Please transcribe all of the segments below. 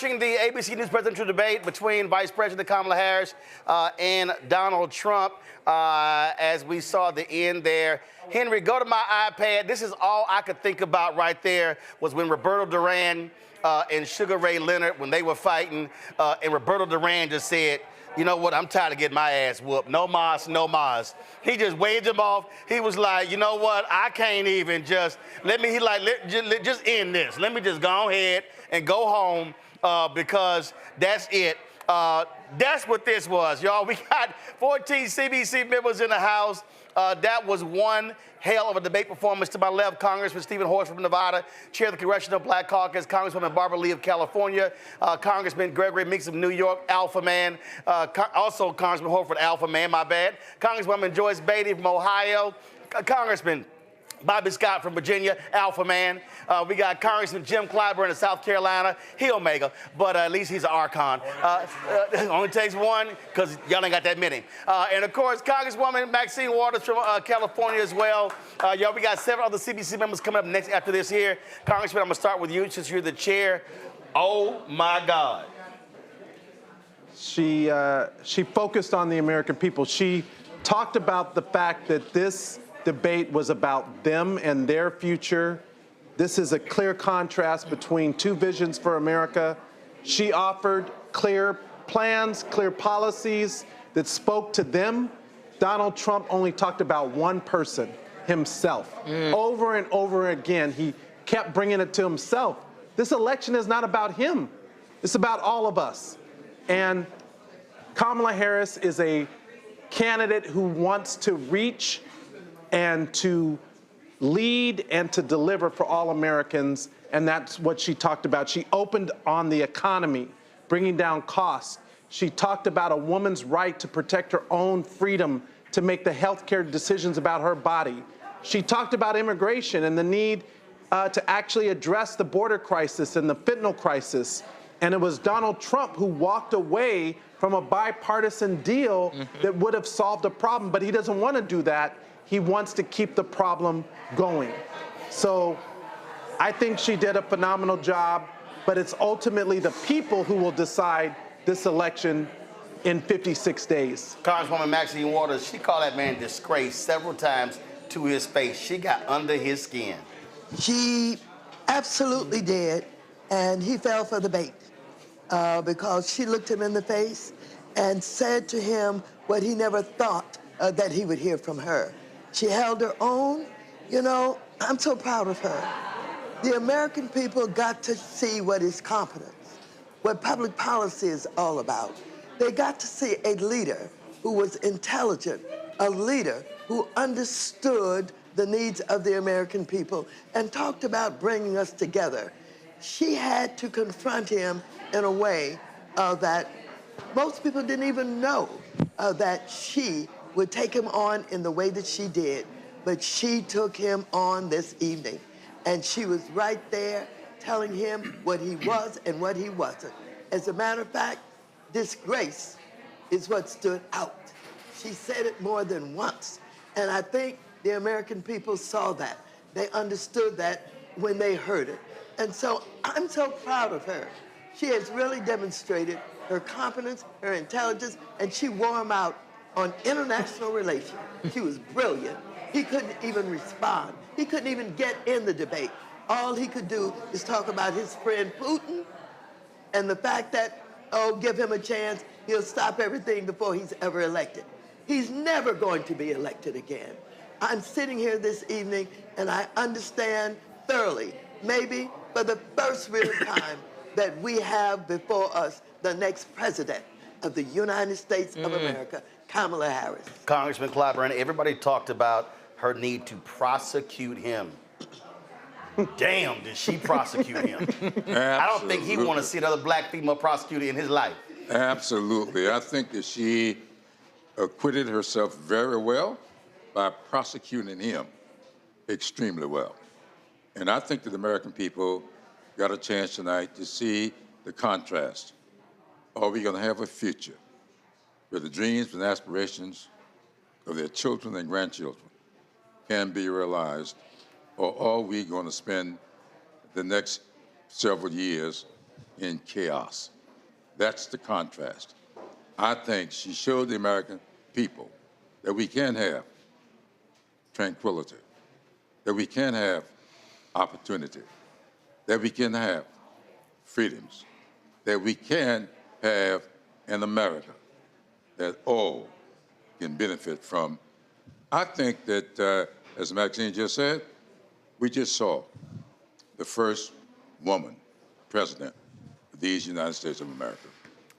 watching the ABC News presidential debate between Vice President Kamala Harris and Donald Trump as we saw the end there. Henry, go to my iPad. This is all I could think about right there was when Roberto Duran and Sugar Ray Leonard, when they were fighting, and Roberto Duran just said, you know what, I'm tired of getting my ass whooped. No mas, no mas. He just waved him off. He was like, you know what, I can't even just, just end this. Let me just go ahead and go home because that's it. That's what this was, y'all. We got 14 CBC members in the House. That was one hell of a debate performance. To my left, Congressman Stephen Horst from Nevada, Chair of the Congressional Black Caucus, Congresswoman Barbara Lee of California, Congressman Gregory Meeks of New York, Alpha Man, also Congressman Horford, Alpha Man, my bad, Congresswoman Joyce Beatty from Ohio, Congressman Bobby Scott from Virginia, Alpha Man. We got Congressman Jim Clyburn of South Carolina, he Omega, but at least he's an Archon. Only takes one, because y'all ain't got that many. And of course, Congresswoman Maxine Waters from California as well. Y'all, we got 7 other CBC members coming up next after this here. Congressman, I'm gonna start with you since you're the chair. Oh my God. She focused on the American people. She talked about the fact that this debate was about them and their future. This is a clear contrast between two visions for America. She offered clear plans, clear policies that spoke to them. Donald Trump only talked about one person, himself. Over and over again, he kept bringing it to himself. This election is not about him. It's about all of us. And Kamala Harris is a candidate who wants to reach and to lead and to deliver for all Americans, and that's what she talked about. She opened on the economy, bringing down costs. She talked about a woman's right to protect her own freedom to make the healthcare decisions about her body. She talked about immigration and the need to actually address the border crisis and the fentanyl crisis. And it was Donald Trump who walked away from a bipartisan deal that would have solved a problem, but he doesn't want to do that. He wants to keep the problem going. So I think she did a phenomenal job, but it's ultimately the people who will decide this election in 56 days. Congresswoman Maxine Waters, she called that man disgrace several times to his face. She got under his skin. She absolutely did, and he fell for the bait because she looked him in the face and said to him what he never thought that he would hear from her. She held her own. You know, I'm so proud of her. The American people got to see what is competence, what public policy is all about. They got to see a leader who was intelligent, a leader who understood the needs of the American people and talked about bringing us together. She had to confront him in a way that most people didn't even know that she would take him on in the way that she did, but she took him on this evening. And she was right there telling him what he was and what he wasn't. As a matter of fact, disgrace is what stood out. She said it more than once. And I think the American people saw that. They understood that when they heard it. And so I'm so proud of her. She has really demonstrated her competence, her intelligence, and she wore him out on international relations. She was brilliant. He couldn't even respond. He couldn't even get in the debate. All he could do is talk about his friend Putin and the fact that, oh, give him a chance, he'll stop everything before he's ever elected. He's never going to be elected again. I'm sitting here this evening and I understand thoroughly, maybe for the first real time, that we have before us the next president of the United States of America, Kamala Harris. Congressman Clyburn, everybody talked about her need to prosecute him. Damn, did she prosecute him? I don't think he want to see another black female prosecuted in his life. Absolutely. I think that she acquitted herself very well by prosecuting him extremely well. And I think that the American people got a chance tonight to see the contrast. Are we going to have a future where the dreams and aspirations of their children and grandchildren can be realized, or are we going to spend the next several years in chaos. That's the contrast. I think she showed the American people that we can have tranquility, that we can have opportunity, that we can have freedoms, that we can have an America that all can benefit from. I think that, as Maxine just said, we just saw the first woman president of these United States of America.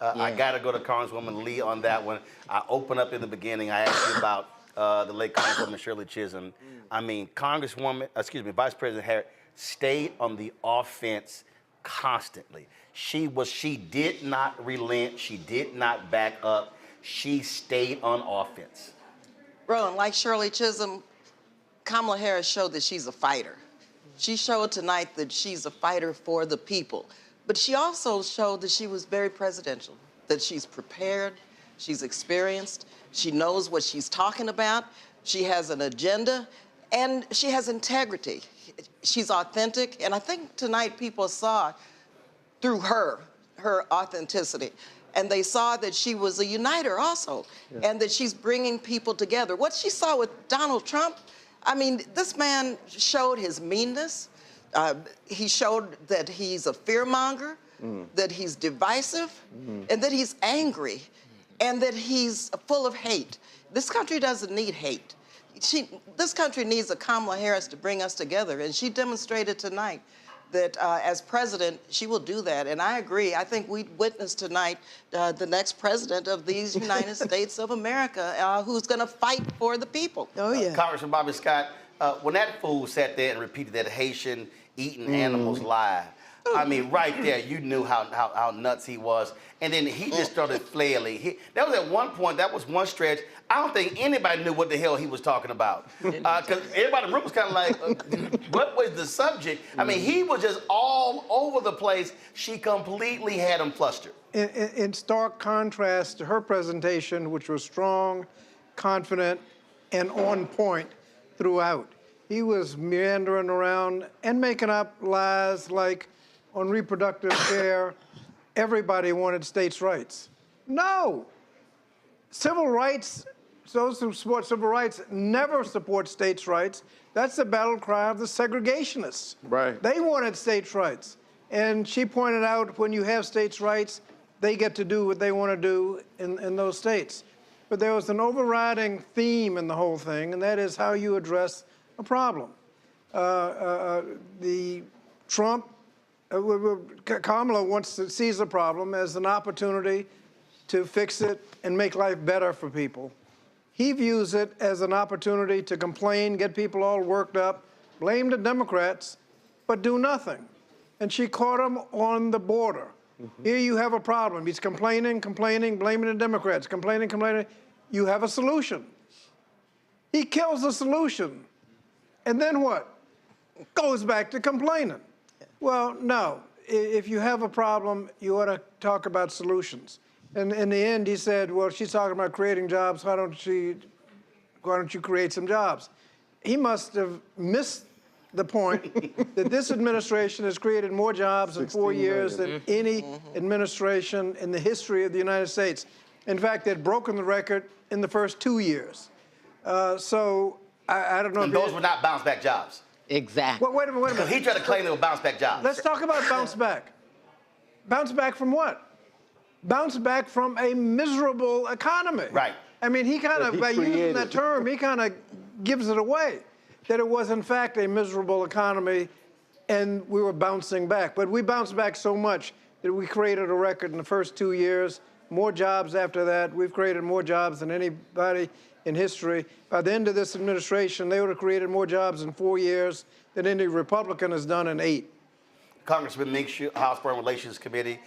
I got to go to Congresswoman Lee on that one. I opened up in the beginning. I asked you about the late Congresswoman Shirley Chisholm. I mean, Vice President Harris stayed on the offense constantly. She did not relent. She did not back up. She stayed on offense. Roland, like Shirley Chisholm, Kamala Harris showed that she's a fighter. She showed tonight that she's a fighter for the people. But she also showed that she was very presidential, that she's prepared, she's experienced, she knows what she's talking about, she has an agenda, and she has integrity. She's authentic, and I think tonight people saw through her authenticity. And they saw that she was a uniter also, and that she's bringing people together. What she saw with Donald Trump, I mean, this man showed his meanness. He showed that he's a fearmonger, that he's divisive, and that he's angry, and that he's full of hate. This country doesn't need hate. This country needs a Kamala Harris to bring us together, and she demonstrated tonight that as president, she will do that. And I agree. I think we witnessed tonight the next president of these United States of America who's going to fight for the people. Oh, yeah. Congressman Bobby Scott, when that fool sat there and repeated that Haitian eating animals lie, I mean, right there, you knew how nuts he was. And then he just started flailing. That was at one point, that was one stretch. I don't think anybody knew what the hell he was talking about. Because everybody in the room was kind of like, what was the subject? I mean, he was just all over the place. She completely had him flustered. In stark contrast to her presentation, which was strong, confident, and on point throughout. He was meandering around and making up lies like on reproductive care, everybody wanted states' rights. No. Civil rights, those who support civil rights never support states' rights. That's the battle cry of the segregationists. Right. They wanted states' rights. And she pointed out when you have states' rights, they get to do what they want to do in those states. But there was an overriding theme in the whole thing, and that is how you address a problem. Kamala sees the problem as an opportunity to fix it and make life better for people. He views it as an opportunity to complain, get people all worked up, blame the Democrats, but do nothing. And she caught him on the border. Here you have a problem. He's complaining, blaming the Democrats, complaining. You have a solution. He kills the solution. And then what? Goes back to complaining. Well, no. If you have a problem, you ought to talk about solutions. And in the end, he said, well, she's talking about creating jobs. Why don't you create some jobs? He must have missed the point that this administration has created more jobs in 4 years than any administration in the history of the United States. In fact, they'd broken the record in the first 2 years. So I don't know. And those were not bounce back jobs. Exactly. Well, wait a minute. Because he tried to claim they were bounce back jobs. Let's talk about bounce back. Bounce back from what? Bounce back from a miserable economy. Right. I mean, he kind of, by using that term, he kind of gives it away, that it was, in fact, a miserable economy, and we were bouncing back. But we bounced back so much that we created a record in the first 2 years, more jobs after that. We've created more jobs than anybody in history. By the end of this administration, they would have created more jobs in 4 years than any Republican has done in 8. Congressman Meeks, House Foreign Relations Committee,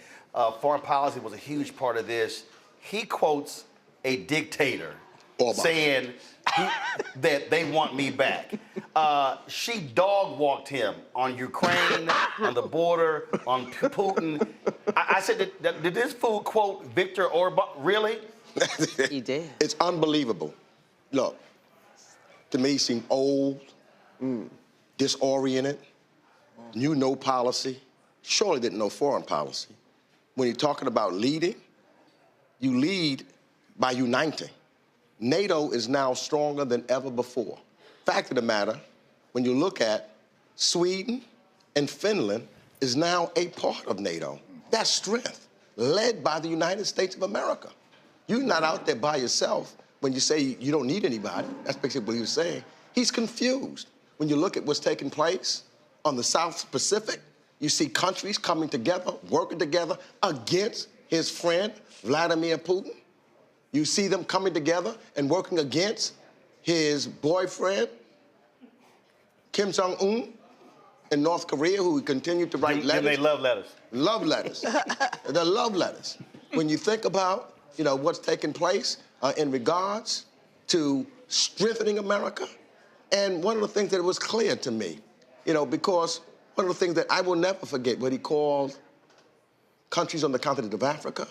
foreign policy was a huge part of this. He quotes a dictator saying that they want me back. She dog-walked him on Ukraine, on the border, on Putin. I said, did this fool quote Victor Orban? Really? He did. It's unbelievable. Look, to me, he seemed old, disoriented, knew no policy, surely didn't know foreign policy. when you're talking about leading, you lead by uniting. NATO is now stronger than ever before. Fact of the matter, when you look at Sweden and Finland is now a part of NATO. That's strength, led by the United States of America. You're not out there by yourself when you say you don't need anybody. That's basically what he was saying. He's confused. When you look at what's taking place on the South Pacific, you see countries coming together, working together against his friend, Vladimir Putin. You see them coming together and working against his boyfriend, Kim Jong-un, in North Korea, who continued to write letters. They love letters. Love letters. They're love letters. When you think about, what's taking place in regards to strengthening America, and one of the things that was clear to me, because one of the things that I will never forget, what he called countries on the continent of Africa,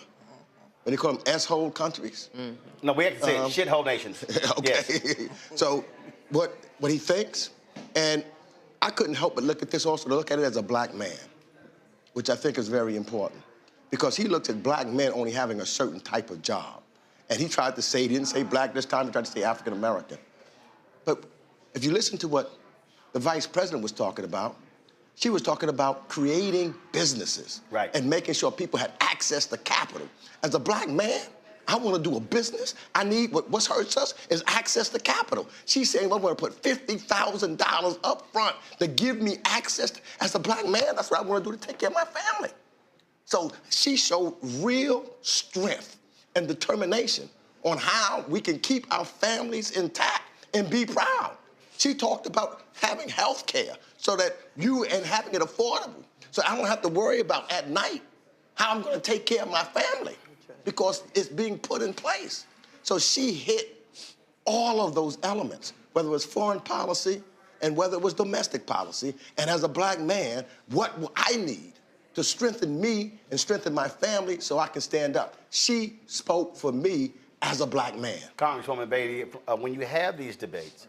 when he called them S-hole countries. Mm-hmm. No, we have to say shithole nations. Okay. Yes. So what he thinks, and I couldn't help but look at this also, to look at it as a black man, which I think is very important, because he looked at black men only having a certain type of job. And he tried to say, he didn't say black this time, he tried to say African American. But if you listen to what the vice president was talking about, she was talking about creating businesses, right, and making sure people had access to capital. As a black man, I want to do a business. I need, what hurts us is access to capital. She's saying, I'm going to put $50,000 up front to give me access as a black man. That's what I want to do to take care of my family. So she showed real strength and determination on how we can keep our families intact and be proud. She talked about having health care so that and having it affordable. So I don't have to worry about at night how I'm going to take care of my family, because it's being put in place. So she hit all of those elements, whether it was foreign policy and whether it was domestic policy. And as a black man, what will I need to strengthen me and strengthen my family so I can stand up? She spoke for me as a black man. Congresswoman Beatty, when you have these debates,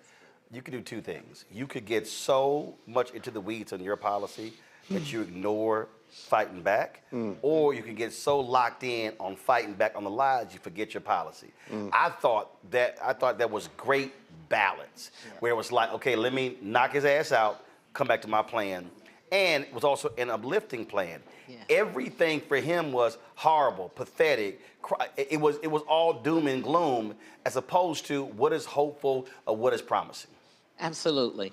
you could do two things. You could get so much into the weeds on your policy that you ignore fighting back, or you can get so locked in on fighting back on the lies you forget your policy. I thought that was great balance, where it was like, okay, let me knock his ass out, come back to my plan. And it was also an uplifting plan. Yeah. Everything for him was horrible, pathetic. It was all doom and gloom, as opposed to what is hopeful or what is promising. Absolutely.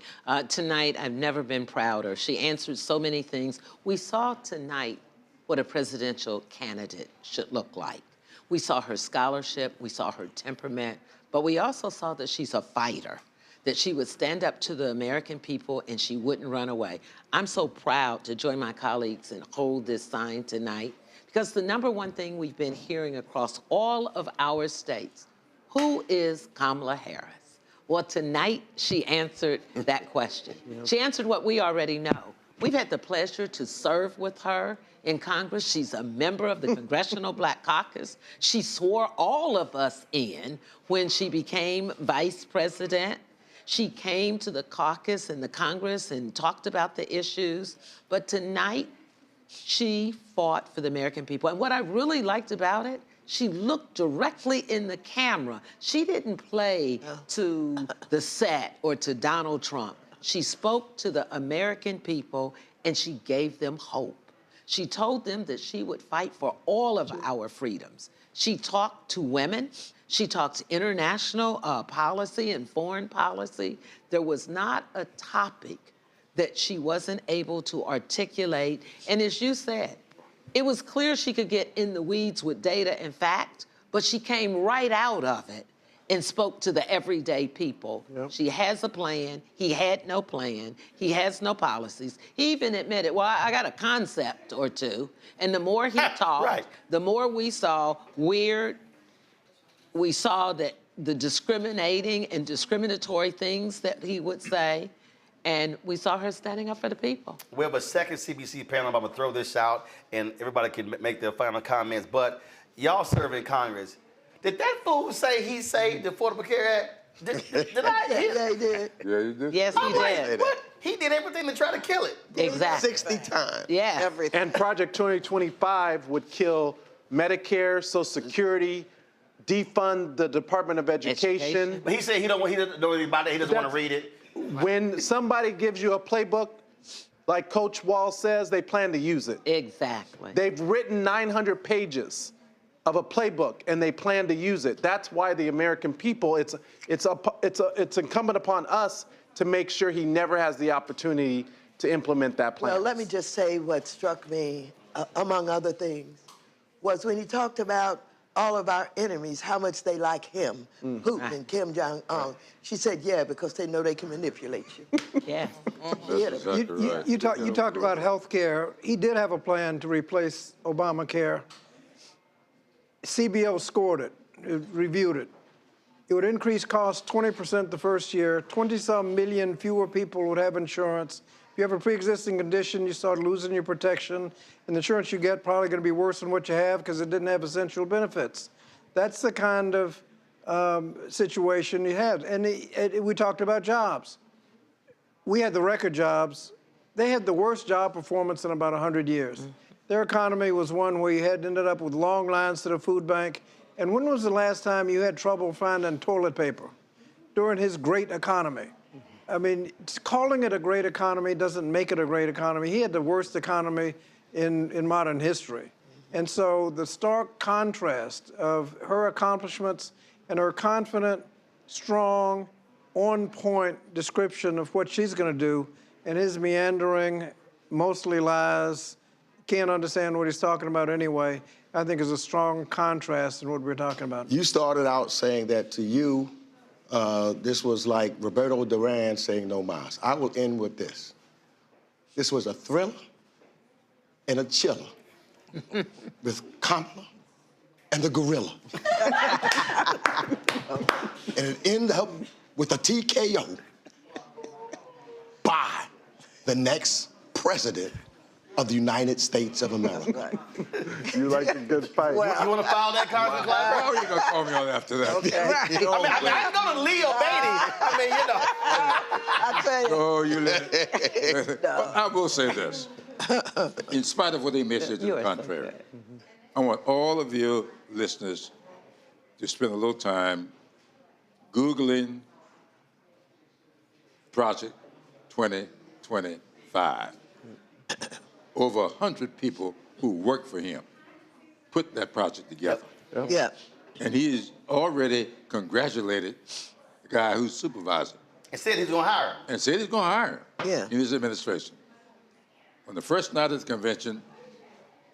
Tonight, I've never been prouder. She answered so many things. We saw tonight what a presidential candidate should look like. We saw her scholarship, we saw her temperament, but we also saw that she's a fighter, that she would stand up to the American people and she wouldn't run away. I'm so proud to join my colleagues and hold this sign tonight, because the number one thing we've been hearing across all of our states, who is Kamala Harris? Well, tonight she answered that question. She answered what we already know. We've had the pleasure to serve with her in Congress. She's a member of the Congressional Black Caucus. She swore all of us in when she became vice president. She came to the caucus and the Congress and talked about the issues. But tonight, she fought for the American people. And what I really liked about it, she looked directly in the camera. She didn't play to the set or to Donald Trump. She spoke to the American people and she gave them hope. She told them that she would fight for all of our freedoms. She talked to women. She talked international policy and foreign policy. There was not a topic that she wasn't able to articulate. And as you said, it was clear she could get in the weeds with data and fact, but she came right out of it and spoke to the everyday people. Yep. She has a plan. He had no plan. He has no policies. He even admitted, well, I got a concept or two. And the more he talked, the more we saw that the discriminating and discriminatory things that he would say, and we saw her standing up for the people. We have a second CBC panel. I'm going to throw this out, and everybody can make their final comments. But y'all serve in Congress. Did that fool say he saved the Affordable Care Act? Did I hear? Yeah, he did. Yeah, you did. Yes, he did. What? he did everything to try to kill it. Exactly. 60 times. Yeah. Everything. And Project 2025 would kill Medicare, Social Security, defund the Department of Education. But he said he doesn't know anything about it. He doesn't want to read it. When somebody gives you a playbook, like Coach Wall says, they plan to use it. Exactly. They've written 900 pages of a playbook, and they plan to use it. That's why the American people, it's incumbent upon us to make sure he never has the opportunity to implement that plan. Well, let me just say what struck me, among other things, was when he talked about all of our enemies, how much they like him, Putin and Kim Jong-un. She said, yeah, because they know they can manipulate you. Yeah. That's exactly right. You talked about health care. He did have a plan to replace Obamacare. CBO scored it, reviewed it. It would increase costs 20% the first year. 20-some million fewer people would have insurance. If you have a pre-existing condition, you start losing your protection, and the insurance you get probably going to be worse than what you have because it didn't have essential benefits. That's the kind of situation he had. And we talked about jobs. We had the record jobs. They had the worst job performance in about 100 years. Their economy was one where you had ended up with long lines to the food bank. And when was the last time you had trouble finding toilet paper? During his great economy. I mean, calling it a great economy doesn't make it a great economy. He had the worst economy in modern history. And so the stark contrast of her accomplishments and her confident, strong, on-point description of what she's going to do, and his meandering, mostly lies, can't understand what he's talking about anyway, I think is a strong contrast in what we're talking about. You started out saying that to you, this was like Roberto Duran saying no mas. I will end with this. This was a thriller and a chiller with Kamala and the gorilla. And it ended up with a TKO by the next president of the United States of America. You like a good fight. You want to file that, Congressman Clapper? Oh, you're going to call me on after that. Okay. I know the Leo Beatty. I tell you. Oh, you let it. But I will say this. In spite of what they may say to the contrary, I want all of you listeners to spend a little time Googling Project 2025. Over 100 people who worked for him put that project together. Yeah. And he's already congratulated the guy who's supervising And said he's going to hire him. and said he's going to hire him Yeah. in his administration. On the first night of the convention,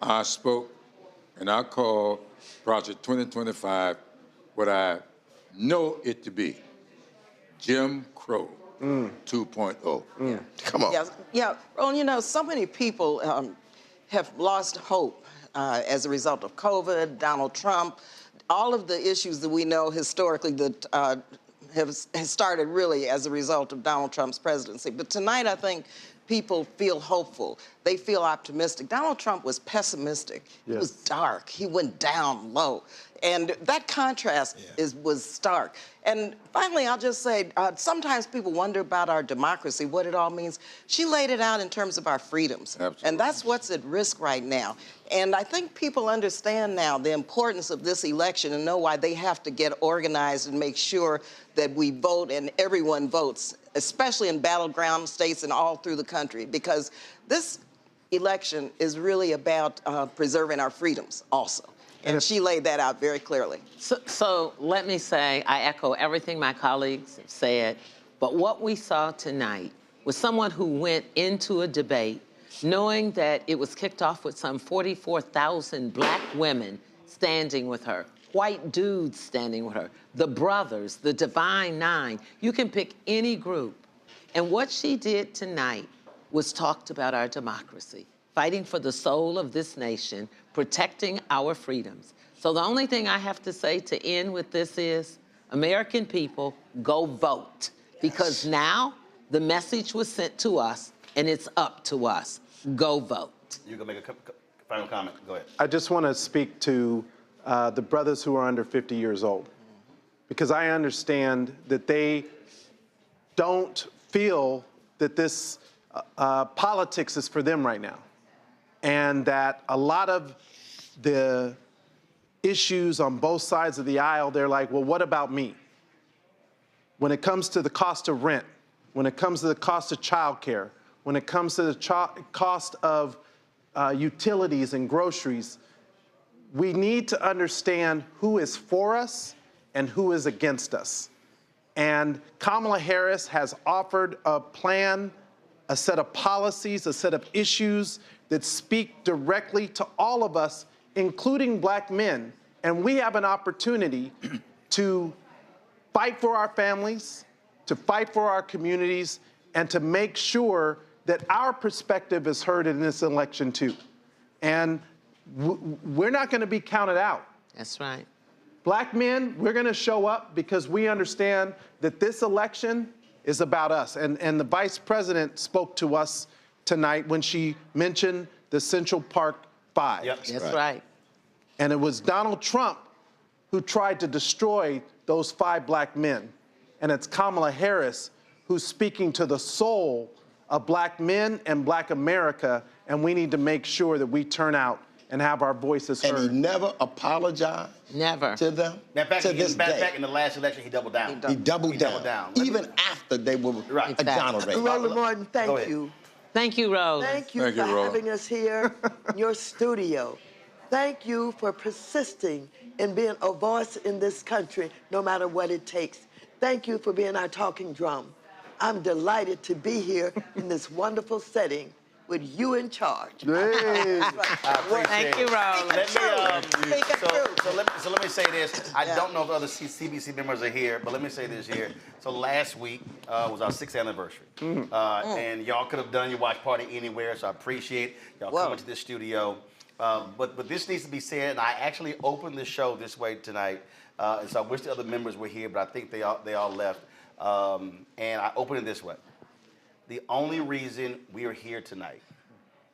I spoke and I called Project 2025 what I know it to be, Jim Crow 2.0. Come on. Yeah. Well, you know, so many people have lost hope as a result of COVID, Donald Trump, all of the issues that we know historically that has started really as a result of Donald Trump's presidency. But tonight, I think people feel hopeful. They feel optimistic. Donald Trump was pessimistic. He was dark. He went down low. And that contrast was stark. And finally, I'll just say, sometimes people wonder about our democracy, what it all means. She laid it out in terms of our freedoms. Absolutely. And that's what's at risk right now. And I think people understand now the importance of this election and know why they have to get organized and make sure that we vote and everyone votes, especially in battleground states and all through the country, because this election is really about preserving our freedoms also. And she laid that out very clearly. So let me say, I echo everything my colleagues have said, but what we saw tonight was someone who went into a debate knowing that it was kicked off with some 44,000 black women standing with her, white dudes standing with her, the brothers, the Divine Nine. You can pick any group. And what she did tonight was talked about our democracy, fighting for the soul of this nation, protecting our freedoms. So the only thing I have to say to end with this is, American people, go vote. Because now the message was sent to us and it's up to us. Go vote. You can make a final comment. Go ahead. I just want to speak to the brothers who are under 50 years old, because I understand that they don't feel that this politics is for them right now, and that a lot of the issues on both sides of the aisle, they're like, well, what about me? When it comes to the cost of rent, when it comes to the cost of childcare, when it comes to the cost of utilities and groceries, we need to understand who is for us and who is against us. And Kamala Harris has offered a plan, a set of policies, a set of issues that speak directly to all of us, including black men. And we have an opportunity to fight for our families, to fight for our communities, and to make sure that our perspective is heard in this election too. And we're not going to be counted out. That's right. Black men, we're going to show up because we understand that this election is about us. And the vice president spoke to us tonight when she mentioned the Central Park Five. Yep. That's right. And it was Donald Trump who tried to destroy those 5 black men. And it's Kamala Harris who's speaking to the soul of black men and black America. And we need to make sure that we turn out and have our voices heard. And he never apologized Never. to them. Matter of to this fact, day. back in the last election, he doubled down. He doubled down. Even after they were Right. exonerated. Roland Martin, Go thank ahead. you. Thank you, Rose. Thank you Thank for you, Roland. having us here in your studio. Thank you for persisting in being a voice in this country, no matter what it takes. Thank you for being our talking drum. I'm delighted to be here in this wonderful setting with you in charge. Hey. I appreciate Thank you, it. Rose. Let me say this. I don't know if other CBC members are here, but let me say this here. So last week was our 6th anniversary. And y'all could have done your watch party anywhere, so I appreciate y'all coming to the studio. But this needs to be said, and I actually opened the show this way tonight. And so I wish the other members were here, but I think they all left. And I opened it this way. The only reason we are here tonight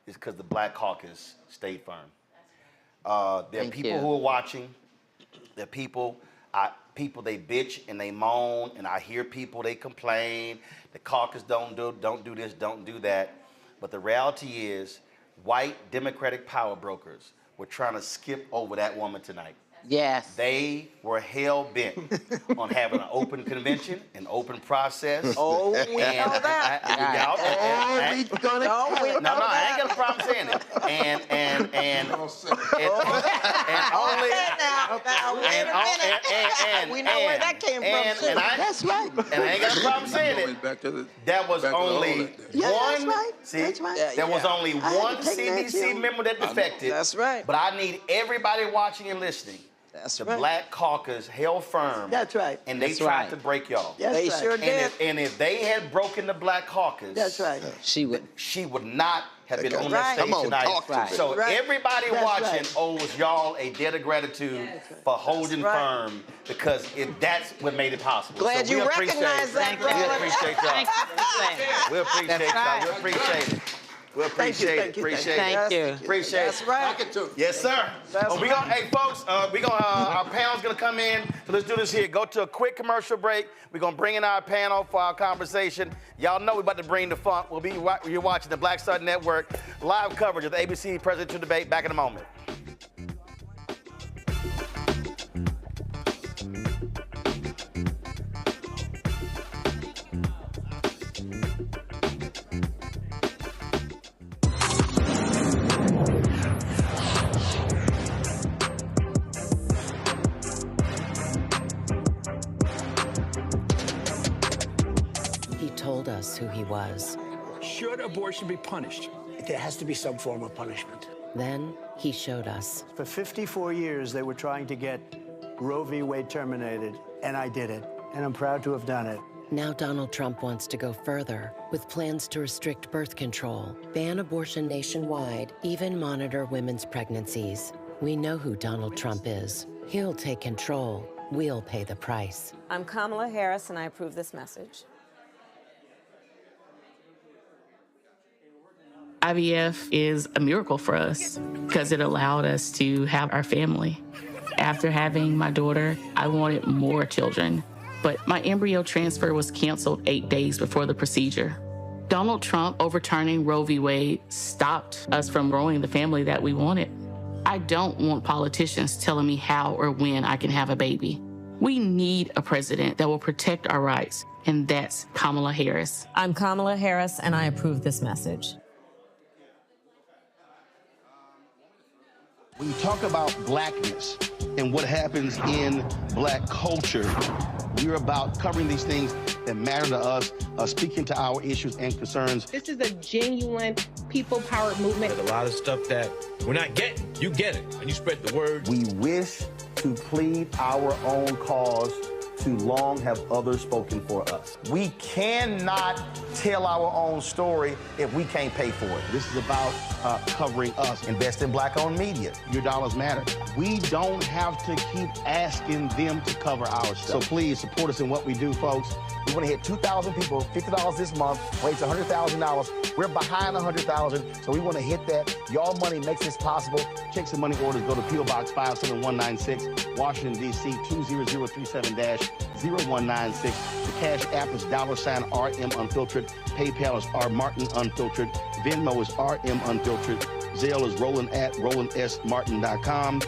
is because the Black Caucus stayed firm. There are people who are watching. There are people they bitch and they moan, and I hear people, they complain. The caucus don't do this, don't do that. But the reality is, white Democratic power brokers were trying to skip over that woman tonight. Yes. They were hell-bent on having an open convention, an open process. Oh, we know that. I ain't got a problem saying it. We know where that came from, too. That's right. And I ain't got a problem saying it. That was only Yeah, that's one. right. See, That's right. there was only I had one to take that, CBC too. member that defected. That's right. But I need everybody watching and listening. That's the right. Black Caucus held firm. That's right. And they That's tried right. to break y'all. That's They right. sure did. And if they had broken the Black Caucus, That's right. She would. she would not have been on Right. that stage Come on, tonight. talk to me. So Right. everybody That's watching right. owes y'all a debt of gratitude for holding That's right. firm, because that's what made it possible. Glad so we you appreciate recognize it. that, We brother. appreciate y'all. Thank you for saying that. We appreciate That's y'all. right. We appreciate it. We appreciate it. Appreciate it. Thank you. Appreciate That's it. right. Yes, sir. We gonna, hey, folks, our panel's gonna come in. So let's do this here. Go to a quick commercial break. We're gonna bring in our panel for our conversation. Y'all know we're about to bring the funk. You're watching the Black Star Network live coverage of the ABC presidential debate. Back in a moment. He told us who he was. Should abortion be punished? There has to be some form of punishment. Then he showed us. For 54 years, they were trying to get Roe v. Wade terminated, and I did it, and I'm proud to have done it. Now Donald Trump wants to go further with plans to restrict birth control, ban abortion nationwide, even monitor women's pregnancies. We know who Donald Trump is. He'll take control. We'll pay the price. I'm Kamala Harris, and I approve this message. IVF is a miracle for us because it allowed us to have our family. After having my daughter, I wanted more children, but my embryo transfer was canceled 8 days before the procedure. Donald Trump overturning Roe v. Wade stopped us from growing the family that we wanted. I don't want politicians telling me how or when I can have a baby. We need a president that will protect our rights, and that's Kamala Harris. I'm Kamala Harris, and I approve this message. When you talk about blackness and what happens in black culture, we're about covering these things that matter to us, speaking to our issues and concerns. This is a genuine people-powered movement. There's a lot of stuff that we're not getting. You get it, and you spread the word. We wish to plead our own cause. Too long have others spoken for us. We cannot tell our own story if we can't pay for it. This is about covering us. Invest in black-owned media. Your dollars matter. We don't have to keep asking them to cover our stuff. So please support us in what we do, folks. We want to hit 2,000 people, $50 this month, raise $100,000. We're behind 100,000, so we want to hit that. Y'all money makes this possible. Check some money orders. Go to P.O. Box 57196, Washington, D.C. 20037-0196. The Cash App is $RM Unfiltered. PayPal is R Martin Unfiltered. Venmo is RM Unfiltered. Zelle is Roland@RolandSMartin.com.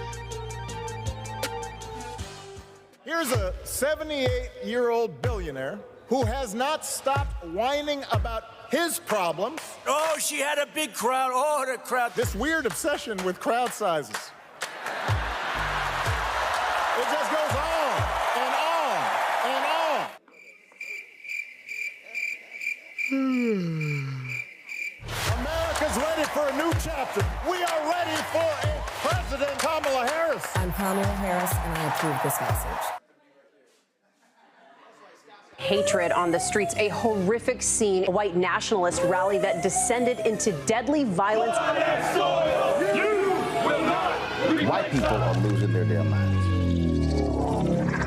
Here's a 78-year-old billionaire who has not stopped whining about his problems. Oh, she had a big crowd. Oh, the crowd. This weird obsession with crowd sizes. It just goes on and on and on. America's ready for a new chapter. We are ready for a President Kamala Harris. I'm Kamala Harris, and I approve this message. Hatred on the streets, a horrific scene, a white nationalist rally that descended into deadly violence. White people are losing their damn minds.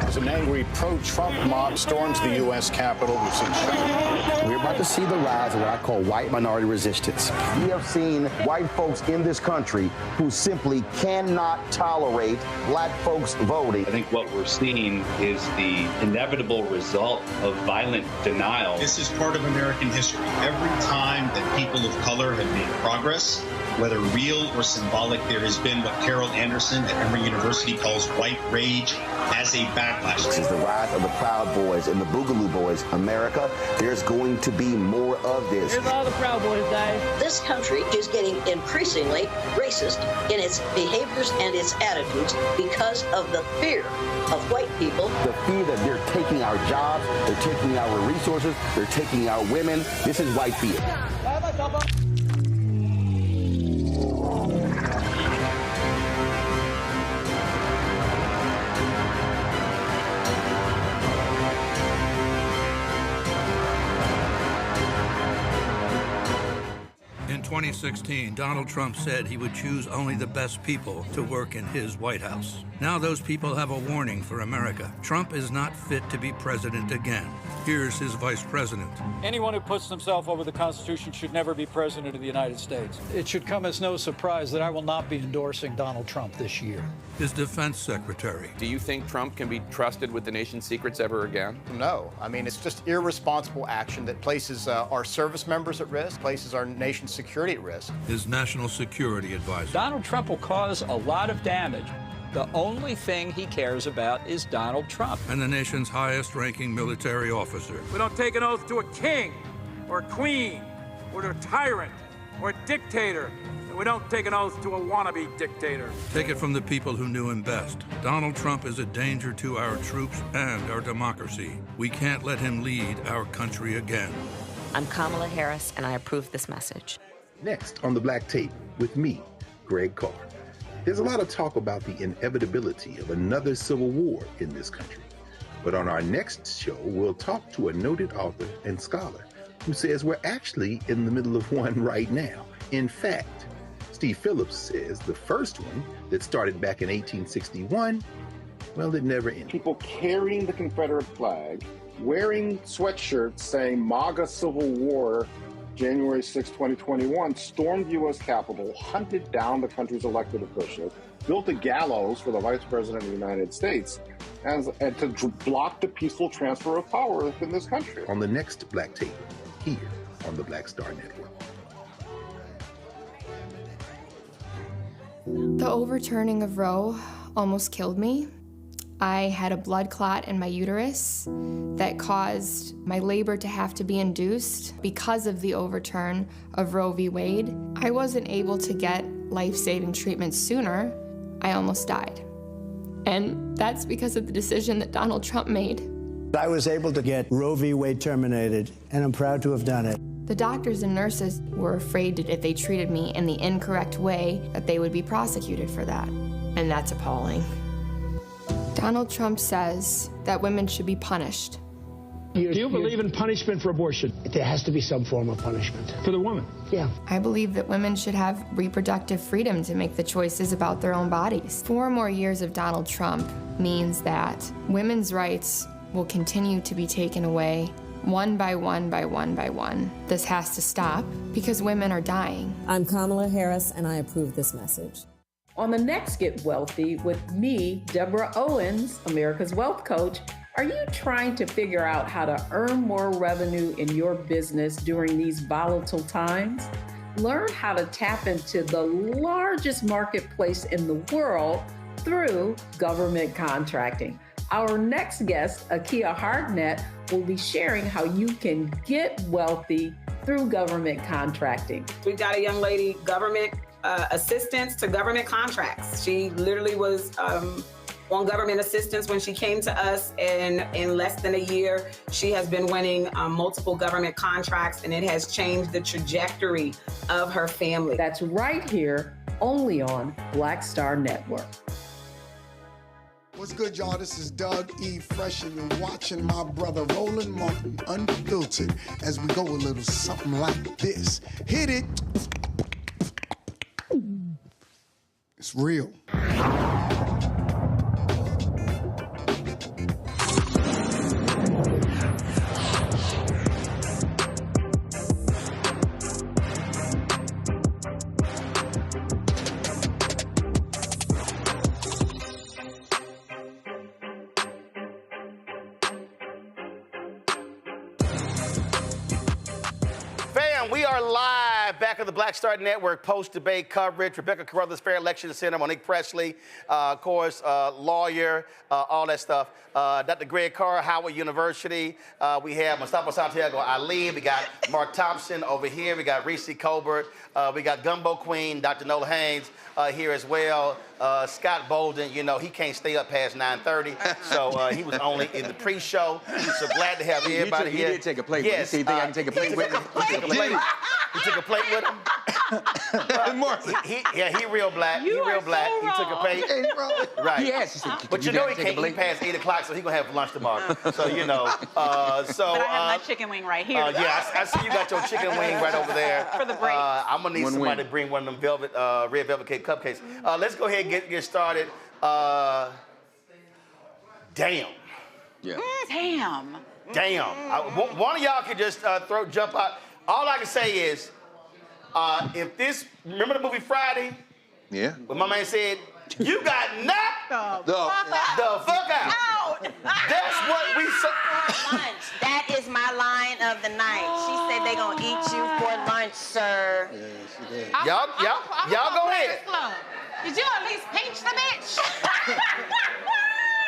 As an angry pro-Trump mob storms the U.S. Capitol, we've seen shooting. We're about to see the rise of what I call white minority resistance. We have seen white folks in this country who simply cannot tolerate black folks voting. I think what we're seeing is the inevitable result of violent denial. This is part of American history. Every time that people of color have made progress, whether real or symbolic, there has been what Carol Anderson at Emory University calls white rage as a backlash. This is the rise of the Proud Boys and the Boogaloo Boys. America, there's going to be more of this. Here's all the Proud Boys, guys. This country is getting increasingly racist in its behaviors and its attitudes because of the fear of white people. The fear that they're taking our jobs, they're taking our resources, they're taking our women. This is white fear. In 2016, Donald Trump said he would choose only the best people to work in his White House. Now those people have a warning for America. Trump is not fit to be president again. Here's his vice president. Anyone who puts himself over the Constitution should never be president of the United States. It should come as no surprise that I will not be endorsing Donald Trump this year. His defense secretary. Do you think Trump can be trusted with the nation's secrets ever again? No. I mean, it's just irresponsible action that places our service members at risk, places our nation's security at risk. His national security advisor. Donald Trump will cause a lot of damage. The only thing he cares about is Donald Trump. And the nation's highest-ranking military officer. We don't take an oath to a king or a queen or to a tyrant or a dictator. And we don't take an oath to a wannabe dictator. Take it from the people who knew him best. Donald Trump is a danger to our troops and our democracy. We can't let him lead our country again. I'm Kamala Harris, and I approve this message. Next on The Black Tape with me, Greg Carr. There's a lot of talk about the inevitability of another civil war in this country. But on our next show, we'll talk to a noted author and scholar who says we're actually in the middle of one right now. In fact, Steve Phillips says the first one that started back in 1861, well, it never ended. People carrying the Confederate flag, wearing sweatshirts saying MAGA Civil War, January 6, 2021, stormed the U.S. Capitol, hunted down the country's elected officials, built a gallows for the Vice President of the United States, and to block the peaceful transfer of power in this country. On the next Black Tape, here on the Black Star Network. The overturning of Roe almost killed me. I had a blood clot in my uterus that caused my labor to have to be induced because of the overturn of Roe v. Wade. I wasn't able to get life-saving treatment sooner. I almost died. And that's because of the decision that Donald Trump made. I was able to get Roe v. Wade terminated, and I'm proud to have done it. The doctors and nurses were afraid that if they treated me in the incorrect way, that they would be prosecuted for that. And that's appalling. Donald Trump says that women should be punished. Do you believe in punishment for abortion? There has to be some form of punishment. For the woman? Yeah. I believe that women should have reproductive freedom to make the choices about their own bodies. 4 more years of Donald Trump means that women's rights will continue to be taken away one by one by one by one. This has to stop because women are dying. I'm Kamala Harris, and I approve this message. On the next Get Wealthy with me, Deborah Owens, America's Wealth Coach, are you trying to figure out how to earn more revenue in your business during these volatile times? Learn how to tap into the largest marketplace in the world through government contracting. Our next guest, Akia Hardnett, will be sharing how you can get wealthy through government contracting. We've got a young lady, government assistance to government contracts. She literally was on government assistance when she came to us, and in less than a year, she has been winning multiple government contracts, and it has changed the trajectory of her family. That's right here, only on Black Star Network. What's good, y'all? This is Doug E. Fresh, and you're watching my brother Roland Martin Unfiltered as we go a little something like this. Hit it. It's real. We are live back at the Black Star Network post-debate coverage. Rebecca Carruthers, Fair Election Center, Monique Presley, of course, lawyer, all that stuff. Dr. Greg Carr, Howard University. We have Mustafa Santiago Ali. We got Mark Thompson over here. We got Reese Colbert. We got Gumbo Queen, Dr. Nola Haynes here as well. Scott Bolden, you know, he can't stay up past 9:30, so he was only in the pre-show. So glad to have everybody here. He did take a plate yes, with him. You think I can take a plate with him? He took a plate. He took a plate with him. He real black. He real black. He took a plate. Right. He asked. He said, but you know he can't eat past 8 o'clock, so he's going to have lunch tomorrow. So, you know. But I have my chicken wing right here. Yeah, I see you got your chicken wing right over there. For the break. I'm going to need somebody to bring one of them red velvet cake cupcakes. Let's go ahead and get started. Damn. Yeah. Damn. One of y'all could just jump out. All I can say is, if this, remember the movie Friday? Yeah. When my man said, you got knocked the fuck out. That's what we saw. Lunch. That is my line of the night. She said they gonna eat you for lunch, sir. Yeah, she did. Y'all go ahead. Did you at least pinch the bitch?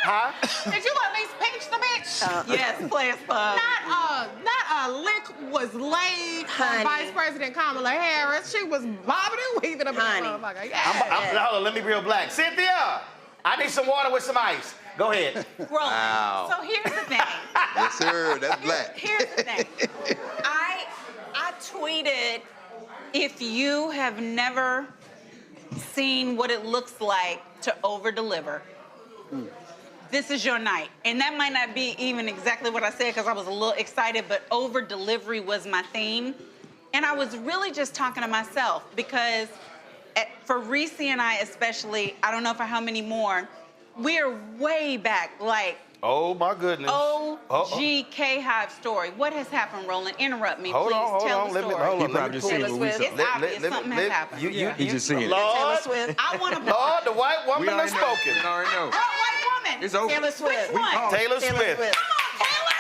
Huh? Did you at least pinch the bitch? Yes, please, Not a lick was laid on Vice President Kamala Harris. She was bobbing and weaving up in the motherfucker. Hold on, let me be real black. Cynthia, I need some water with some ice. Go ahead. Wow. So here's the thing. Yes, sir. That's black. Here's the thing. I tweeted, if you have never seen what it looks like to over-deliver, this is your night. And that might not be even exactly what I said because I was a little excited, but over-delivery was my theme. And I was really just talking to myself because for Reese and I especially, I don't know for how many more, we're way back, like, oh my goodness. OG K-Hive story. What has happened, Roland? Interrupt me, please. Tell the story. He probably just seen what we saw. It's obvious something has happened. He just seen it. Lord, I want to. Lord, the white woman has spoken. We already know. What white woman? It's over. Taylor Swift. Which one? Taylor Swift. Come on, Taylor.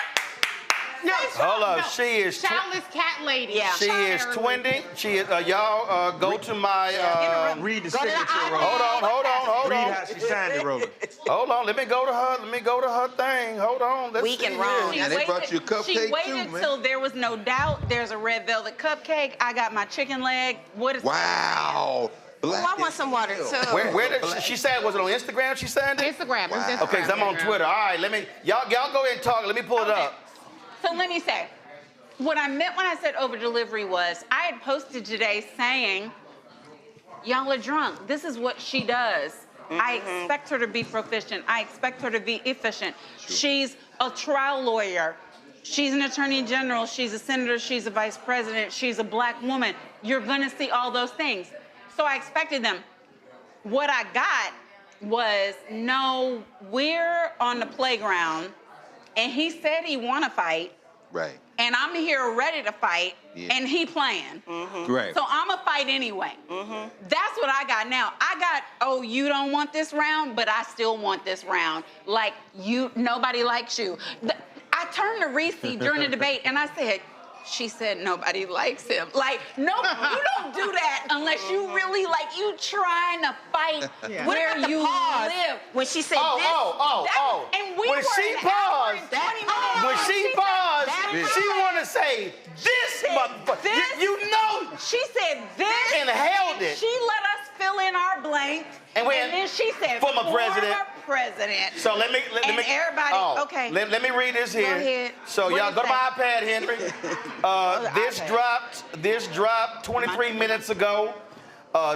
Hold on, she is. Childless cat lady. Yeah. She is 20. She is. Y'all go to my. Read the signature, Roland. Hold Read on. how she signed it, Roland. Hold on. Let me go to her thing. Hold on. Let's Weak see and wrong. here. And they brought you a cupcake She waited too, man. till there was no doubt. There's a red velvet cupcake. I got my chicken leg. What is Wow. I want some water too. Where did she say? Was it on Instagram? She signed it. Instagram. Wow. It's Okay, 'cause I'm on Twitter. All right, let me. Y'all go ahead and talk. Let me pull it up. So let me say, what I meant when I said over delivery was I had posted today saying, y'all are drunk. This is what she does. I expect her to be proficient. I expect her to be efficient. She's a trial lawyer. She's an attorney general. She's a senator. She's a vice president. She's a black woman. You're going to see all those things. So I expected them. What I got was, no, we're on the playground, and he said he want to fight. Right. And I'm here ready to fight, and he playing. Right. So I'm going to fight anyway. That's what I got now. I got, oh, you don't want this round, but I still want this round. Like, nobody likes you. I turned to Reese during the debate, and I said, she said nobody likes him. Like, no, you don't do that unless you really, like, you trying to fight where you live. When she said And we When were she an hour paused, and 20 minutes. when she paused, she want to say this motherfucker. You know. She said this. And held it. She let us fill in our blank. And then she said former president. So let me everybody, okay. Let me read this here. Go ahead. So What y'all is go to my that? iPad, Henry. This dropped 23 minutes ago.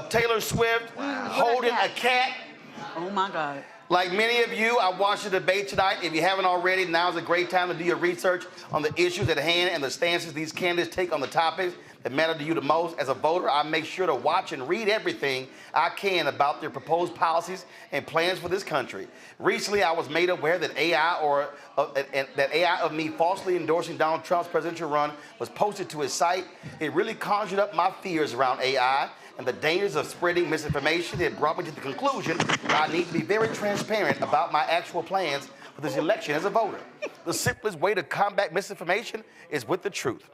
Taylor Swift holding a cat. Oh my God. Like many of you, I watched the debate tonight. If you haven't already, now's a great time to do your research on the issues at hand and the stances these candidates take on the topics that matter to you the most. As a voter, I make sure to watch and read everything I can about their proposed policies and plans for this country. Recently, I was made aware that AI of me falsely endorsing Donald Trump's presidential run was posted to his site. It really conjured up my fears around AI and the dangers of spreading misinformation. It brought me to the conclusion that I need to be very transparent about my actual plans for this election as a voter. The simplest way to combat misinformation is with the truth.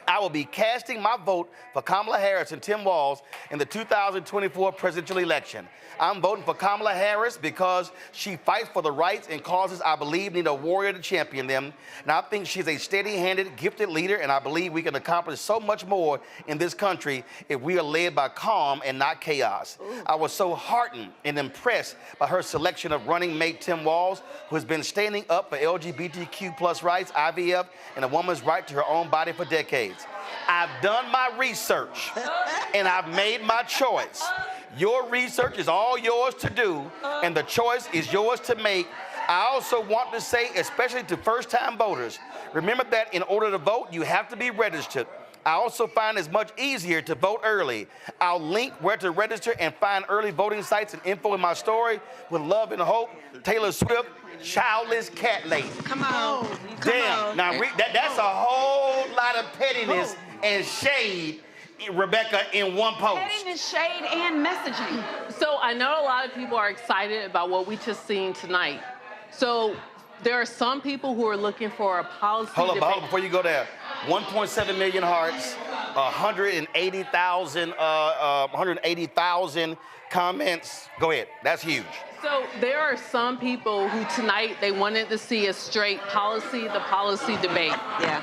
I will be casting my vote for Kamala Harris and Tim Walz in the 2024 presidential election. I'm voting for Kamala Harris because she fights for the rights and causes I believe need a warrior to champion them. And I think she's a steady-handed, gifted leader, and I believe we can accomplish so much more in this country if we are led by calm and not chaos. I was so heartened and impressed by her selection of running mate Tim Walz, who has been standing up for LGBTQ plus rights, IVF, and a woman's right to her own body for decades. I've done my research, and I've made my choice. Your research is all yours to do, and the choice is yours to make. I also want to say, especially to first-time voters, remember that in order to vote, you have to be registered. I also find it's much easier to vote early. I'll link where to register and find early voting sites and info in my story. With love and hope, Taylor Swift, childless cat lady. Come on. Damn. Now, that's a whole lot of pettiness and shade, Rebecca, in one post. Pettiness, shade, and messaging. So I know a lot of people are excited about what we just seen tonight. So there are some people who are looking for a policy Hold on, before you go there. 1.7 million hearts, 180,000 comments. Go ahead. That's huge. So there are some people who tonight they wanted to see a straight the policy debate. Yeah.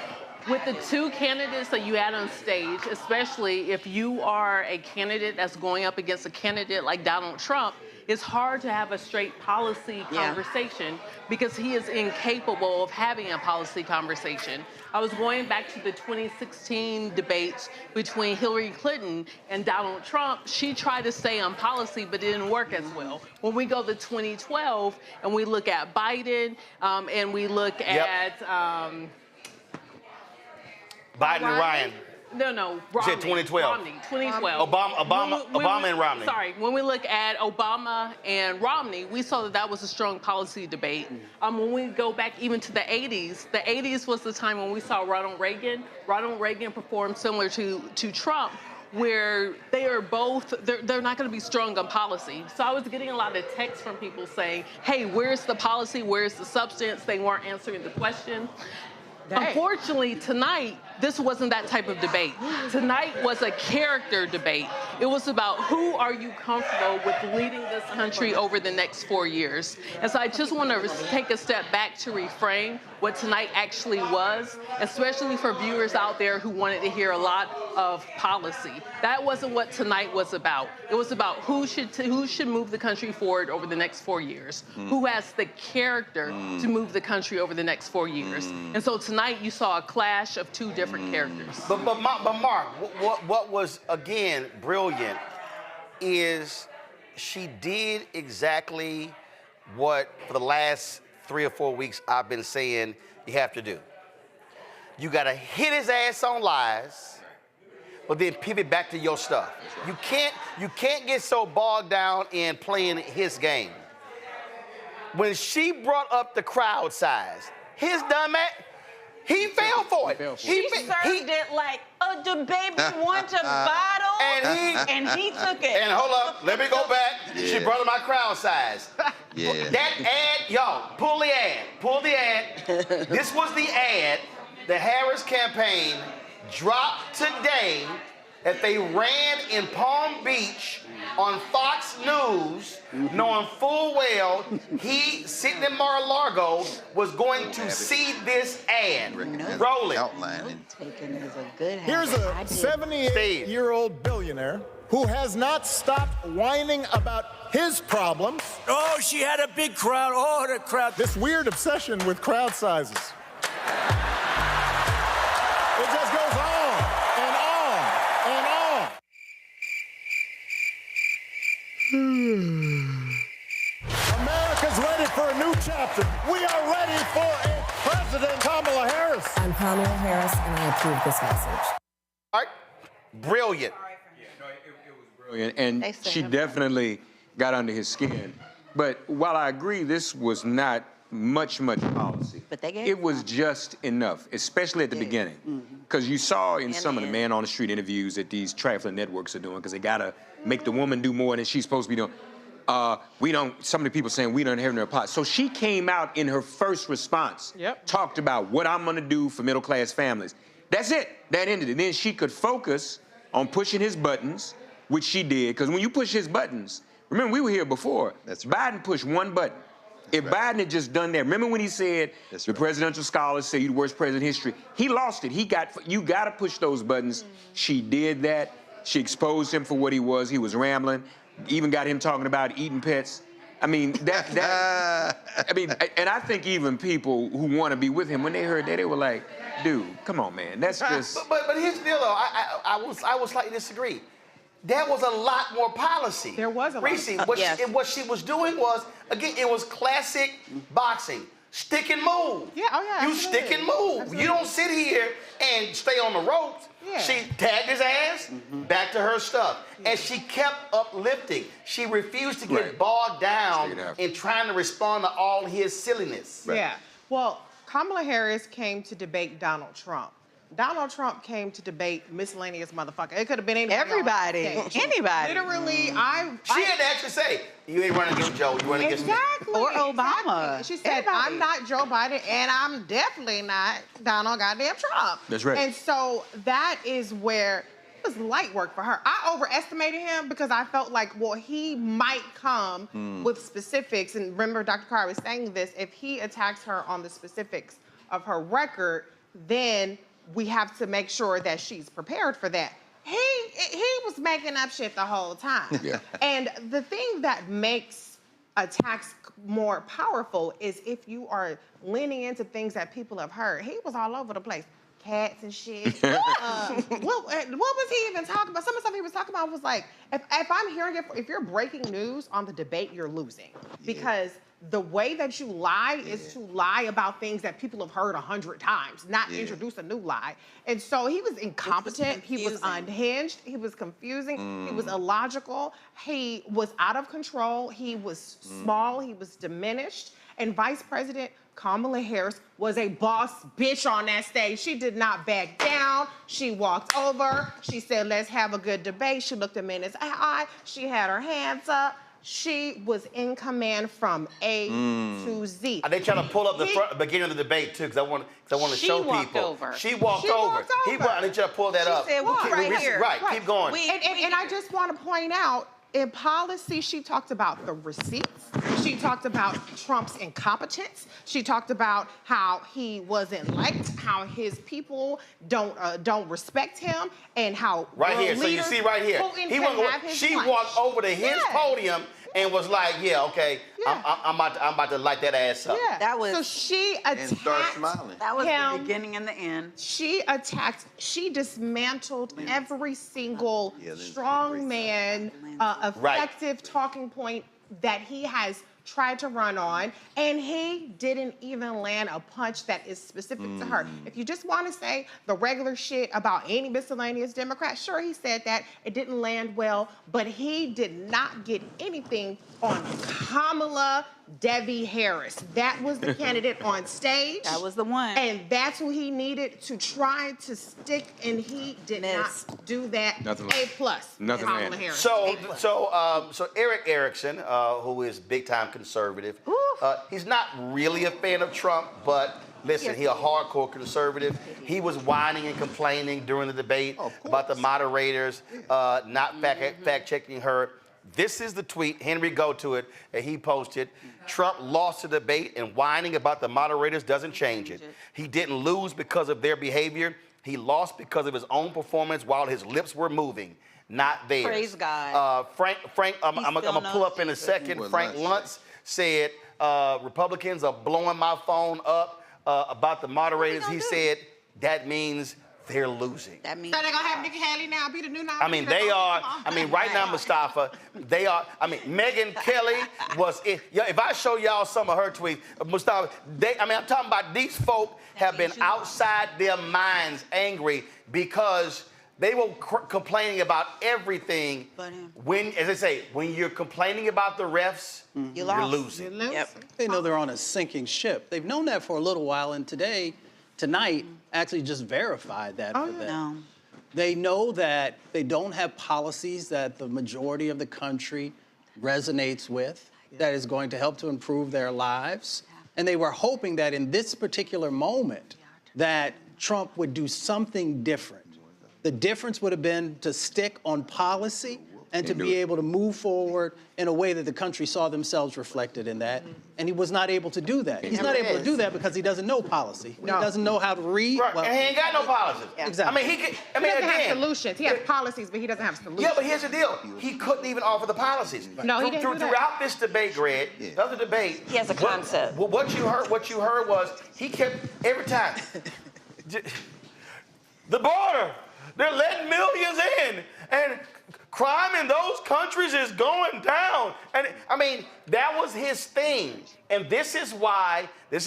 With the two candidates that you had on stage, especially if you are a candidate that's going up against a candidate like Donald Trump, it's hard to have a straight policy conversation because he is incapable of having a policy conversation. I was going back to the 2016 debates between Hillary Clinton and Donald Trump. She tried to stay on policy, but it didn't work as well. When we go to 2012 and we look at Biden and we look at... Biden and Ryan. No, Romney. You said 2012. Romney, 2012. Obama and Romney. Sorry, when we look at Obama and Romney, we saw that was a strong policy debate. When we go back even to the 80s was the time when we saw Ronald Reagan. Ronald Reagan performed similar to Trump, where they are both, they're not going to be strong on policy. So I was getting a lot of texts from people saying, hey, where's the policy? Where's the substance? They weren't answering the question. Unfortunately, tonight, this wasn't that type of debate. Tonight was a character debate. It was about who are you comfortable with leading this country over the next 4 years. And so I just want to take a step back to reframe what tonight actually was, especially for viewers out there who wanted to hear a lot of policy. That wasn't what tonight was about. It was about who should move the country forward over the next 4 years, who has the character to move the country over the next 4 years. And so tonight you saw a clash of two different characters. But Mark, what was, again, brilliant is she did exactly what, for the last 3 or 4 weeks, I've been saying you have to do. You got to hit his ass on lies, but then pivot back to your stuff. You can't get so bogged down in playing his game. When she brought up the crowd size, his dumb ass, he fell for it. She served it like a baby wants a bottle, and he took it. And hold up, let me go back. Yeah. She brought up my crowd size. Yeah. That ad, y'all, pull the ad. This was the ad the Harris campaign dropped today that they ran in Palm Beach on Fox News, knowing full well he, sitting in Mar-a-Lago, was going to see this ad. Roll it. Here's a 78-year-old billionaire who has not stopped whining about his problems. Oh, she had a big crowd. Oh, the crowd. This weird obsession with crowd sizes. It just goes on and on and on. America's ready for a new chapter. We are ready for a President Kamala Harris. I'm Kamala Harris, and I approve this message. All right. Brilliant. Brilliant, and she definitely got under his skin. But while I agree this was not much policy, it was just enough, especially at the beginning. Because you saw in some of the man-on-the-street interviews that these trifling networks are doing, because they got to make the woman do more than she's supposed to be doing. Some of the people saying we don't have no pot. So she came out in her first response, talked about what I'm going to do for middle-class families. That's it. That ended it. Then she could focus on pushing his buttons, which she did. Because when you push his buttons, remember we were here before. Biden pushed one button. If Biden had just done that, remember when he said the presidential scholars say you're the worst president in history? He lost it. You got to push those buttons. She did that. She exposed him for what he was. He was rambling. Even got him talking about eating pets. I mean, and I think even people who want to be with him, when they heard that, they were like, dude, come on, man. That's just... But here's the deal, though. I would slightly disagree. There was a lot more policy. There was a lot. Reese, what she was doing was, again, it was classic boxing. Stick and move. Yeah, oh yeah. You stick and move. Absolutely. You don't sit here and stay on the ropes. Yeah. She tagged his ass, back to her stuff. Yeah. And she kept uplifting. She refused to get bogged down in trying to respond to all his silliness. Right. Yeah. Well, Kamala Harris came to debate Donald Trump. Donald Trump came to debate miscellaneous motherfucker. It could have been everybody. Anybody. Literally, she had to actually say, you ain't running against Joe, you running against me. Or Obama. She said, I'm not Joe Biden, and I'm definitely not Donald goddamn Trump. That's right. And so that is where it was light work for her. I overestimated him because I felt like, well, he might come with specifics. And remember, Dr. Carr was saying this, if he attacks her on the specifics of her record, then we have to make sure that she's prepared for that. He was making up shit the whole time. Yeah. And the thing that makes attacks more powerful is if you are leaning into things that people have heard. He was all over the place. Cats and shit. What was he even talking about? Some of the stuff he was talking about was like, if I'm hearing it, if you're breaking news on the debate, you're losing. Because the way that you lie is to lie about things that people have heard 100 times, not introduce a new lie. And so he was incompetent, he was unhinged, he was confusing, he was illogical, he was out of control, he was small, he was diminished. And Vice President Kamala Harris was a boss bitch on that stage. She did not back down. She walked over. She said, let's have a good debate. She looked him in his eye. She had her hands up. She was in command from A to Z. They trying to pull up the beginning of the debate too, because I want to show people. She walked over. They try to pull that up. She said, "Walk right here." Right, keep going. And I just want to point out, in policy, she talked about the receipts. She talked about Trump's incompetence. She talked about how he wasn't liked, how his people don't respect him, and how right here. So you see right here, she walked over to his podium and was like, "Yeah, okay, I'm about to light that ass up." Yeah. That was. So she attacked and start smiling. That was the beginning and the end. She dismantled every single strong man, effective talking point that he has tried to run on, and he didn't even land a punch that is specific to her. If you just want to say the regular shit about any miscellaneous Democrat, sure, he said that. It didn't land well, but he did not get anything on Kamala Devi Harris. That was the candidate on stage. That was the one. And that's who he needed to try to stick, and he did not do that. Nothing. A+. Nothing. Kamala Harris. So Eric Erickson, who is big time conservative, he's not really a fan of Trump, but listen, he's a hardcore conservative. He was whining and complaining during the debate about the moderators not fact checking her. This is the tweet. Henry, go to it. And he posted, Trump lost the debate, and whining about the moderators doesn't change it. He didn't lose because of their behavior. He lost because of his own performance while his lips were moving, not theirs. Praise God. Frank, I'm going to pull up in a second. Frank Luntz said, Republicans are blowing my phone up about the moderators. He said, that means they're losing. So they're gonna have Nikki Haley now be the new nominee? I mean, they are. I mean, right now, Mustafa, they are. I mean, Megyn Kelly was. If I show y'all some of her tweets, Mustafa, I'm talking about these folk have been outside their minds angry because they were complaining about everything. When, as I say, when you're complaining about the refs, you're losing. They know they're on a sinking ship. They've known that for a little while, and tonight, actually just verified that for them. They know that they don't have policies that the majority of the country resonates with, that is going to help to improve their lives. And they were hoping that in this particular moment, that Trump would do something different. The difference would have been to stick on policy and to be able to move forward in a way that the country saw themselves reflected in that. And he was not able to do that. He's not able to do that because he doesn't know policy. He doesn't know how to read. Right, and he ain't got no policy. Exactly. He doesn't have solutions. He has policies, but he doesn't have solutions. Yeah, but here's the deal. He couldn't even offer the policies. No, he didn't do that. Throughout this debate, Greg, the other debate. He has a concept. What you heard was he kept, every time, the border, they're letting millions in, and crime in those countries is going down. And I mean, that was his thing. And this is why I'm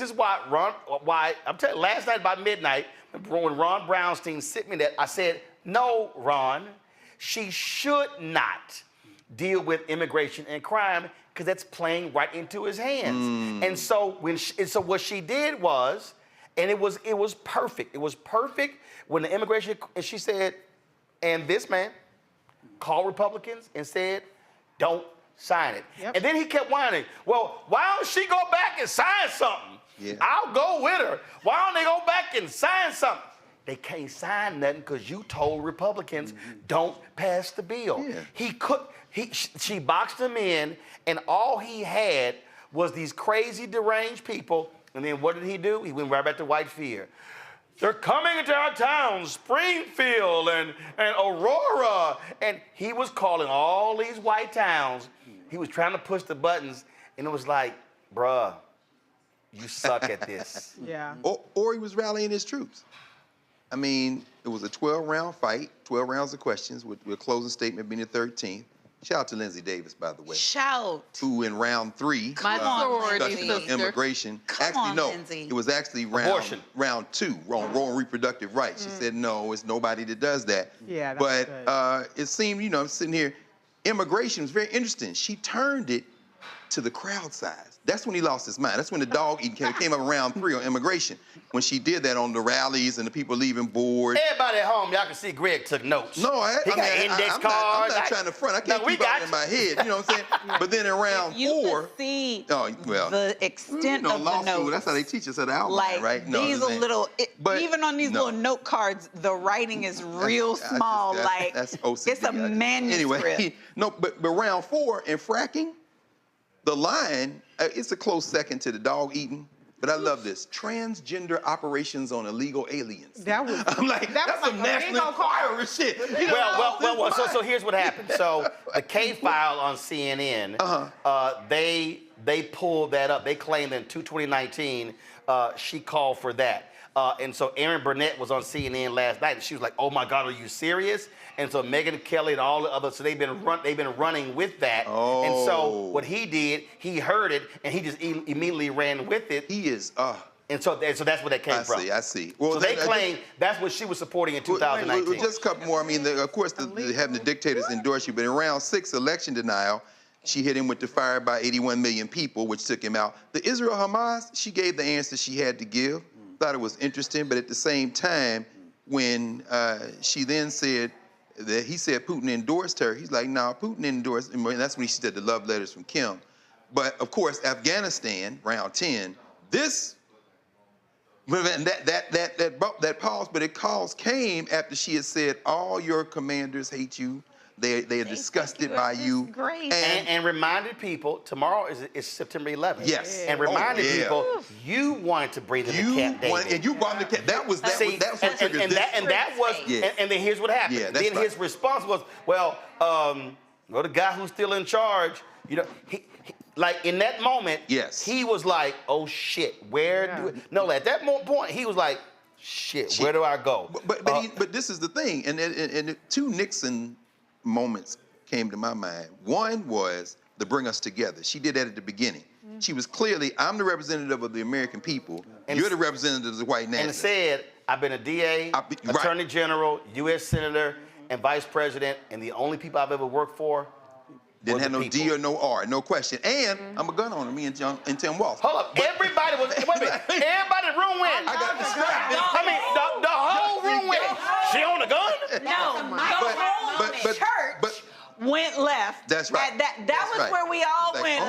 telling you, last night by midnight, when Ron Brownstein sent me that, I said, no, Ron, she should not deal with immigration and crime because that's playing right into his hands. And so what she did was, and it was perfect. It was perfect when the immigration, and she said, and this man called Republicans and said, don't sign it. And then he kept whining, well, why don't she go back and sign something? I'll go with her. Why don't they go back and sign something? They can't sign nothing because you told Republicans don't pass the bill. She boxed him in, and all he had was these crazy deranged people. And then what did he do? He went right back to white fear. They're coming into our towns, Springfield and Aurora. And he was calling all these white towns. He was trying to push the buttons, and it was like, bruh, you suck at this. Or he was rallying his troops. I mean, it was a 12-round fight, 12 rounds of questions, with a closing statement being the 13th. Shout out to Lindsey Davis, by the way. Shout. Who in round 3, Lindsey. immigration. Lindsey. It was actually round 2, on reproductive rights. She said, no, it's nobody that does that. But it seemed, I'm sitting here, immigration was very interesting. She turned it to the crowd size. That's when he lost his mind. That's when the dog eating came up around 3 on immigration. When she did that on the rallies and the people leaving board. Everybody at home, y'all can see Greg took notes. No, he got index I'm cards. not trying to front. I can't keep it in my head. You know what I'm saying? But then in round 4, see well, the extent of law the school, notes. That's how they teach us at the outline, Like right? No, these are little, but even on these little note cards, the writing is real small. That's OCD. It's a manuscript. Anyway, no, but round 4 in fracking, the line, it's a close second to the dog eating. But I love this. Transgender operations on illegal aliens. That was. I'm like, that's some National Enquirer shit. You know, Well, so here's what happened. So the K file on CNN, they pulled that up. They claimed in 2019 she called for that. And so Erin Burnett was on CNN last night, and she was like, "Oh my God, are you serious?" And so Megyn Kelly and all the others, so they've been running with that. Oh. And so what he did, he heard it, and he just immediately ran with it. He is. And so that's where that came from. I see. Well, so they claim that's what she was supporting in 2019. Well, just a couple more. I mean, of course, having the dictators endorse you, but in round 6, election denial, she hit him with the fire by 81 million people, which took him out. The Israel-Hamas, she gave the answer she had to give. Thought it was interesting, but at the same time, when she then said that he said Putin endorsed her, he's like, no, Putin endorsed, and that's when she said the love letters from Kim. But of course, Afghanistan, round 10, that pause, but it came after she had said, all your commanders hate you. They are disgusted by you. Great. And reminded people, tomorrow is September 11th. Yes. And reminded people, you wanted to bring them to Camp David. And you brought them to Camp. That was what triggered this. And then here's what happened. Yeah, that's then his response was, well, the guy who's still in charge, you know, he like in that moment, he was like, oh shit, at that point, he was like, shit, where do I go? But this is the thing, and the 2 Nixon moments came to my mind. One was the bring us together. She did that at the beginning. She was clearly, I'm the representative of the American people. And you're the representative of the white nationalists. And said, I've been a DA, Attorney General, U.S. Senator, and Vice President, and the only people I've ever worked for didn't have no D or no R, no question. And I'm a gun owner, me and Tim Walsh. Hold up, everybody was, wait a minute, everybody in the room went. I got distracted. I mean, the whole room went. She owned a gun? No, the whole church went left. That's right. That was where we all went.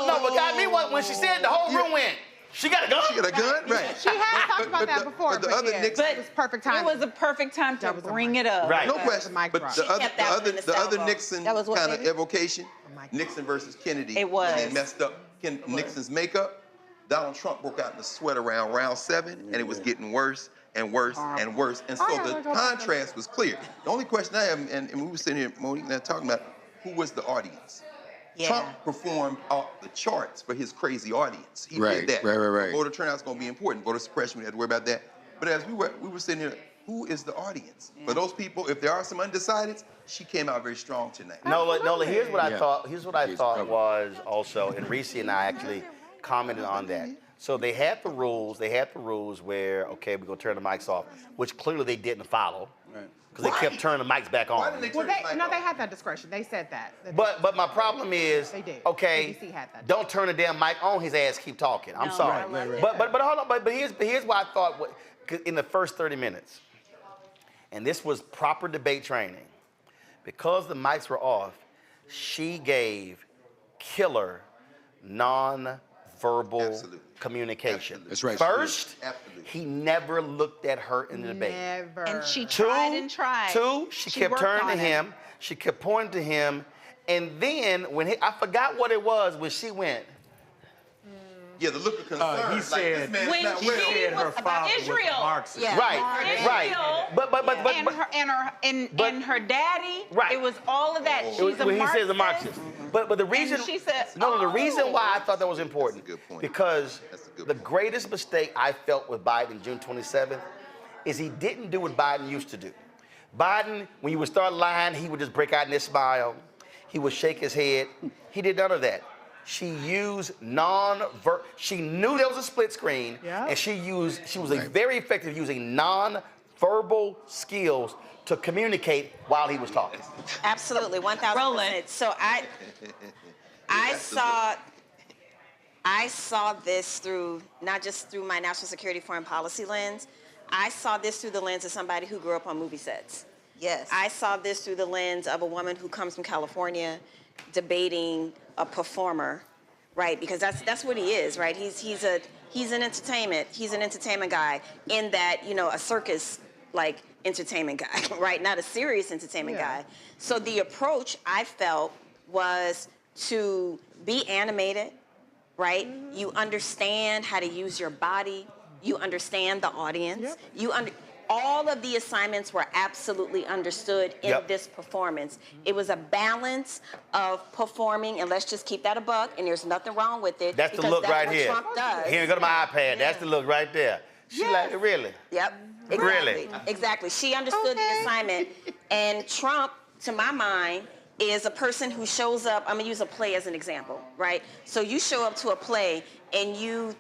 No, but got me when she said the whole room went. She got a gun? She got a gun? Right. She had talked about that before, but it was perfect time. It was a perfect time to bring it up. Right. No question. But the other Nixon kind of evocation, Nixon versus Kennedy. It was. And they messed up Nixon's makeup. Donald Trump broke out in the sweat around round 7, and it was getting worse and worse and worse. And so the contrast was clear. The only question I have, and we were sitting here, Monique and I talking about, who was the audience? Yeah. Trump performed off the charts for his crazy audience. He did that. Right. Voter turnout's going to be important. Voter suppression, we had to worry about that. But as we were sitting here, who is the audience? For those people, if there are some undecideds, she came out very strong tonight. Nola, here's what I thought. Here's what I thought was also, and Reese and I actually commented on that. So they had the rules. They had the rules where, okay, we're going to turn the mics off, which clearly they didn't follow. Right. Because they kept turning the mics back on. Why didn't they turn the mic off? They had that discretion. They said that. But my problem is, they did. Okay, ABC had that. Don't turn the damn mic on. His ass keep talking. I'm sorry. But hold on. But here's what I thought in the first 30 minutes, and this was proper debate training, because the mics were off. She gave killer non-verbal communication. That's right. First, he never looked at her in the debate. Never. And she tried and tried. Two, she kept turning to him. She kept pointing to him. And then when I forgot what it was when she went. Yeah, the look of concern. He said, like, this man is not well. She was about Israel. Right. And her daddy. Right. It was all of that. She's a Marxist. He says a Marxist. But the reason she said, the reason why I thought that was important, That's a good point. because the greatest mistake I felt with Biden June 27th is he didn't do what Biden used to do. Biden, when you would start lying, he would just break out in this smile. He would shake his head. He did none of that. She used she knew there was a split screen, and she was very effective using non-verbal verbal skills to communicate while he was talking. Absolutely, 1,000%. So I saw this through, not just through my national security foreign policy lens, I saw this through the lens of somebody who grew up on movie sets. Yes. I saw this through the lens of a woman who comes from California debating a performer, right? Because that's what he is, right? He's an entertainment guy in that, you know, a circus like entertainment guy, right? Not a serious entertainment guy. So the approach I felt was to be animated, right? You understand how to use your body. You understand the audience. All of the assignments were absolutely understood in this performance. It was a balance of performing, and let's just keep that a buck, and there's nothing wrong with it. That's the look right here. Trump does. Here, go to my iPad. That's the look right there. She like, really? Yep. Exactly. Really? Exactly. She understood the assignment, and Trump, to my mind, is a person who shows up. I'm gonna use a play as an example, right? So you show up to a play, and your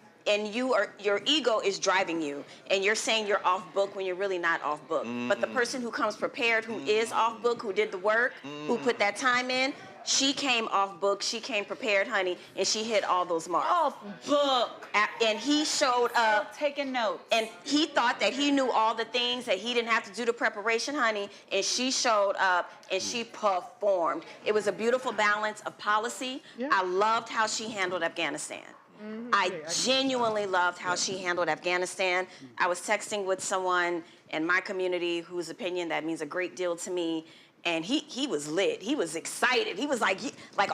ego is driving you, and you're saying you're off book when you're really not off book. But the person who comes prepared, who is off book, who did the work, who put that time in, she came off book, she came prepared, honey, and she hit all those marks. Off book. And he showed up. Taking notes. And he thought that he knew all the things, that he didn't have to do the preparation, honey, and she showed up and she performed. It was a beautiful balance of policy. I loved how she handled Afghanistan. I genuinely loved how she handled Afghanistan. I was texting with someone in my community whose opinion that means a great deal to me, and he was lit. He was excited. He was like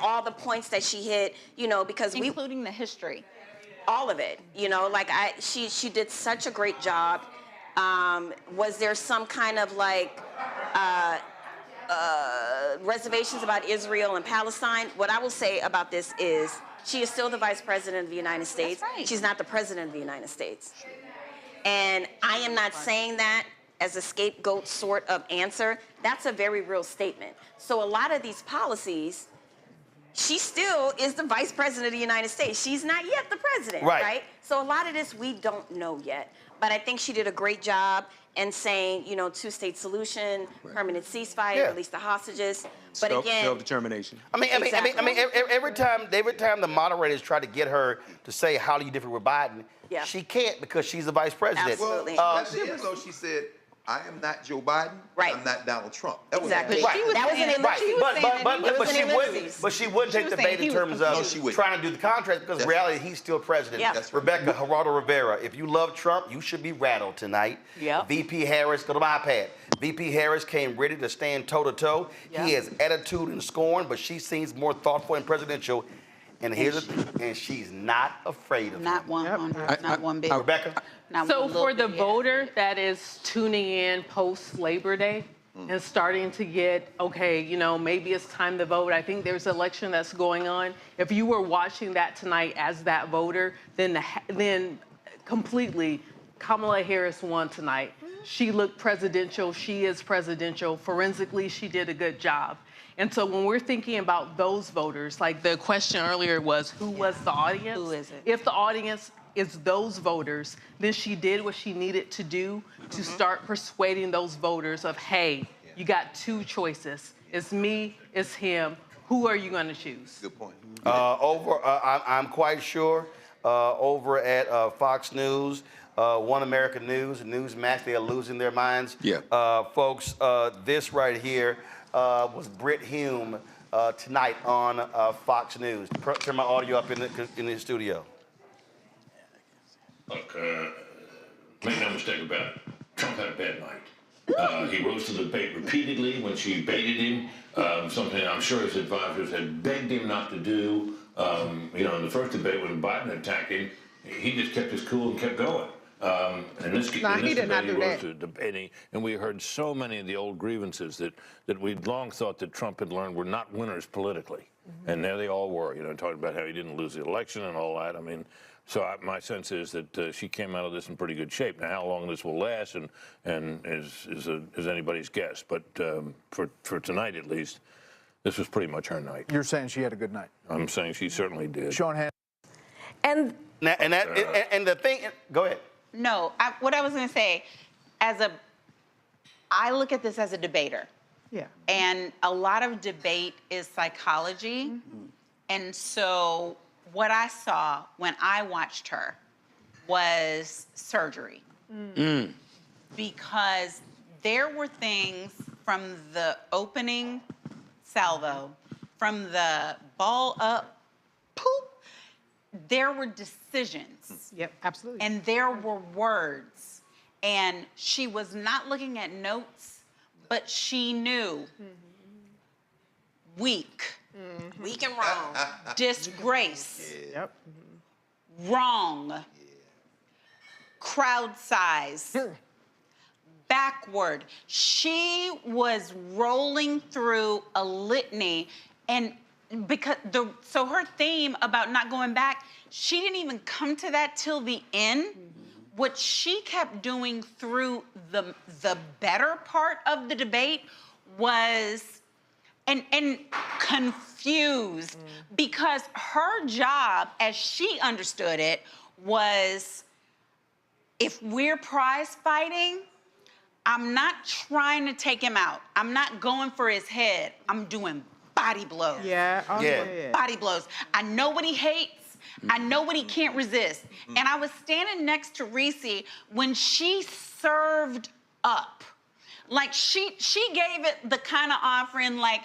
all the points that she hit, you know, because including the history. All of it, you know, like she did such a great job. Was there some kind of like reservations about Israel and Palestine? What I will say about this is she is still the Vice President of the United States. That's right. She's not the President of the United States. And I am not saying that as a scapegoat sort of answer. That's a very real statement. So a lot of these policies, she still is the Vice President of the United States. She's not yet the president, right? So a lot of this we don't know yet. But I think she did a great job in saying, you know, two-state solution, permanent ceasefire, release the hostages. But again, self-determination. I mean, every time the moderators try to get her to say how do you differ with Biden, she can't because she's the vice president. Absolutely. Well, at the end, though, she said, I am not Joe Biden. I'm not Donald Trump. That was exactly. right. But she wouldn't take the bait in terms of trying to do the contract because in reality, he's still president. Rebecca Geraldo Rivera, if you love Trump, you should be rattled tonight. VP Harris, go to my iPad. VP Harris came ready to stand toe-to-toe. He has attitude and scorn, but she seems more thoughtful and presidential. And she's not afraid of not 100, not one bit. Rebecca? So for the voter that is tuning in post-Labor Day and starting to get, okay, you know, maybe it's time to vote. I think there's an election that's going on. If you were watching that tonight as that voter, then completely Kamala Harris won tonight. She looked presidential. She is presidential. Forensically, she did a good job. And so when we're thinking about those voters, like the question earlier was, who was the audience? Who is it? If the audience is those voters, then she did what she needed to do to start persuading those voters of, hey, you got two choices. It's me, it's him. Who are you going to choose? Good point. I'm quite sure over at Fox News, One American News, Newsmax, they are losing their minds. Folks, this right here was Britt Hume tonight on Fox News. Turn my audio up in the studio. Look, make no mistake about it. Trump had a bad night. He rose to the bait repeatedly when she baited him, something I'm sure his advisors had begged him not to do. You know, in the first debate when Biden attacked him, he just kept his cool and kept going. And this debate, he rose to debating, and we heard so many of the old grievances that we'd long thought that Trump had learned were not winners politically. And there they all were, you know, talking about how he didn't lose the election and all that. I mean, so my sense is that she came out of this in pretty good shape. Now, how long this will last and is anybody's guess. But for tonight, at least, this was pretty much her night. You're saying she had a good night? I'm saying she certainly did. Sean Hannity. And the thing, go ahead. No, what I was going to say, as a I look at this as a debater. Yeah. And a lot of debate is psychology. And so what I saw when I watched her was surgery. Because there were things from the opening salvo, from the ball up, poop, there were decisions. Yep, absolutely. And there were words. And she was not looking at notes, but she knew weak. Weak and wrong. Disgrace. Yep. Wrong. Crowd size. Backward. She was rolling through a litany, and because so her theme about not going back, she didn't even come to that till the end. What she kept doing through the better part of the debate was and confused, because her job, as she understood it, was, if we're prize fighting, I'm not trying to take him out. I'm not going for his head. I'm doing body blows. Yeah. Oh, yeah. Body blows. I know what he hates. I know what he can't resist. And I was standing next to Reese when she served up. Like, she gave it the kind of offering like,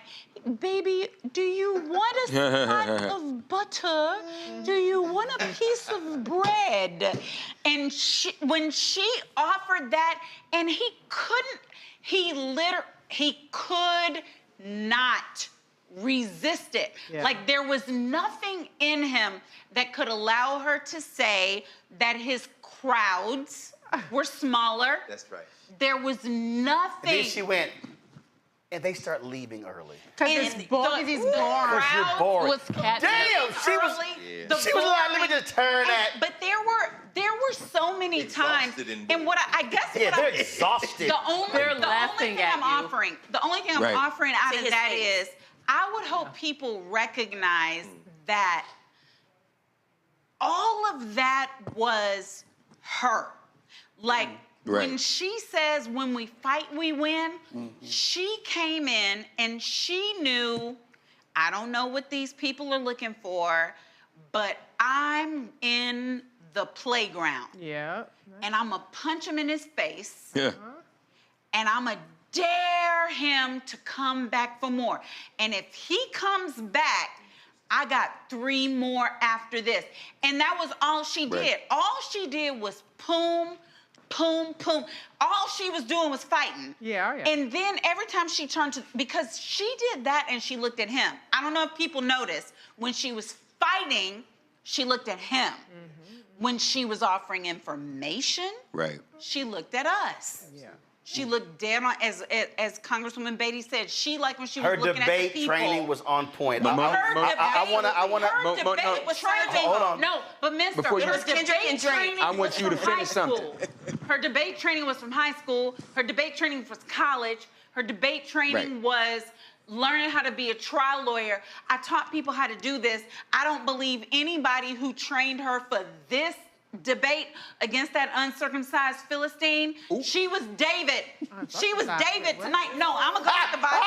baby, do you want a spot of butter? Do you want a piece of bread? And when she offered that, and he could not resist it. Yeah. Like, there was nothing in him that could allow her to say that his crowds were smaller. That's right. There was nothing. And then she went, and they start leaving early. Because it's boring. Because you're boring. Was Damn, she was like, let me just turn that. But there were so many times, and what I guess they're exhausted. The only thing I'm offering out of that is, I would hope people recognize that all of that was her. Like, when she says, when we fight, we win, she came in and she knew, I don't know what these people are looking for, but I'm in the playground. Yeah. And I'm gonna punch him in his face. Yeah. And I'm gonna dare him to come back for more. And if he comes back, I got 3 more after this. And that was all she did. All she did was boom, boom, boom. All she was doing was fighting. Yeah. And then every time she turned to, because she did that and she looked at him. I don't know if people noticed, when she was fighting, she looked at him. When she was offering information, she looked at us. Yeah. She looked dead on, as Congresswoman Beatty said, she, like when she was looking at the debate people. training was on point. Her debate was training. Hold on. No, but mister, it was debate training. I want you to finish something. Her debate training was from high school. Her debate training was college. Her debate training was learning how to be a trial lawyer. I taught people how to do this. I don't believe anybody who trained her for this debate against that uncircumcised Philistine. She was David. She was David tonight. No, I'm gonna go with the Bible.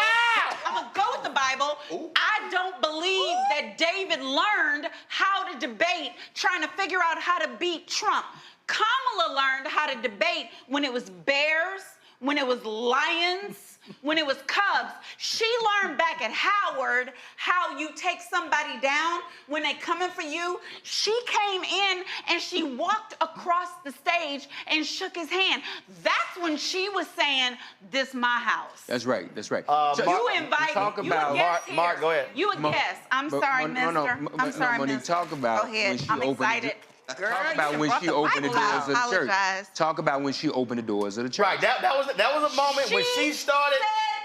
I'm gonna go with the Bible. I don't believe that David learned how to debate trying to figure out how to beat Trump. Kamala learned how to debate when it was bears, when it was lions, when it was cubs. She learned back at Howard how you take somebody down when they coming for you. She came in and she walked across the stage and shook his hand. That's when she was saying, "This my house." That's right. That's right. So you invited. Talk about Mark. Go ahead. You a guest. I'm sorry, mister. I'm sorry, when mister. you talk about Go ahead. when she I'm excited. Girl, talk about when she opened the doors of the church. Talk about when she opened the doors of the church. Right. That was a moment when she started.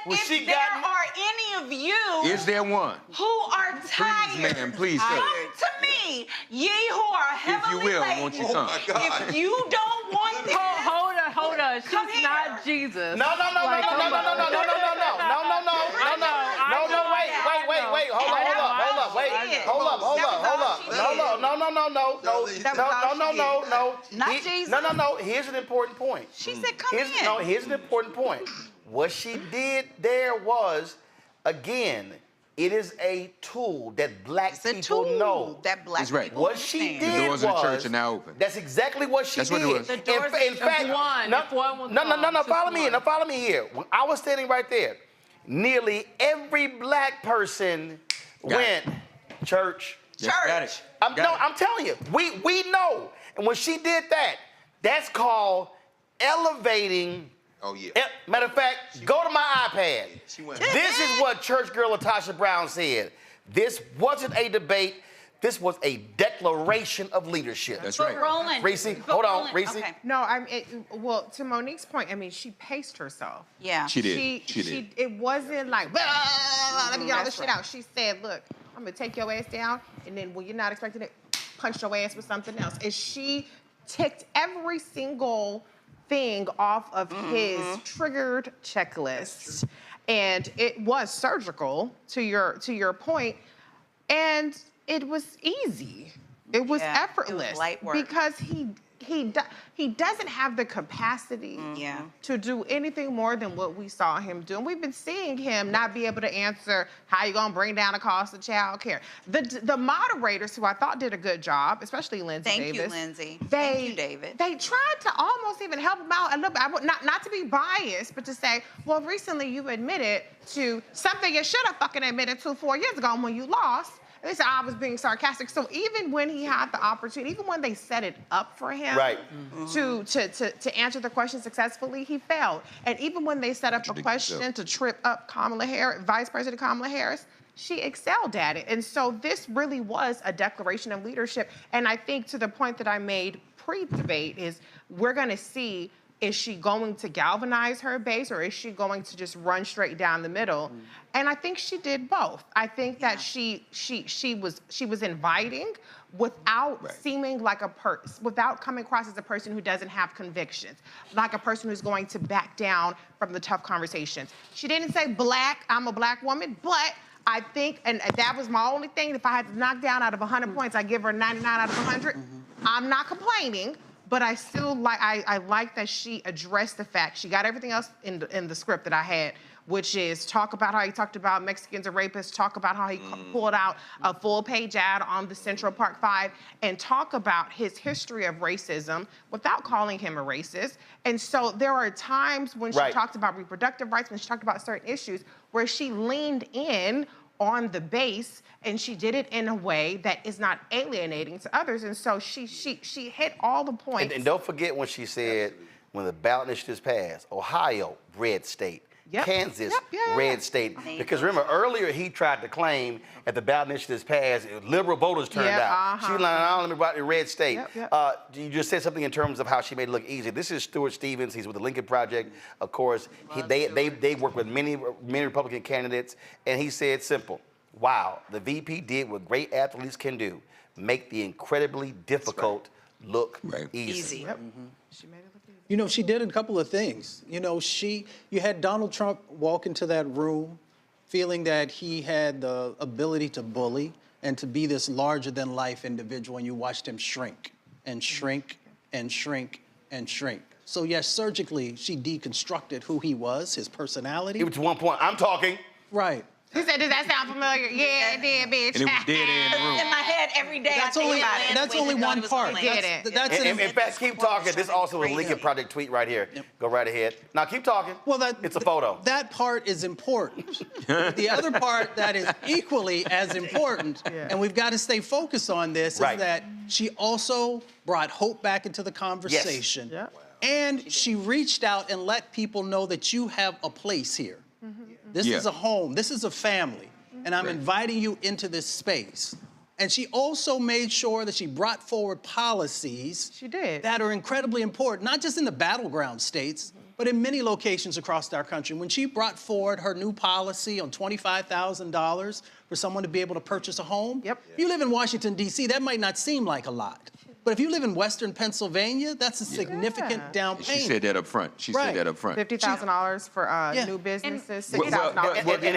When she got. There are any of you. Is there one? Who are tired? Please, ma'am. Please, come sir. to me, ye who are heavily If you will, laden. won't you come? If you don't want this, hold on. She's not Jesus. No. Wait. Hold up. Not Jesus. No. Here's an important point. She said, "Come in." No, here's an important point. what she did there was, again, it is a tool that black people know. That black That's right. people What she understand. did The doors of the church are now open. That's exactly what she That's did. what it was. The doors In fact, no, follow me. Now follow me here. When I was standing right there, nearly every black person went church. Got it. I'm telling you, we know. And when she did that, that's called elevating. Oh, yeah. Matter of fact, go to my iPad. She went. This is what church girl Latasha Brown said. This wasn't a debate. This was a declaration of leadership. That's right. Roland. Reese, hold on, Reese. Okay. No, well, to Monique's point, I mean, she paced herself. Yeah. She did. She did. It wasn't like, let me get all this shit right. out. She said, look, I'm gonna take your ass down, and then when you're not expecting it, punch your ass with something else. And she ticked every single thing off of his triggered checklist. And it was surgical, to your point, and it was easy. It was effortless. It was light work. Because he doesn't have the capacity to do anything more than what we saw him do. And we've been seeing him not be able to answer how you gonna bring down the cost of child care. The moderators, who I thought did a good job, especially Lindsay Davis. Thank you, Lindsay. Thank you, David. They tried to almost even help him out a little bit. Not to be biased, but to say, well, recently you admitted to something you should have fucking admitted to 4 years ago when you lost. And they said I was being sarcastic. So even when he had the opportunity, even when they set it up for him to answer the question successfully, he failed. And even when they set up a question to trip up Kamala Harris, Vice President Kamala Harris, she excelled at it. And so this really was a declaration of leadership. And I think to the point that I made pre-debate is we're gonna see, is she going to galvanize her base, or is she going to just run straight down the middle? And I think she did both. I think that she was inviting without seeming like without coming across as a person who doesn't have convictions, like a person who's going to back down from the tough conversations. She didn't say I'm a black woman, but I think, and that was my only thing, if I had to knock down out of 100 points, I give her 99 out of 100. I'm not complaining. But I still I like that she addressed the fact. She got everything else in the script that I had, which is talk about how he talked about Mexicans are rapists, talk about how he pulled out a full-page ad on the Central Park 5, and talk about his history of racism without calling him a racist. And so there are times when she talked about reproductive rights, when she talked about certain issues, where she leaned in on the base, and she did it in a way that is not alienating to others. And so she hit all the points. And don't forget when she said, when the ballot initiatives passed, Ohio, red state. Kansas, red state. Because remember, earlier he tried to claim at the ballot initiatives passed, liberal voters turned out. She like, let me about the red state. You just said something in terms of how she made it look easy. This is Stuart Stevens. He's with the Lincoln Project. Of course, they work with many Republican candidates, and he said simple. Wow, the VP did what great athletes can do: make the incredibly difficult look easy. She made it look easy. You know, she did a couple of things. You know, you had Donald Trump walk into that room feeling that he had the ability to bully and to be this larger-than-life individual, and you watched him shrink and shrink and shrink and shrink. So yes, surgically, she deconstructed who he was, his personality. It was 1 point. I'm talking. Right. He said, does that sound familiar? Yeah, it did, bitch. And it was dead in the room. In my head every day. That's only one part. In fact, keep talking. This also is a Lincoln Project tweet right here. Go right ahead. Now keep talking. Well, it's a photo. That part is important. The other part that is equally as important, and we've got to stay focused on this, is that she also brought hope back into the conversation. Yes. And she reached out and let people know that you have a place here. This is a home. This is a family. And I'm inviting you into this space. And she also made sure that she brought forward policies that are incredibly important, not just in the battleground states, but in many locations across our country. When she brought forward her new policy on $25,000 for someone to be able to purchase a home, if you live in Washington, D.C., that might not seem like a lot. But if you live in Western Pennsylvania, that's a significant down payment. She said that up front. She said that up front. $50,000 for new businesses, $6,000. And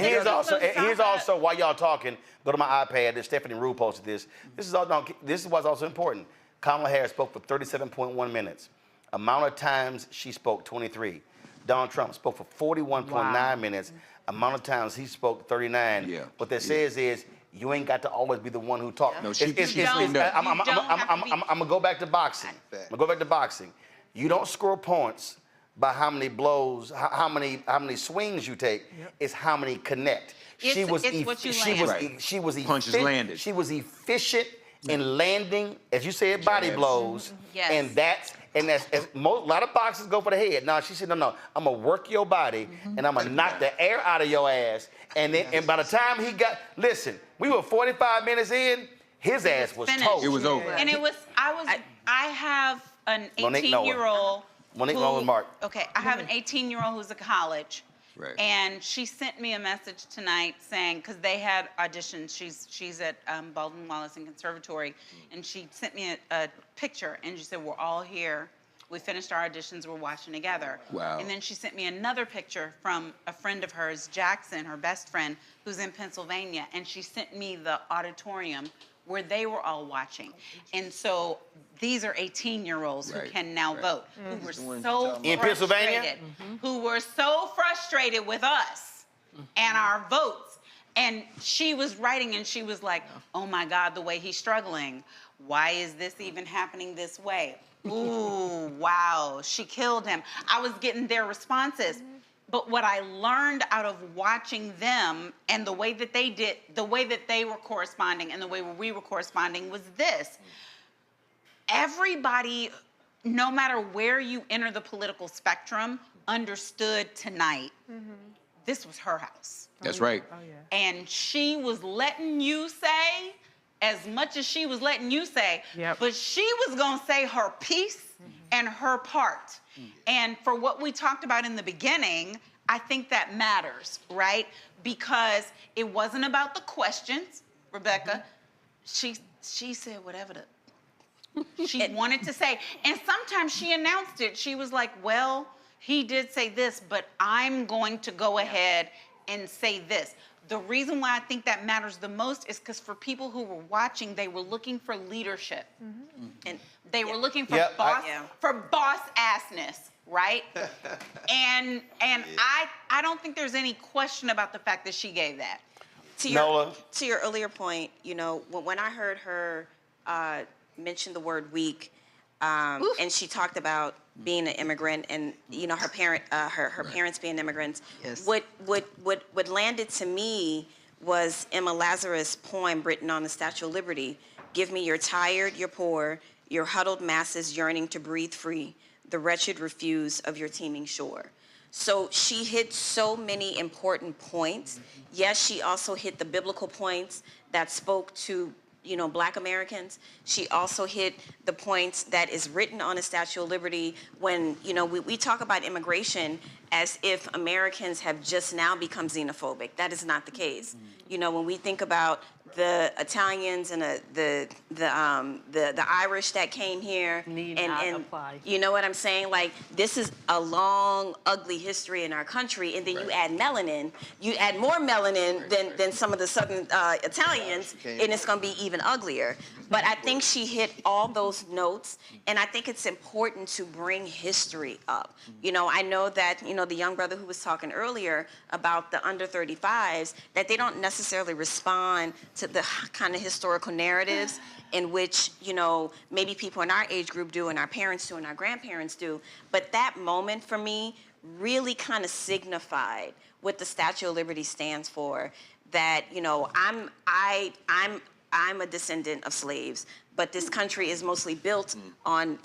here's also while y'all talking, go to my iPad. Stephanie Rue posted this. This is what's also important. Kamala Harris spoke for 37.1 minutes. Amount of times she spoke, 23. Donald Trump spoke for 41.9 minutes. Amount of times he spoke 39. Yeah. What that says is, you ain't got to always be the one who talks. No, I'm gonna go back to boxing. You don't score points by how many blows, how many swings you take. It's how many connect. She was punches landed. She was efficient in landing, as you said, body blows. And that's a lot of boxers go for the head. No, she said, no, I'm gonna work your body and I'm gonna knock the air out of your ass. And by the time he got, listen, we were 45 minutes in, his ass was toast. It was over. And I have an 18-year-old. Monique Nolan Mark. Okay, I have an 18-year-old who's at college. Right. And she sent me a message tonight saying, because they had auditions, she's at Baldwin Wallace and Conservatory, and she sent me a picture, and she said, we're all here. We finished our auditions, we're watching together. Wow. And then she sent me another picture from a friend of hers, Jackson, her best friend, who's in Pennsylvania, and she sent me the auditorium where they were all watching. And so these are 18-year-olds who can now vote, who were so in Pennsylvania, who were so frustrated with us and our votes. And she was writing and she was like, oh my God, the way he's struggling. Why is this even happening this way? Ooh, wow, she killed him. I was getting their responses. But what I learned out of watching them and the way that they were corresponding and the way we were corresponding was this. Everybody, no matter where you enter the political spectrum, understood tonight this was her house. That's right. Oh, yeah. And she was letting you say as much as she was letting you say, but she was gonna say her piece and her part. And for what we talked about in the beginning, I think that matters, right? Because it wasn't about the questions, Rebecca. She said whatever she wanted to say. And sometimes she announced it. She was like, well, he did say this, but I'm going to go ahead and say this. The reason why I think that matters the most is because for people who were watching, they were looking for leadership. And they were looking for boss assness, right? and I don't think there's any question about the fact that she gave that. To your earlier point, you know, when I heard her mention the word weak, and she talked about being an immigrant and, you know, her parents being immigrants. Yes. What landed to me was Emma Lazarus' poem written on the Statue of Liberty. Give me your tired, your poor, your huddled masses yearning to breathe free, the wretched refuse of your teeming shore. So she hit so many important points. Yes, she also hit the biblical points that spoke to, you know, Black Americans. She also hit the points that is written on the Statue of Liberty when, you know, we talk about immigration as if Americans have just now become xenophobic. That is not the case. You know, when we think about the Italians and the Irish that came here, and you know what I'm saying? Like, this is a long, ugly history in our country, and then you add melanin, you add more melanin than some of the Southern Italians, and it's gonna be even uglier. But I think she hit all those notes, and I think it's important to bring history up. You know, I know that, you know, the young brother who was talking earlier about the under 35s, that they don't necessarily respond to the kind of historical narratives in which, you know, maybe people in our age group do and our parents do and our grandparents do. But that moment for me really kind of signified what the Statue of Liberty stands for. That, you know, I'm a descendant of slaves, but this country is mostly built on,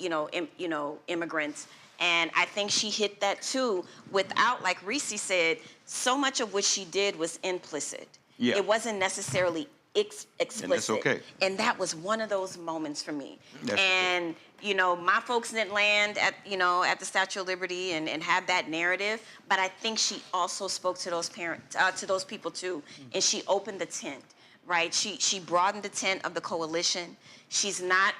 immigrants. And I think she hit that too without, like Reese said, so much of what she did was implicit. Yeah. It wasn't necessarily explicit. And that's okay. And that was one of those moments for me. That's and, you know, my folks didn't land at the Statue of Liberty and have that narrative, but I think she also spoke to those parents, to those people too, and she opened the tent. Right, she broadened the tent of the coalition. She's not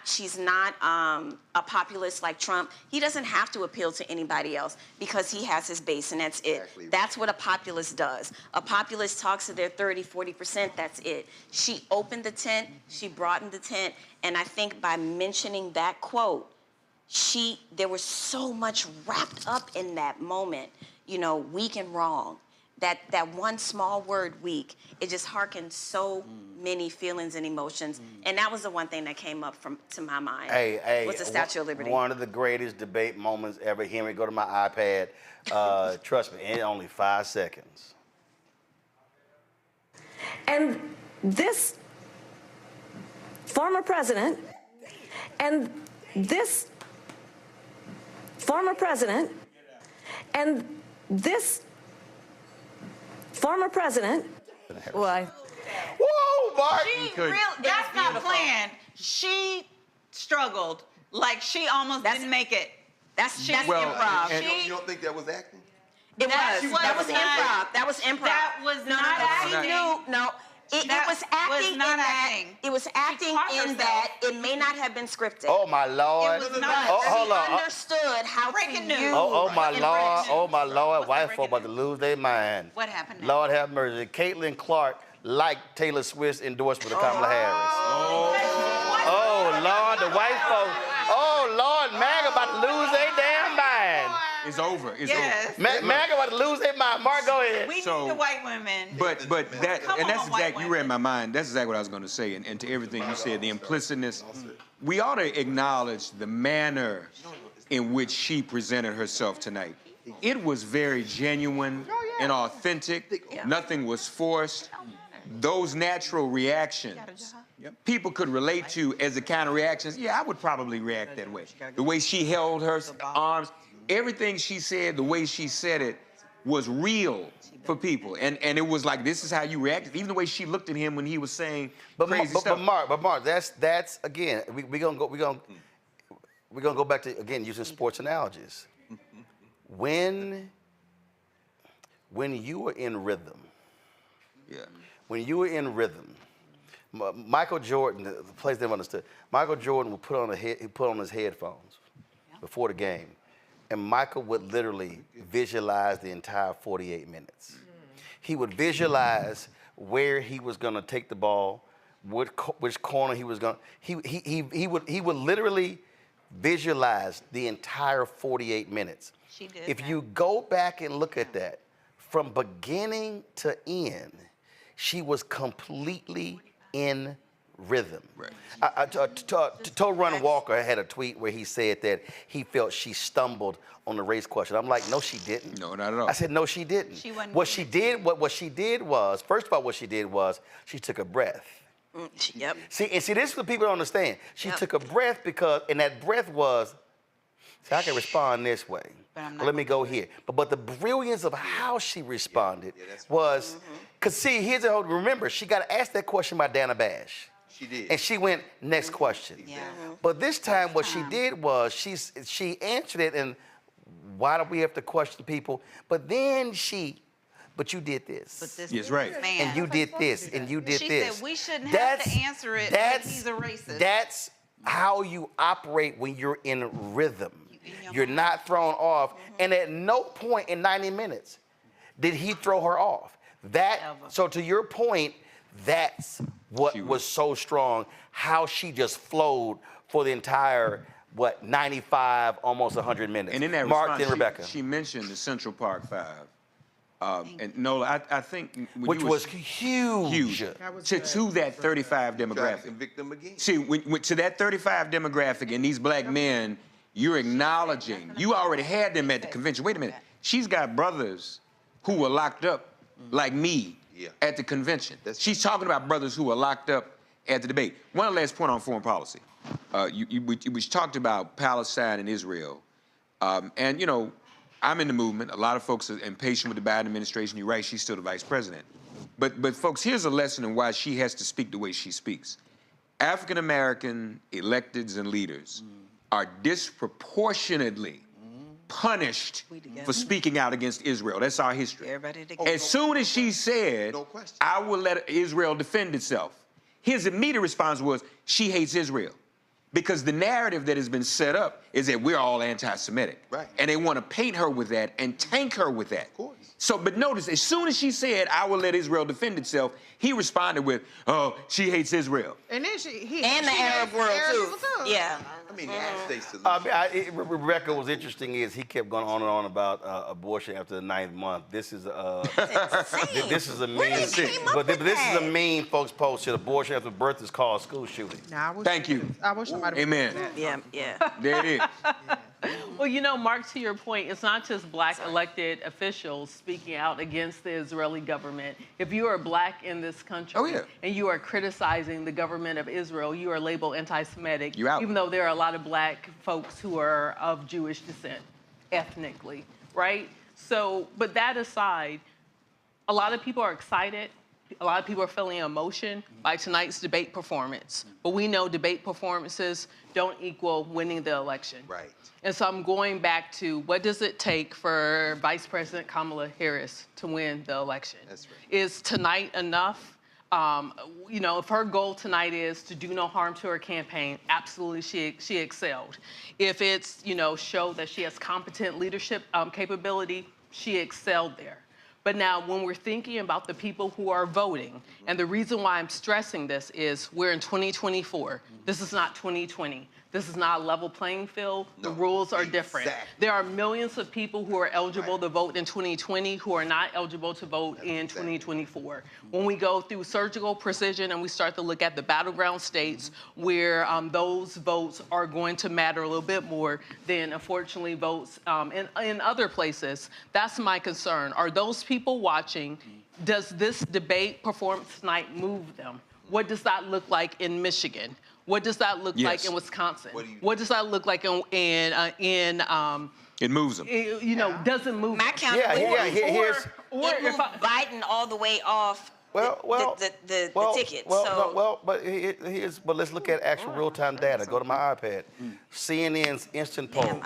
a populist like Trump. He doesn't have to appeal to anybody else because he has his base and that's it. Exactly. That's what a populist does. A populist talks to their 30, 40%, that's it. She opened the tent, she broadened the tent, and I think by mentioning that quote, there was so much wrapped up in that moment, you know, weak and wrong. That one small word, weak, it just harkened so many feelings and emotions. And that was the one thing that came up to my mind. Was the Statue of Liberty. One of the greatest debate moments ever. Henry, go to my iPad. Trust me, in only 5 seconds. And this former president, and this former president, and this former president. Why? Whoa, Martin! That's not planned. She struggled. Like she almost didn't make it. That's improv. You don't think that was acting? That was improv. That was improv. That was not acting. No. It was acting in that. It was acting in that it may not have been scripted. Oh my Lord! It was not. Hold on. She understood how to use. Oh my Lord! Oh my Lord! White folk about to lose their mind. What happened? Lord have mercy. Caitlin Clark liked Taylor Swift's endorsement of Kamala Harris. Oh Lord, the white folk. Oh Lord, MAGA about to lose their damn mind. It's over. It's over. MAGA about to lose their mind. Mark, go ahead. We need the white women. But that, and that's exactly, you read my mind. That's exactly what I was going to say. And to everything you said, the implicitness, we ought to acknowledge the manner in which she presented herself tonight. It was very genuine and authentic. Nothing was forced. Those natural reactions, people could relate to as the kind of reactions, I would probably react that way. The way she held her arms, everything she said, the way she said it was real for people. And it was like, this is how you reacted. Even the way she looked at him when he was saying crazy stuff. But Mark, that's again, we're gonna go back to, again, using sports analogies. When you were in rhythm, when you were in rhythm, Michael Jordan, the players never understood. Michael Jordan would put on his headphones before the game, and Michael would literally visualize the entire 48 minutes. He would visualize where he was going to take the ball, which corner he was going. He would literally visualize the entire 48 minutes. She did. If you go back and look at that, from beginning to end, she was completely in rhythm. Right. Run Walker had a tweet where he said that he felt she stumbled on the race question. I'm like, no, she didn't. No, not at all. I said, no, she didn't. She wasn't. What she did was, first of all, what she did was she took a breath. Yep. See, this is what people don't understand. She took a breath and that breath was, I can respond this way. Let me go here. But the brilliance of how she responded was, because see, here's the whole, remember, she got asked that question by Dana Bash. She did. And she went, next question. But this time what she did was, she answered it, and why do we have to question people? But then but you did this. But this yes, right. And you did this, and you did this. She said we shouldn't have to answer it, but he's a racist. That's how you operate when you're in rhythm. You're not thrown off. And at no point in 90 minutes did he throw her off. So to your point, that's what was so strong, how she just flowed for the entire, 95, almost 100 minutes. And in that Mark, response, then Rebecca. she mentioned the Central Park Five. And Nola, I think... Which was huge. Huge. To that 35 demographic. Convict them again. See, to that 35 demographic and these black men, you're acknowledging, you already had them at the convention. Wait a minute. She's got brothers who were locked up like me at the convention. She's talking about brothers who were locked up at the debate. One last point on foreign policy. We talked about Palestine and Israel. And, you know, I'm in the movement. A lot of folks are impatient with the Biden administration. You're right, she's still the vice president. But folks, here's a lesson in why she has to speak the way she speaks. African-American electeds and leaders are disproportionately punished for speaking out against Israel. That's our history. As soon as she said, I will let Israel defend itself, his immediate response was, she hates Israel. Because the narrative that has been set up is that we're all anti-Semitic. Right. And they want to paint her with that and tank her with that. Of course. So, but notice, as soon as she said, I will let Israel defend itself, he responded with, oh, she hates Israel. And then and the Arab world, too. Yeah. I mean, the United States solution. Rebecca, was interesting is he kept going on and on about abortion after the 9th month. This is this is a mean, but this is a mean folks posted. Abortion after birth is called school shooting. Thank you. I wish somebody Amen. would do that. Yeah. There it is. Well, you know, Mark, to your point, it's not just black elected officials speaking out against the Israeli government. If you are black in this country and you are criticizing the government of Israel, you are labeled anti-Semitic, even though there are a lot of black folks who are of Jewish descent, ethnically, right? So, but that aside, a lot of people are excited. A lot of people are feeling emotion by tonight's debate performance. But we know debate performances don't equal winning the election. Right. And so I'm going back to what does it take for Vice President Kamala Harris to win the election? That's right. Is tonight enough? You know, if her goal tonight is to do no harm to her campaign, absolutely she excelled. If it's, you know, show that she has competent leadership capability, she excelled there. But now when we're thinking about the people who are voting, and the reason why I'm stressing this is we're in 2024. This is not 2020. This is not a level playing field. The rules are different. There are millions of people who are eligible to vote in 2020 who are not eligible to vote in 2024. When we go through surgical precision and we start to look at the battleground states where those votes are going to matter a little bit more than, unfortunately, votes in other places, that's my concern. Are those people watching, does this debate performance tonight move them? What does that look like in Michigan? What does that look like in Wisconsin? What does that look like in it moves them. You know, doesn't move My them. counter it moved Biden all the way off the ticket. But let's look at actual real-time data. Go to my iPad. CNN's instant poll.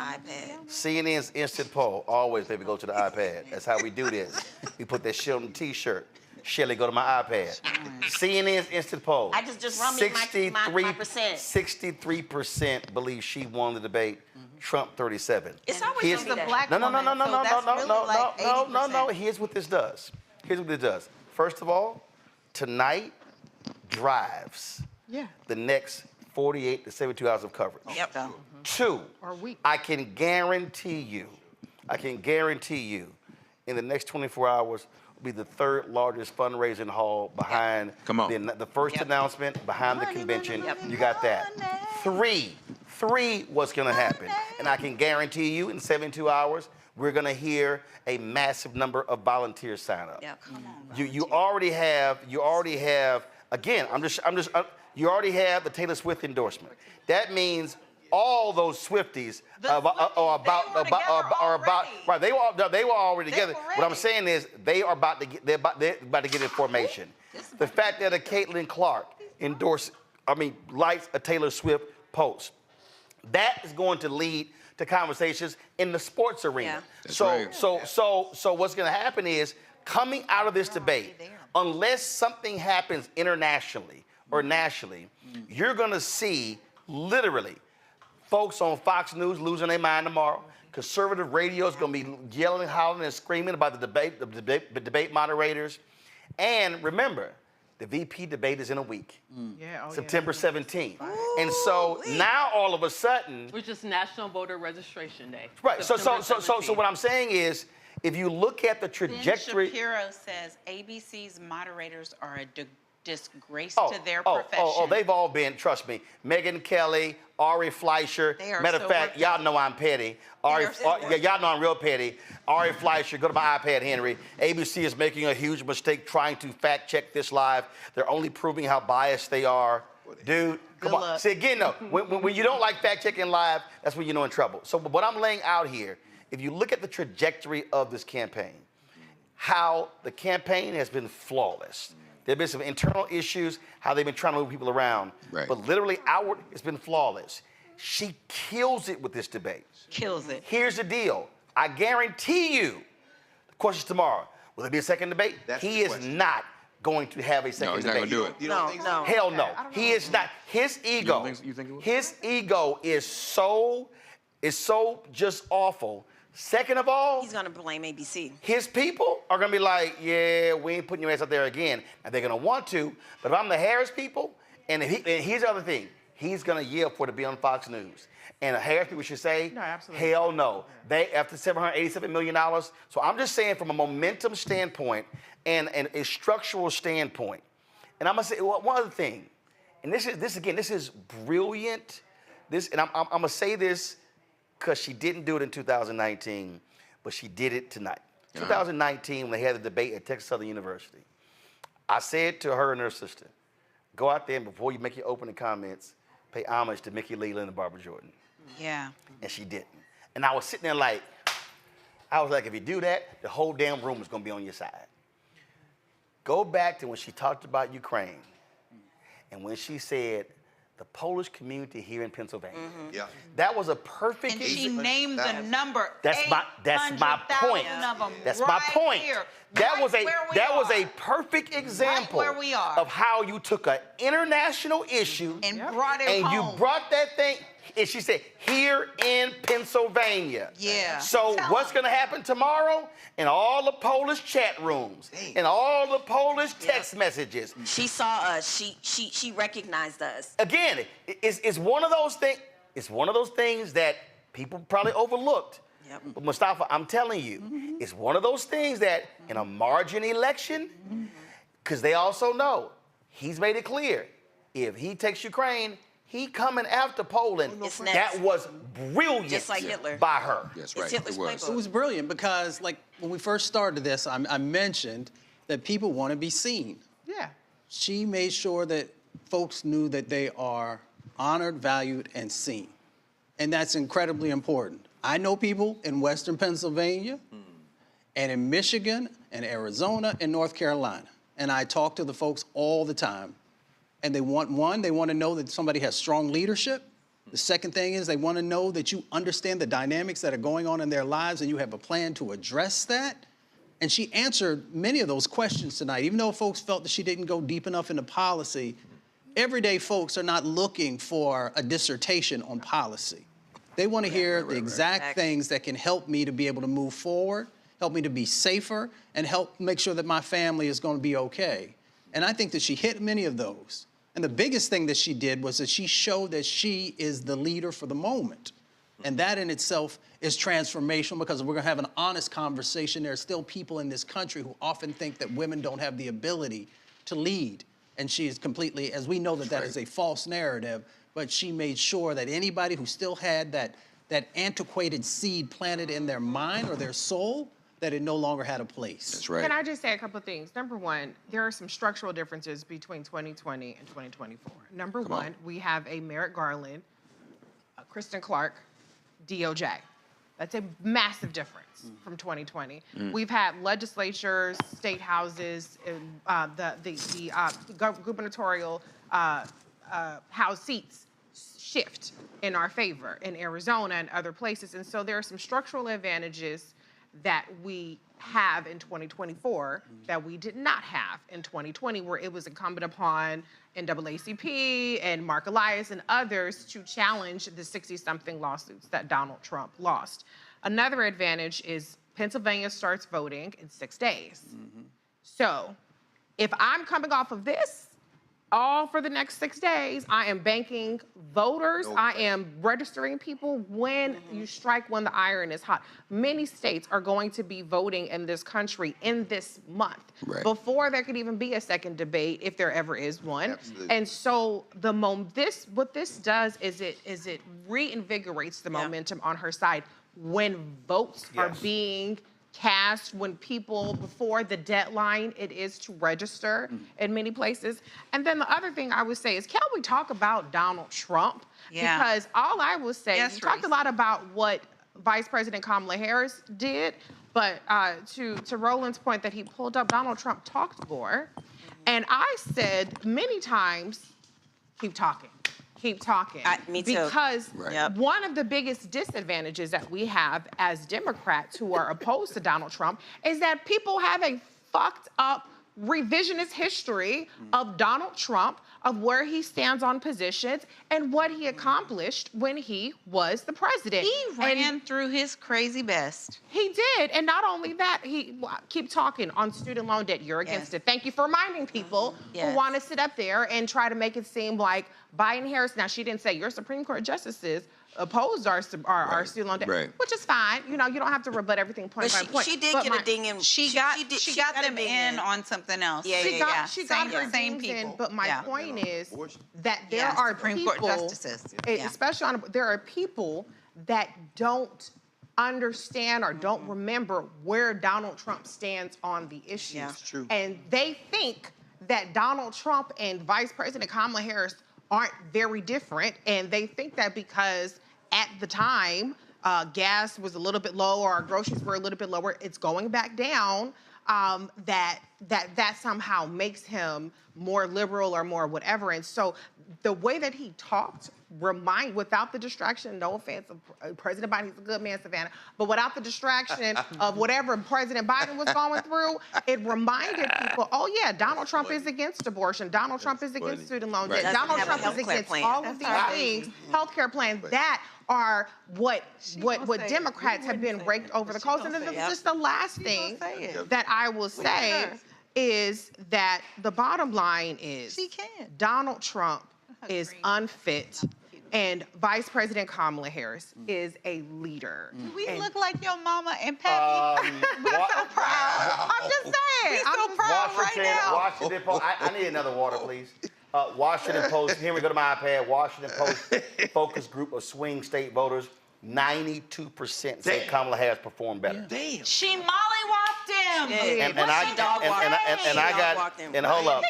CNN's instant poll. Always, baby, go to the iPad. That's how we do this. We put that shit on the T-shirt. Shelly, go to my iPad. CNN's instant poll. I just run me my percent. 63% believe she won the debate. Trump 37. It's always the black woman. No. Here's what this does. First of all, tonight drives the next 48 to 72 hours of coverage. Yep. Two, I can guarantee you, in the next 24 hours, be the third largest fundraising haul behind the first announcement, behind the convention. You got that. Three, what's gonna happen? And I can guarantee you in 72 hours, we're gonna hear a massive number of volunteers sign up. You already have, again, you already have the Taylor Swift endorsement. That means all those Swifties are about right. They were already together. What I'm saying is they're about to get in formation. The fact that a Caitlin Clark likes a Taylor Swift post, that is going to lead to conversations in the sports arena. So what's going to happen is coming out of this debate, unless something happens internationally or nationally, you're going to see literally folks on Fox News losing their mind tomorrow. Conservative radio is going to be yelling, hollering, and screaming about the debate moderators. And remember, the VP debate is in a week, September 17th. And so now all of a sudden, which is National Voter Registration Day. Right. So what I'm saying is, if you look at the trajectory. Ben Shapiro says ABC's moderators are a disgrace to their profession. They've all been, trust me, Megyn Kelly, Ari Fleischer. Matter of fact, y'all know I'm petty. Y'all know I'm real petty. Ari Fleischer, go to my iPad, Henry. ABC is making a huge mistake trying to fact check this live. They're only proving how biased they are. Dude, come on. See, again, no, when you don't like fact checking live, that's when you know in trouble. So what I'm laying out here, if you look at the trajectory of this campaign, how the campaign has been flawless. There have been some internal issues, how they've been trying to move people around. Right. But literally outward, it's been flawless. She kills it with this debate. Kills it. Here's the deal. I guarantee you, the question's tomorrow. Will there be a second debate? He is not going to have a second debate. No, he's not going to do it. No. Hell no. He is not. His ego, you think it will? His ego is so just awful. Second of all, he's gonna blame ABC. His people are gonna be like, yeah, we ain't putting your ass up there again. Now they're gonna want to, but if I'm the Harris people, and here's the other thing, he's going to yell for it to be on Fox News. And Harris people should say, No, absolutely. hell no. They, after $787 million. So I'm just saying from a momentum standpoint and a structural standpoint. And I'm going to say one other thing. And this is brilliant. And I'm going to say this because she didn't do it in 2019, but she did it tonight. 2019, when they had the debate at Texas Southern University, I said to her and her sister, go out there and before you make your opening comments, pay homage to Mickey Leland and Barbara Jordan. Yeah. And she didn't. And I was sitting there like, if you do that, the whole damn room is gonna be on your side. Go back to when she talked about Ukraine and when she said, the Polish community here in Pennsylvania. Yeah. That was a perfect. And she named the number. That's my point. That's my point. Here, that was a perfect example where we are. of how you took an international issue and brought it and home. you brought that thing. And she said, here in Pennsylvania. Yeah. So what's going to happen tomorrow? In all the Polish chat rooms, in all the Polish text messages. She saw us. She recognized us. Again, it's one of those things. It's one of those things that people probably overlooked. Yep. But Mustafa, I'm telling you, it's one of those things that in a margin election, because they also know he's made it clear, if he takes Ukraine, he coming after Poland. That was brilliant. Just like Hitler. By her. That's right. Hitler's playbook. It was brilliant because, like, when we first started this, I mentioned that people want to be seen. Yeah. She made sure that folks knew that they are honored, valued, and seen. And that's incredibly important. I know people in Western Pennsylvania and in Michigan and Arizona and North Carolina. And I talk to the folks all the time. And they want to know that somebody has strong leadership. The second thing is they want to know that you understand the dynamics that are going on in their lives and you have a plan to address that. And she answered many of those questions tonight. Even though folks felt that she didn't go deep enough into policy, everyday folks are not looking for a dissertation on policy. They want to hear the exact things that can help me to be able to move forward, help me to be safer, and help make sure that my family is going to be okay. And I think that she hit many of those. And the biggest thing that she did was that she showed that she is the leader for the moment. And that in itself is transformational because we're going to have an honest conversation. There are still people in this country who often think that women don't have the ability to lead. And she is completely, as we know that is a false narrative, but she made sure that anybody who still had that antiquated seed planted in their mind or their soul, that it no longer had a place. That's right. Can I just say a couple of things? Number one, there are some structural differences between 2020 and 2024. Number one, we have a Merrick Garland, a Kristen Clark, DOJ. That's a massive difference from 2020. We've had legislatures, state houses, the gubernatorial house seats shift in our favor in Arizona and other places. And so there are some structural advantages that we have in 2024 that we did not have in 2020, where it was incumbent upon NAACP and Mark Elias and others to challenge the 60-something lawsuits that Donald Trump lost. Another advantage is Pennsylvania starts voting in 6 days. So if I'm coming off of this, all for the next 6 days, I am banking voters. I am registering people when you strike when the iron is hot. Many states are going to be voting in this country in this month before there could even be a second debate, if there ever is one. Absolutely. And so what this does is it reinvigorates the momentum on her side when votes are being cast, when people, before the deadline it is to register in many places. And then the other thing I would say is, can we talk about Donald Trump? Yeah. Because all I will say, Yes, you talked a lot about what Vice President Kamala Harris did, but to Roland's point that he pulled up, Donald Trump talked more. And I said many times, keep talking. Keep talking. Me too. Because one of the biggest disadvantages that we have as Democrats who are opposed to Donald Trump is that people have a fucked up revisionist history of Donald Trump, of where he stands on positions and what he accomplished when he was the president. He ran through his crazy best. He did, and not only that, keep talking on student loan debt. You're against it. Thank you for reminding people who want to sit up there and try to make it seem like Biden Harris. Now, she didn't say your Supreme Court justices opposed our student loan debt, which is fine. You know, you don't have to rebut everything point by point. She did get a ding in. She got them in on something else. She got her same dings people. in, but my point is that there are Supreme people, Court justices, especially there are people that don't understand or don't remember where Donald Trump stands on the issues. Yeah, it's true. And they think that Donald Trump and Vice President Kamala Harris aren't very different, and they think that because at the time gas was a little bit low or our groceries were a little bit lower, it's going back down, that somehow makes him more liberal or more whatever. And so the way that he talked without the distraction, no offense, President Biden, he's a good man, Savannah, but without the distraction of whatever President Biden was going through, it reminded people, oh yeah, Donald Trump is against abortion, Donald Trump is against student loan debt, Donald Trump is against all of these things, healthcare plans, that are what Democrats have been raked over the coals. And then just the last thing that I will say is that the bottom line is Donald Trump is unfit, and Vice President Kamala Harris is a leader. We look like your mama and Pappy. We're so proud. I'm just saying. We're so proud right now. Washington Post. I need another water, please. Washington Post. Here we go to my iPad. Washington Post focus group of swing state voters. 92% say Kamala Harris performed better. Damn. She mollywopped him. And hold up.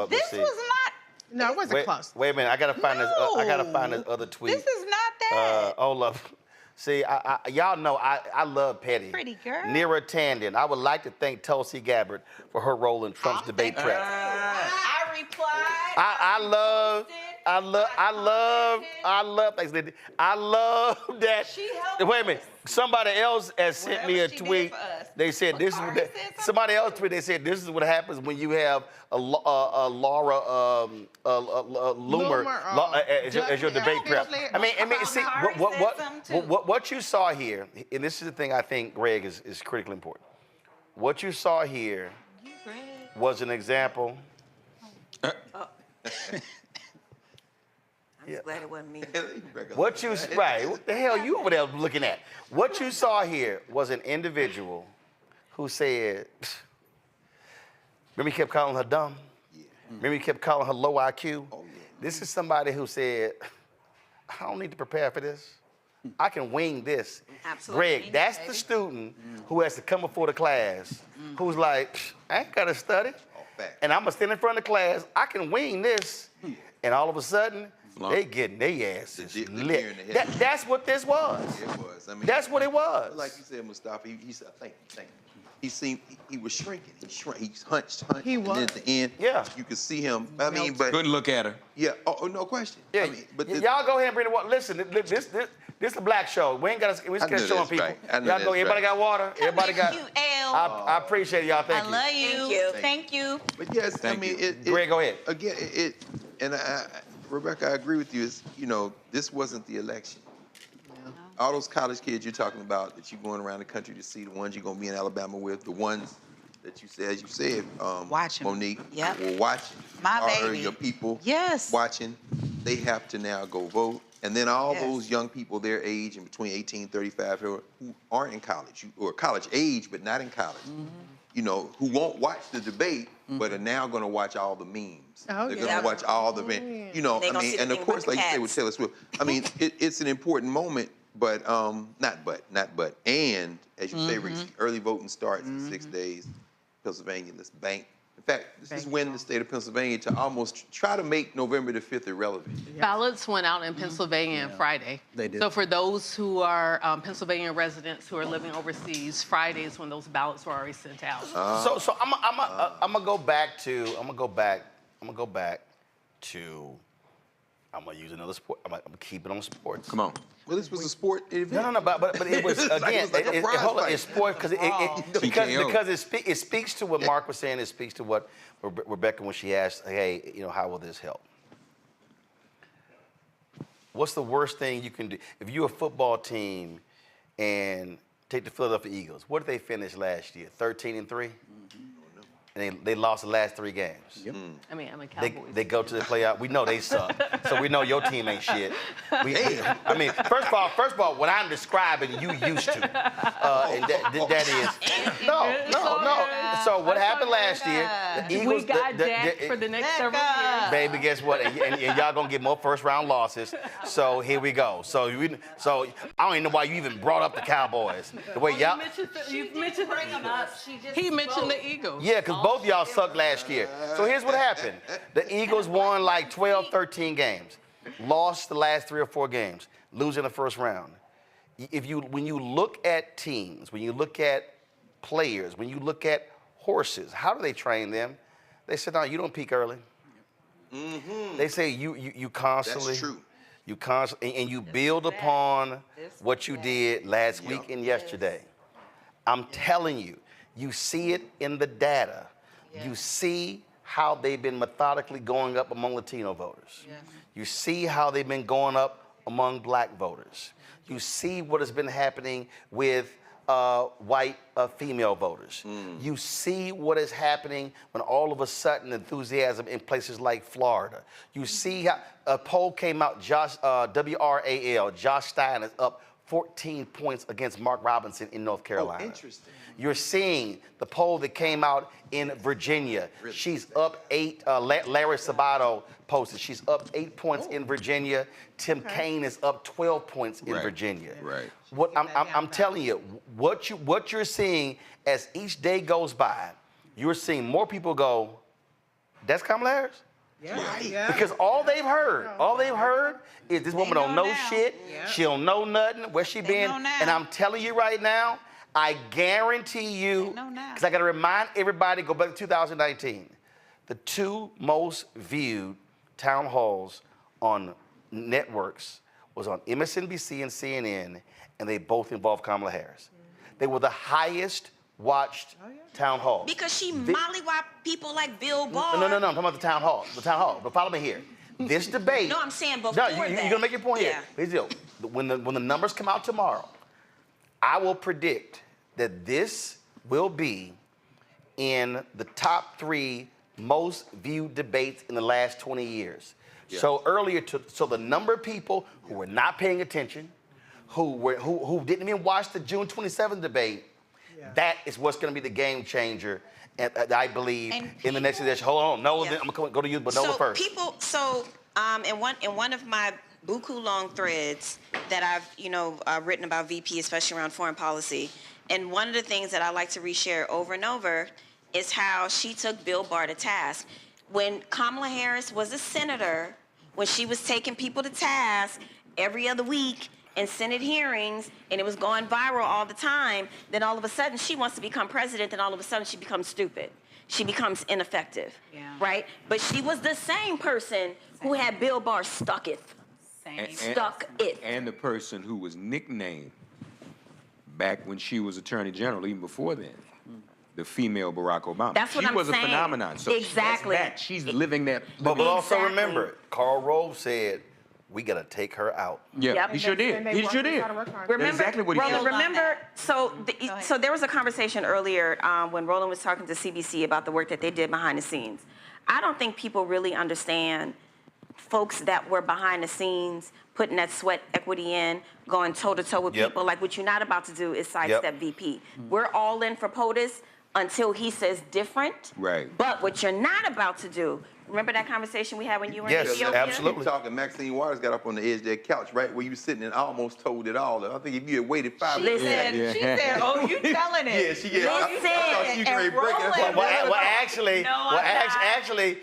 This was not. No, it wasn't close. Wait a minute. I gotta find this. I gotta find this other tweet. This is not that. Hold up. See, y'all know I love petty. Pretty girl. Nira Tandon. I would like to thank Tulsi Gabbard for her role in Trump's debate prep. I replied. I love thanks, Lindy. I love that. Wait a minute. Somebody else has sent me a tweet. They said this is what somebody else tweeted. They said this is what happens when you have a Laura Loomer as your debate prep. I mean, see what you saw here, and this is the thing I think, Greg, is critically important. What you saw here was an example. I'm glad it wasn't me. What the hell you over there looking at? What you saw here was an individual who said, remember he kept calling her dumb? Yeah. Remember he kept calling her low IQ? Oh, yeah. This is somebody who said, I don't need to prepare for this. I can wing this. Absolutely. Greg, that's the student who has to come before the class, who's like, I ain't gotta study. And I'm gonna stand in front of the class, I can wing this. And all of a sudden, they getting their asses lit. That's what this was. It was. I mean, that's what it was. Like you said, Mustafa, he said, thank you. He was shrinking. He's hunched. He was. And at the end, you could see him. I mean, but couldn't look at her. Yeah. Oh, no question. Yeah. I mean, but y'all go ahead and bring the water. Listen, this is a black show. We just showing people. Right. Y'all go. Everybody got water. Everybody got. Thank you, L. I appreciate y'all. Thank you. I love you. Thank you. But yes, Thank you. Greg, go ahead. Again, and Rebecca, I agree with you. This wasn't the election. All those college kids you're talking about that you're going around the country to see, the ones you're going to be in Alabama with, the ones that you said, as you said, Monique, were watching. My baby. Your people Yes. watching. They have to now go vote. And then all those young people their age and between 18 and 35 who aren't in college, or college age but not in college, who won't watch the debate but are now going to watch all the memes. They're going to watch all the memes. And of course, like you say with Taylor Swift, I mean, it's an important moment, but and as you say, Reese, early voting starts in 6 days. Pennsylvania, let's bank. In fact, this is when the state of Pennsylvania to almost try to make November the 5th irrelevant. Ballots went out in Pennsylvania on Friday. They did. So for those who are Pennsylvania residents who are living overseas, Friday is when those ballots were already sent out. So I'm gonna go back to I'm gonna use another sport. I'm gonna keep it on sports. Come on. Well, this was a sport event. No, but it was again. It's sport because it speaks to what Mark was saying. It speaks to what Rebecca when she asked, "Hey, how will this help?" What's the worst thing you can do if you're a football team and take the Philadelphia Eagles? What did they finish last year? 13-3. And they lost the last 3 games. Yep. I mean, I'm a Cowboys. They go to the playoff. We know they suck, so we know your team ain't shit. I mean, first of all, what I'm describing, you used to, and that is no. So what happened last year? The Eagles. We got Dak for the next several years. Baby, guess what? And y'all gonna get more first-round losses. So here we go. So I don't even know why you even brought up the Cowboys. The way y'all. You mentioned the Eagles. He mentioned the Eagles. Yeah, because both of y'all sucked last year. So here's what happened. The Eagles won like 12, 13 games. Lost the last 3 or 4 games. Losing the first round. When you look at teams, when you look at players, when you look at horses, how do they train them? They say, no, you don't peak early. Mm-hmm. They say you constantly. That's true. You constantly, and you build upon what you did last week and yesterday. I'm telling you, you see it in the data. You see how they've been methodically going up among Latino voters. You see how they've been going up among black voters. You see what has been happening with white female voters. You see what is happening when all of a sudden enthusiasm in places like Florida. You see how a poll came out, WRAL, Josh Stein is up 14 points against Mark Robinson in North Carolina. Oh, interesting. You're seeing the poll that came out in Virginia. Really? She's up 8. Larry Sabato posted. She's up 8 points in Virginia. Tim Kaine is up 12 points in Virginia. Right. What I'm telling you, what you're seeing as each day goes by, you're seeing more people go, "That's Kamala Harris." Yeah. Because all they've heard is this woman don't know shit. Yeah. She don't know nothing. Where she been? And I'm telling you right now, I guarantee you, because I got to remind everybody, go back to 2019, the 2 most viewed town halls on networks was on MSNBC and CNN, and they both involved Kamala Harris. They were the highest watched town hall. Because she mollywop people like Bill Barr. No, I'm talking about the town hall. The town hall. But follow me here. This debate. No, I'm saying before that. You're gonna make your point here. Here's the deal. When the numbers come out tomorrow, I will predict that this will be in the top 3 most viewed debates in the last 20 years. Yeah. So the number of people who were not paying attention, who didn't even watch the June 27th debate, that is what's going to be the game changer, and I believe in the next edition. Hold on, Nola, I'm going to go to you, but Nola first. In one of my buku long threads that I've written about VP, especially around foreign policy, and one of the things that I like to reshare over and over is how she took Bill Barr to task. When Kamala Harris was a senator, when she was taking people to task every other week in Senate hearings, and it was going viral all the time, then all of a sudden she wants to become president, and all of a sudden she becomes stupid. She becomes ineffective, right? But she was the same person who had Bill Barr stucketh. And the person who was nicknamed back when she was Attorney General, even before then, the female Barack Obama. That's what she I'm was saying. A phenomenon. So exactly. She's living that. But also remember, Karl Rove said, "We gotta take her out." Yeah, he sure did. He sure did. Remember, exactly what he said. Remember, so there was a conversation earlier when Roland was talking to CBC about the work that they did behind the scenes. I don't think people really understand folks that were behind the scenes, putting that sweat equity in, going toe-to-toe with people. Like, what you're not about to do is sidestep VP. We're all in for POTUS until he says different. Right. But what you're not about to do, remember that conversation we had when you were in Ethiopia? Yes, absolutely. Talking, Maxine Waters got up on the edge of that couch right where you were sitting and almost told it all. I think if you had waited 5 minutes. She said, "Oh, you telling it." Yeah, she did. I thought she was ready to break it. Actually,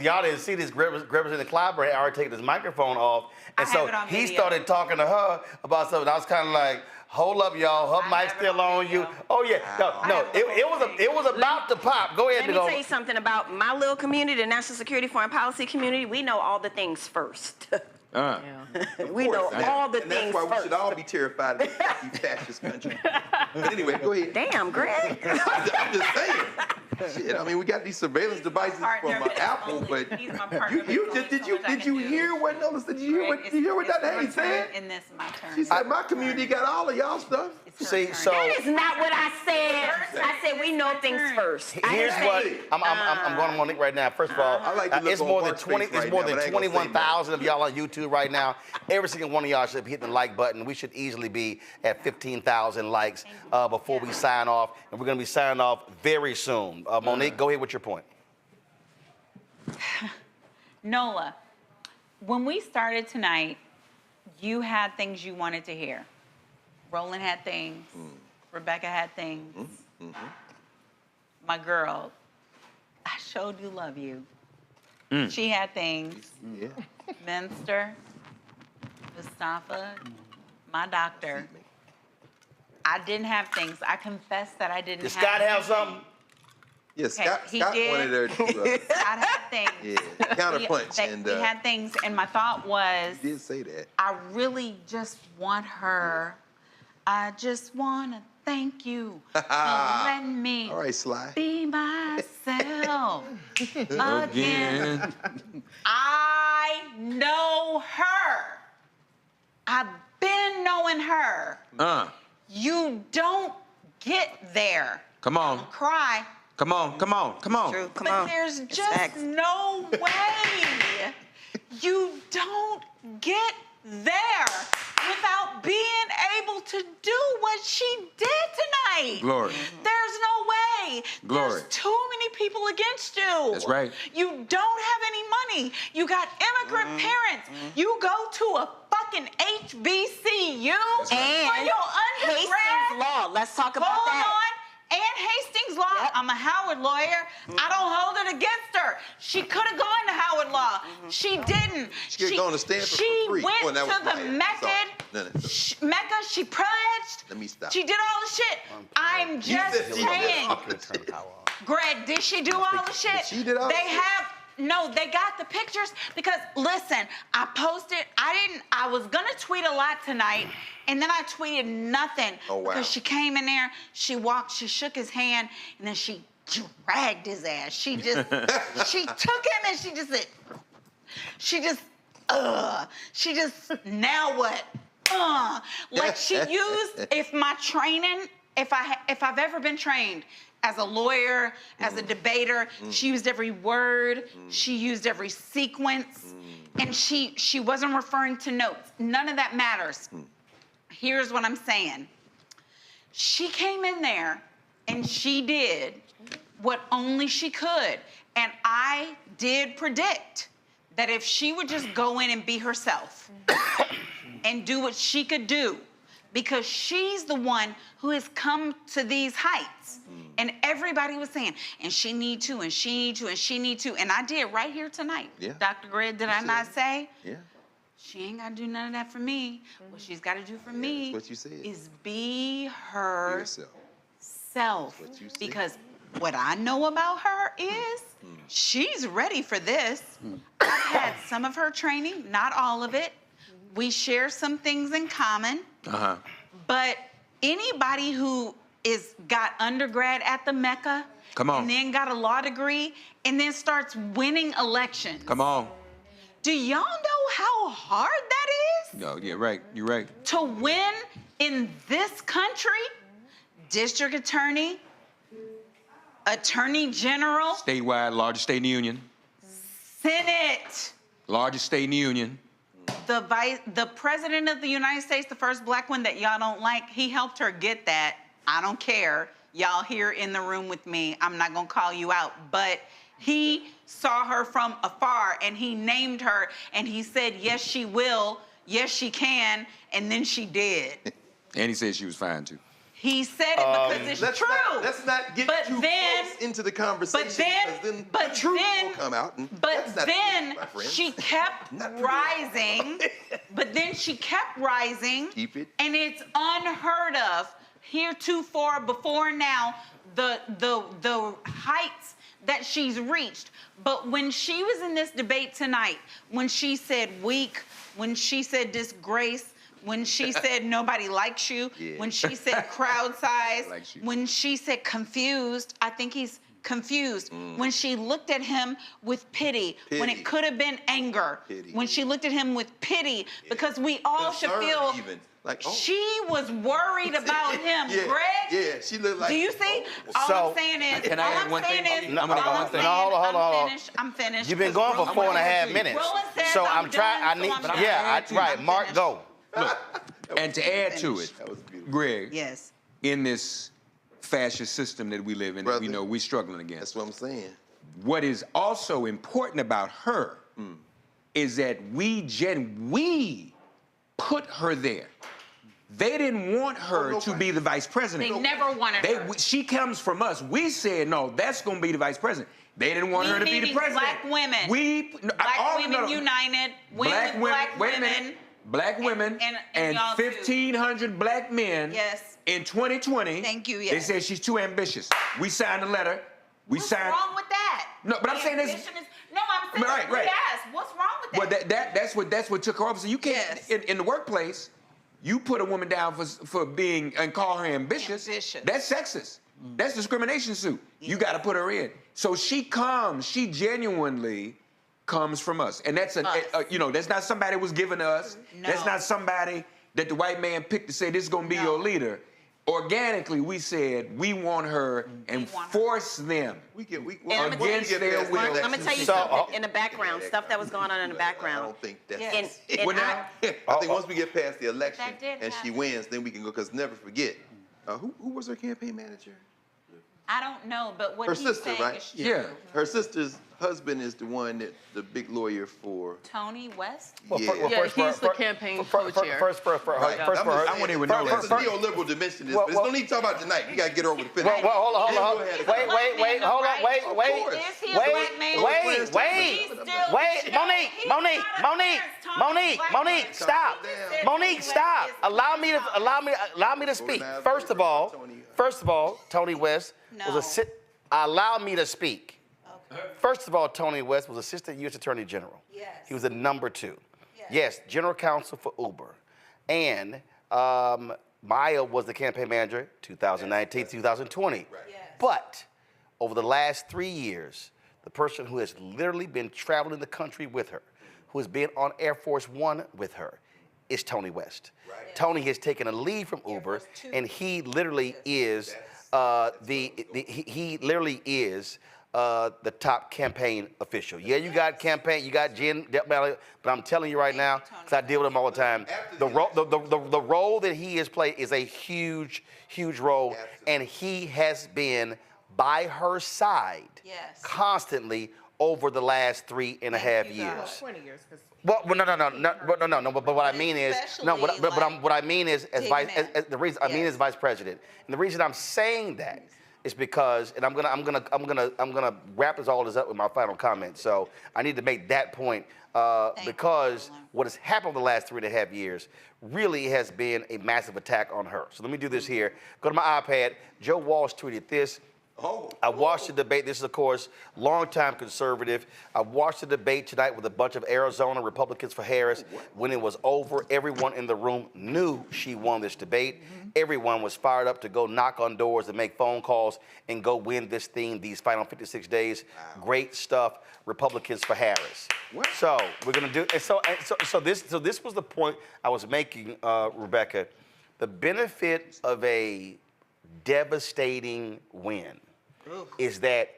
y'all didn't see this. Representative Clyburn already taken his microphone off, and so he started talking to her about something. I was kind of like, Hold up, y'all. Her mic's still on you. Oh yeah. No. It was about to pop. Go ahead, Let me tell you something about my little community, the national security foreign policy community. We know all the things first. We know all the things that's why we first. should all be terrified of this fascist country. But anyway, go ahead. Damn, Greg. I'm just saying. Shit, I mean, we got these surveillance devices from Apple, but did you hear what Dr. Hayes said? In this, my turn. She said my community got all of y'all stuff. See, so that is not what I said. I said we know things first. Here's what I'm going to Monique right now. First of all, it's more than 21,000 of y'all on YouTube right now. Every single one of y'all should be hitting the like button. We should easily be at 15,000 likes before we sign off, and we're going to be signing off very soon. Monique, go ahead with your point. Nola, when we started tonight, you had things you wanted to hear. Roland had things. Rebecca had things. My girl, I showed you love you. She had things. Yeah. Minster, Mustafa, my doctor. I didn't have things. I confess that I didn't have. Did Scott have something? Yeah, Scott wanted her to. Scott had things. Yeah, counterpunch. We had things, and my thought was. You did say that. I really just want her. I just want to thank you for letting me all right, Sly. be myself again. I know her. I've been knowing her. You don't get there. Come on. Cry. Come on. True. Come But on. there's It's just facts. no way you don't get there without being able to do what she did tonight. Glory. There's no way. Glory. There's too many people against you. That's right. You don't have any money. You got immigrant parents. You go to a fucking HBCU for your undergrad. Hastings Law. Let's talk about that. Hold on. And Hastings Law. Yep. I'm a Howard lawyer. I don't hold it against her. She could have gone to Howard Law. She didn't. She could have gone to Stanford she for free. went Well, that was to the my Mecca. No. Mecca, she pledged. Let me stop. She did all the shit. I'm just saying. Greg, did she do all the shit? She did all the shit. No, they got the pictures because listen, I posted, I was gonna tweet a lot tonight, and then I tweeted nothing. Oh, wow. Because she came in there, she shook his hand, and then she dragged his ass. She just, she took him and she just said, now what? Like she used, if I've ever been trained as a lawyer, as a debater, she used every word, she used every sequence, and she wasn't referring to notes. None of that matters. Here's what I'm saying. She came in there and she did what only she could. And I did predict that if she would just go in and be herself and do what she could do, because she's the one who has come to these heights. And everybody was saying, and she need to, and she need to, and she need to. And I did right here tonight. Yeah. Dr. Greg, did I not say? Yeah. She ain't got to do none of that for me. What she's got to do for me That's what you said. is be her Yourself. self. That's what you said. Because what I know about her is she's ready for this. I've had some of her training, not all of it. We share some things in common. But anybody who got undergrad at the Mecca and then got a law degree and then starts winning elections. Come on. Do y'all know how hard that is? No, yeah, right. You're right. To win in this country, district attorney, attorney general, Statewide, largest state in the union. Senate. Largest state in the union. The president of the United States, the first black one that y'all don't like, he helped her get that. I don't care. Y'all here in the room with me. I'm not gonna call you out, but he saw her from afar and he named her and he said, yes, she will, yes, she can, and then she did. And he said she was fine too. He said it because it's true. Let's not get too close into the conversation, because then the truth will come out. But then she kept rising. But then she kept rising. Keep it. And it's unheard of heretofore, before now, the heights that she's reached. But when she was in this debate tonight, when she said weak, when she said disgrace, when she said nobody likes you, when she said crowd size, when she said confused, I think he's confused. When she looked at him with pity, when it could have been anger, when she looked at him with pity, because we all should feel she was worried about him, Greg. Yeah, she looked like. Do you see? All I'm saying is, Can I add one thing? Hold on. I'm finished. You've been going for 4.5 minutes. So I'm trying. Right. Mark, go. Look, and to add to it, Greg. Yes. In this fascist system that we live in, that we know we're struggling against. That's what I'm saying. What is also important about her is that we put her there. They didn't want her to be the vice president. They never wanted her. She comes from us. We said, no, that's going to be the vice president. They didn't want her to be the president. Black women. Black women united. Women with black women. Black women and 1,500 black men in 2020. Thank you, They said she's too ambitious. We signed a letter. What's wrong with that? No, but I'm saying this. No, I'm saying right. Yes. What's wrong with that? Well, that's what took her off. So you can't in the workplace. You put a woman down for being and call her ambitious. That's sexist. That's discrimination suit. You got to put her in. So she genuinely comes from us, and that's that's not somebody who was given to us. No. That's not somebody that the white man picked to say this is going to be your leader. Organically, we said we want her and force them against their will. I'm gonna tell you something in the background, stuff that was going on in the background. I don't think that's. I think once we get past the election and she wins, then we can go. Because never forget, who was her campaign manager? I don't know, but what her he's sister, saying right? is true. Yeah. Her sister's husband is the one that the big lawyer for. Tony West? He's the campaign co-chair. I wouldn't even know that. There's a neoliberal dimension to this, but it's no need to talk about tonight. You got to get over the finish. Hold on. Wait. Monique, stop. Monique, stop. Allow me to speak. First of all, Tony West was allow me to speak. Okay. First of all, Tony West was Assistant U.S. Attorney General. Yes. He was the number 2. Yes, General Counsel for Uber. And Maya was the campaign manager 2019, 2020. Right. Yes. But over the last 3 years, the person who has literally been traveling the country with her, who has been on Air Force One with her, is Tony West. Right. Tony has taken a lead from Uber, and he literally is the top campaign official. Yeah, you got Jen, but I'm telling you right now, because I deal with him all the time, the role that he has played is a huge role, and he has been by her side constantly over the last 3.5 years. 20 years. Well, no. But what I mean is, what I mean is, as vice president, and the reason I'm saying that is because, and I'm gonna wrap all this up with my final comment. So I need to make that point because what has happened the last 3.5 years really has been a massive attack on her. So let me do this here. Go to my iPad. Joe Walsh tweeted this. I watched the debate. This is, of course, longtime conservative. I watched the debate tonight with a bunch of Arizona Republicans for Harris. When it was over, everyone in the room knew she won this debate. Everyone was fired up to go knock on doors and make phone calls and go win this thing these final 56 days. Great stuff. Republicans for Harris. So we're gonna do. And so this was the point I was making, Rebecca. The benefit of a devastating win is that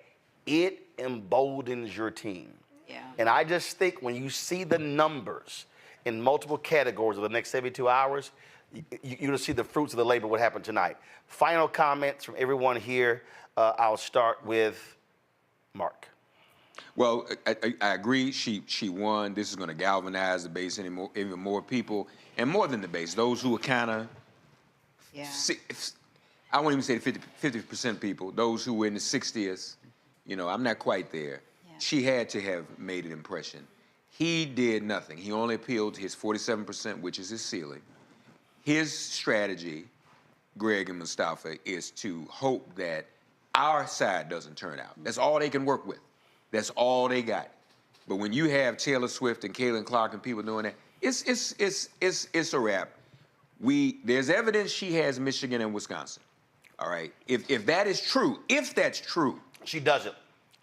it emboldens your team. Yeah. And I just think when you see the numbers in multiple categories of the next 72 hours, you'll see the fruits of the labor what happened tonight. Final comments from everyone here. I'll start with Mark. Well, I agree. She won. This is going to galvanize the base even more people, and more than the base, those who are kind of I won't even say 50% people, those who were in the 60s, you know, I'm not quite there. Yeah. She had to have made an impression. He did nothing. He only appealed to his 47%, which is his ceiling. His strategy, Greg and Mustafa, is to hope that our side doesn't turn out. That's all they can work with. That's all they got. But when you have Taylor Swift and Caitlin Clark and people doing that, it's a wrap. There's evidence she has Michigan and Wisconsin. All right. If that is true, if that's true, she doesn't.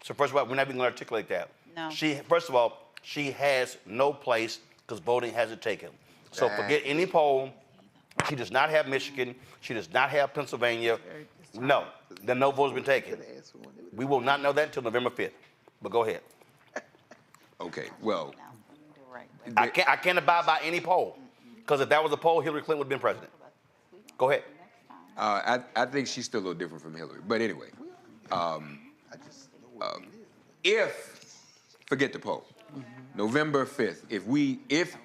So first of all, we're not even going to articulate that. No. First of all, she has no place because voting hasn't taken. So forget any poll. She does not have Michigan. She does not have Pennsylvania. No, the no vote's been taken. We will not know that until November 5th. But go ahead. Okay, well. I can't abide by any poll. Because if that was a poll, Hillary Clinton would have been president. Go ahead. I think she's still a little different from Hillary. But anyway, forget the poll. November 5th,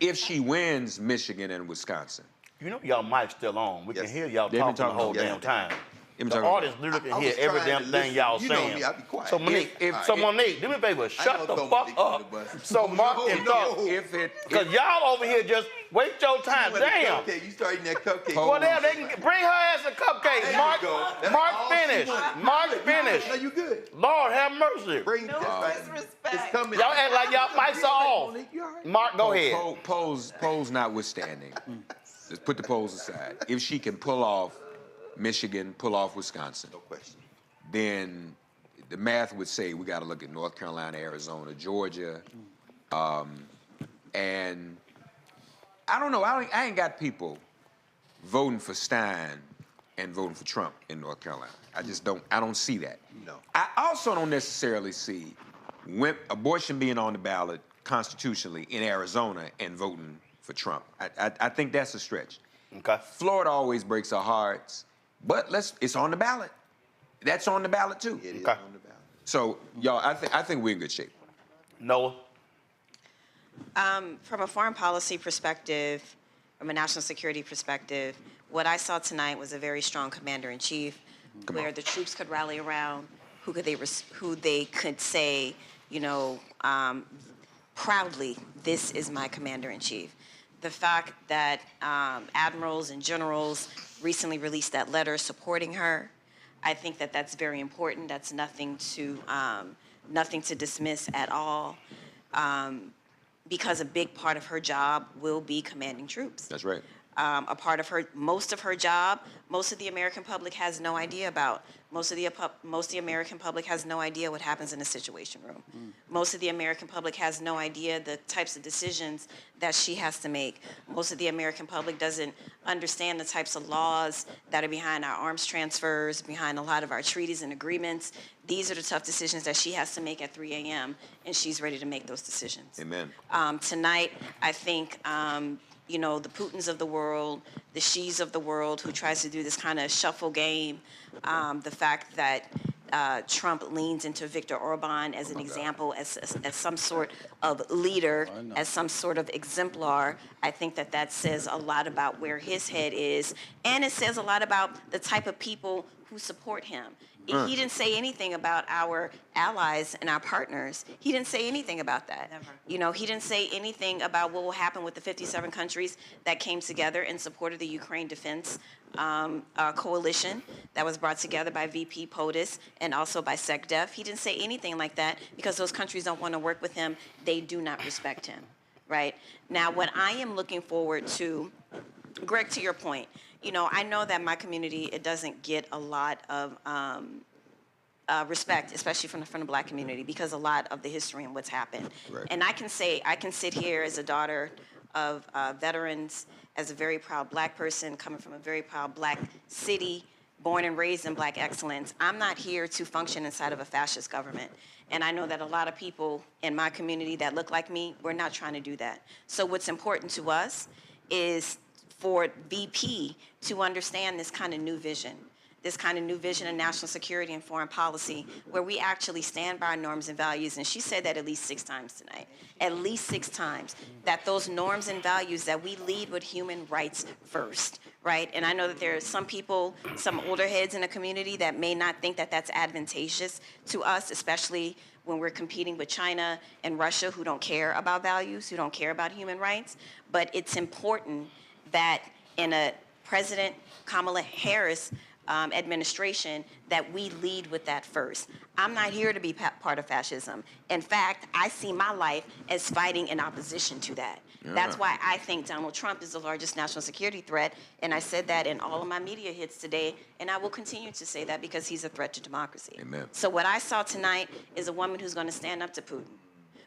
if she wins Michigan and Wisconsin. You know y'all mic still on. We can hear y'all talking the whole damn time. The audience literally can hear every damn thing y'all saying. Me, I'll be quiet. So Monique, Monique, do me a favor, shut the fuck up so Mark can talk. Because y'all over here just waste your time. Damn. You start eating that cupcake. Well, damn, they can bring her ass a cupcake. Mark finish. Mark finish. No, you good. Lord have mercy. Bring disrespect. It's coming. Y'all act like y'all mics are off. Mark, go ahead. Polls notwithstanding. Let's put the polls aside. If she can pull off Michigan, pull off Wisconsin, no question, then the math would say we got to look at North Carolina, Arizona, Georgia, and I don't know. I ain't got people voting for Stein and voting for Trump in North Carolina. I just don't. I don't see that. No. I also don't necessarily see abortion being on the ballot constitutionally in Arizona and voting for Trump. I think that's a stretch. Okay. Florida always breaks our hearts, but it's on the ballot. That's on the ballot too. It is on the ballot. So, y'all, I think we're in good shape. Noah? From a foreign policy perspective, from a national security perspective, what I saw tonight was a very strong commander-in-chief, where the troops could rally around, who they could say, you know, proudly, this is my commander-in-chief. The fact that admirals and generals recently released that letter supporting her, I think that that's very important. That's nothing to dismiss at all, because a big part of her job will be commanding troops. That's right. Most of her job, most of the American public has no idea about. Most of the American public has no idea what happens in a situation room. Most of the American public has no idea the types of decisions that she has to make. Most of the American public doesn't understand the types of laws that are behind our arms transfers, behind a lot of our treaties and agreements. These are the tough decisions that she has to make at 3 a.m., and she's ready to make those decisions. Amen. Tonight, I think, you know, the Putins of the world, the Xis of the world, who tries to do this kind of shuffle game, the fact that Trump leans into Viktor Orban as an example, as some sort of leader, as some sort of exemplar, I think that says a lot about where his head is, and it says a lot about the type of people who support him. He didn't say anything about our allies and our partners. He didn't say anything about that. Never. You know, he didn't say anything about what will happen with the 57 countries that came together in support of the Ukraine defense coalition that was brought together by VP POTUS and also by SecDef. He didn't say anything like that because those countries don't want to work with him. They do not respect him, right? Now, what I am looking forward to, Greg, to your point, you know, I know that my community, it doesn't get a lot of respect, especially from the Black community, because a lot of the history and what's happened. Right. And I can sit here as a daughter of veterans, as a very proud Black person, coming from a very proud Black city, born and raised in Black excellence. I'm not here to function inside of a fascist government. And I know that a lot of people in my community that look like me, we're not trying to do that. So what's important to us is for VP to understand this kind of new vision. this kind of new vision of national security and foreign policy where we actually stand by our norms and values. And she said that at least 6 times tonight, at least 6 times, that those norms and values, that we lead with human rights first, right? And I know that there are some people, some older heads in the community that may not think that that's advantageous to us, especially when we're competing with China and Russia, who don't care about values, who don't care about human rights. But it's important that in a President Kamala Harris administration, that we lead with that first. I'm not here to be part of fascism. In fact, I see my life as fighting in opposition to that. Yeah. That's why I think Donald Trump is the largest national security threat, and I said that in all of my media hits today, and I will continue to say that because he's a threat to democracy. Amen. So what I saw tonight is a woman who's going to stand up to Putin.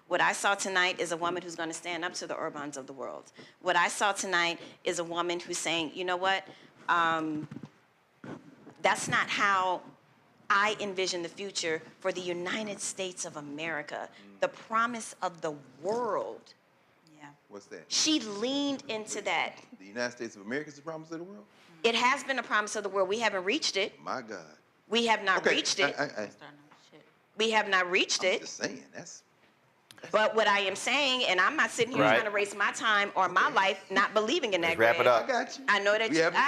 What I saw tonight is a woman who's going to stand up to the Orbans of the world. What I saw tonight is a woman who's saying, you know what, that's not how I envision the future for the United States of America, the promise of the world. Yeah. What's that? She leaned into that. The United States of America is the promise of the world? It has been a promise of the world. We haven't reached it. My God. We have not reached it. We have not reached it. I'm just saying, that's... But what I am saying, and I'm not sitting here trying to waste my time or my life not believing in that. Let's wrap it up. I got you. I know that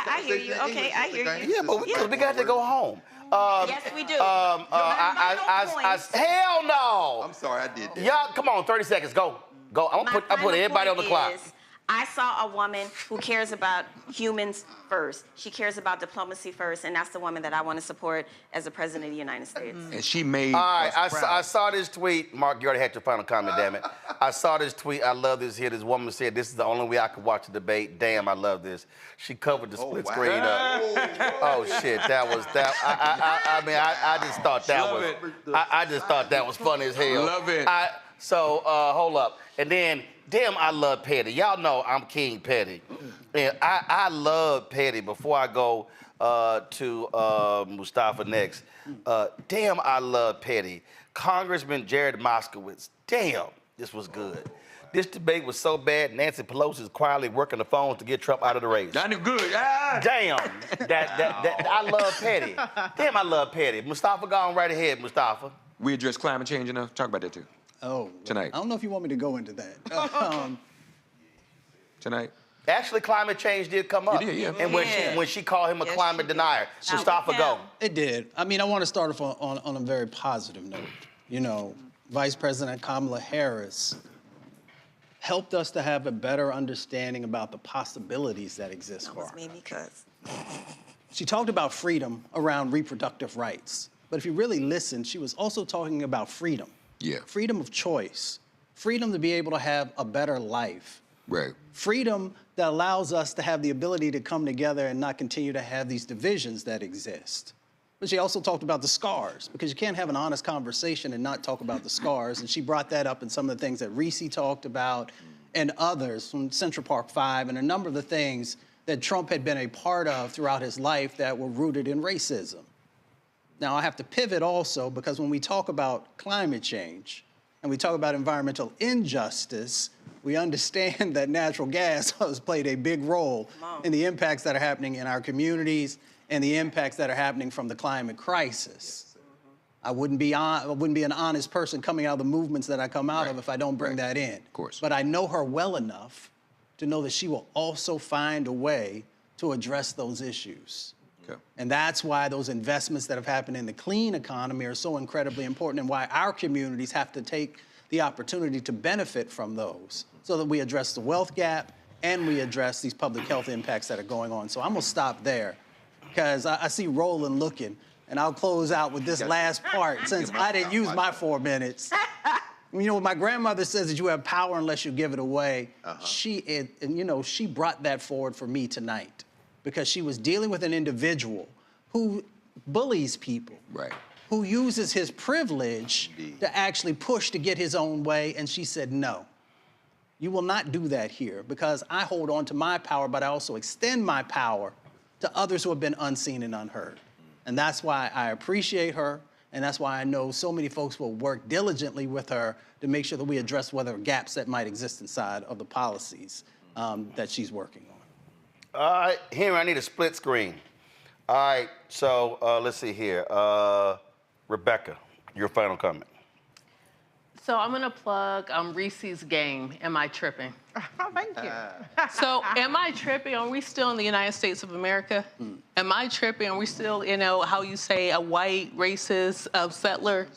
I hear you. Okay, I hear you. Yeah, but we got to go home. Yes, we do. Hell no. I'm sorry, I did that. Y'all, come on, 30 seconds. Go. I'm put everybody on the clock. I saw a woman who cares about humans first. She cares about diplomacy first, and that's the woman that I want to support as the President of the United States. And she made All right, us proud. I saw this tweet. Mark, you already had your final comment, damn it. I saw this tweet. I love this here. This woman said, this is the only way I could watch the debate. Damn, I love this. She covered the split screen up. Oh, shit, that was that. I mean, I just thought that was, I just thought that was funny as hell. Love it. So, hold up. And then, damn, I love Petty. Y'all know I'm King Petty. And I love Petty. Before I go to Mustafa next, damn, I love Petty. Congressman Jared Moskowitz, damn, this was good. This debate was so bad, Nancy Pelosi is quietly working the phones to get Trump out of the race. Not good. Ah. Damn, I love Petty. Damn, I love Petty. Mustafa, go on right ahead, Mustafa. We address climate change enough? Talk about that too. Oh, tonight. I don't know if you want me to go into that. Tonight. Actually, climate change did come up. It did, yeah. And when she called him a climate denier. Mustafa, go. It did. I mean, I want to start off on a very positive note. You know, Vice President Kamala Harris helped us to have a better understanding about the possibilities that exist for us. Made me cuss. She talked about freedom around reproductive rights. But if you really listen, she was also talking about freedom. Yeah. Freedom of choice. Freedom to be able to have a better life. Right. Freedom that allows us to have the ability to come together and not continue to have these divisions that exist. But she also talked about the scars, because you can't have an honest conversation and not talk about the scars. And she brought that up in some of the things that Reese talked about and others from Central Park 5 and a number of the things that Trump had been a part of throughout his life that were rooted in racism. Now, I have to pivot also, because when we talk about climate change and we talk about environmental injustice, we understand that natural gas has played a big role in the impacts that are happening in our communities and the impacts that are happening from the climate crisis. I wouldn't be an honest person coming out of the movements that I come out of if I don't bring that in. Of course. But I know her well enough to know that she will also find a way to address those issues. Okay. And that's why those investments that have happened in the clean economy are so incredibly important, and why our communities have to take the opportunity to benefit from those so that we address the wealth gap and we address these public health impacts that are going on. So I'm gonna stop there, because I see Roland looking, and I'll close out with this last part since I didn't use my 4 minutes. You know, my grandmother says that you have power unless you give it away. She brought that forward for me tonight, because she was dealing with an individual who bullies people, who uses his privilege to actually push to get his own way, and she said, no, you will not do that here, because I hold on to my power, but I also extend my power to others who have been unseen and unheard. And that's why I appreciate her, and that's why I know so many folks will work diligently with her to make sure that we address whether gaps that might exist inside of the policies that she's working on. All right, Henry, I need a split screen. All right, so let's see here. Rebecca, your final comment. So I'm gonna plug Reese's game. Am I tripping? Oh, thank you. So am I tripping? Are we still in the United States of America? Am I tripping? Are we still, how you say, a white, racist, settler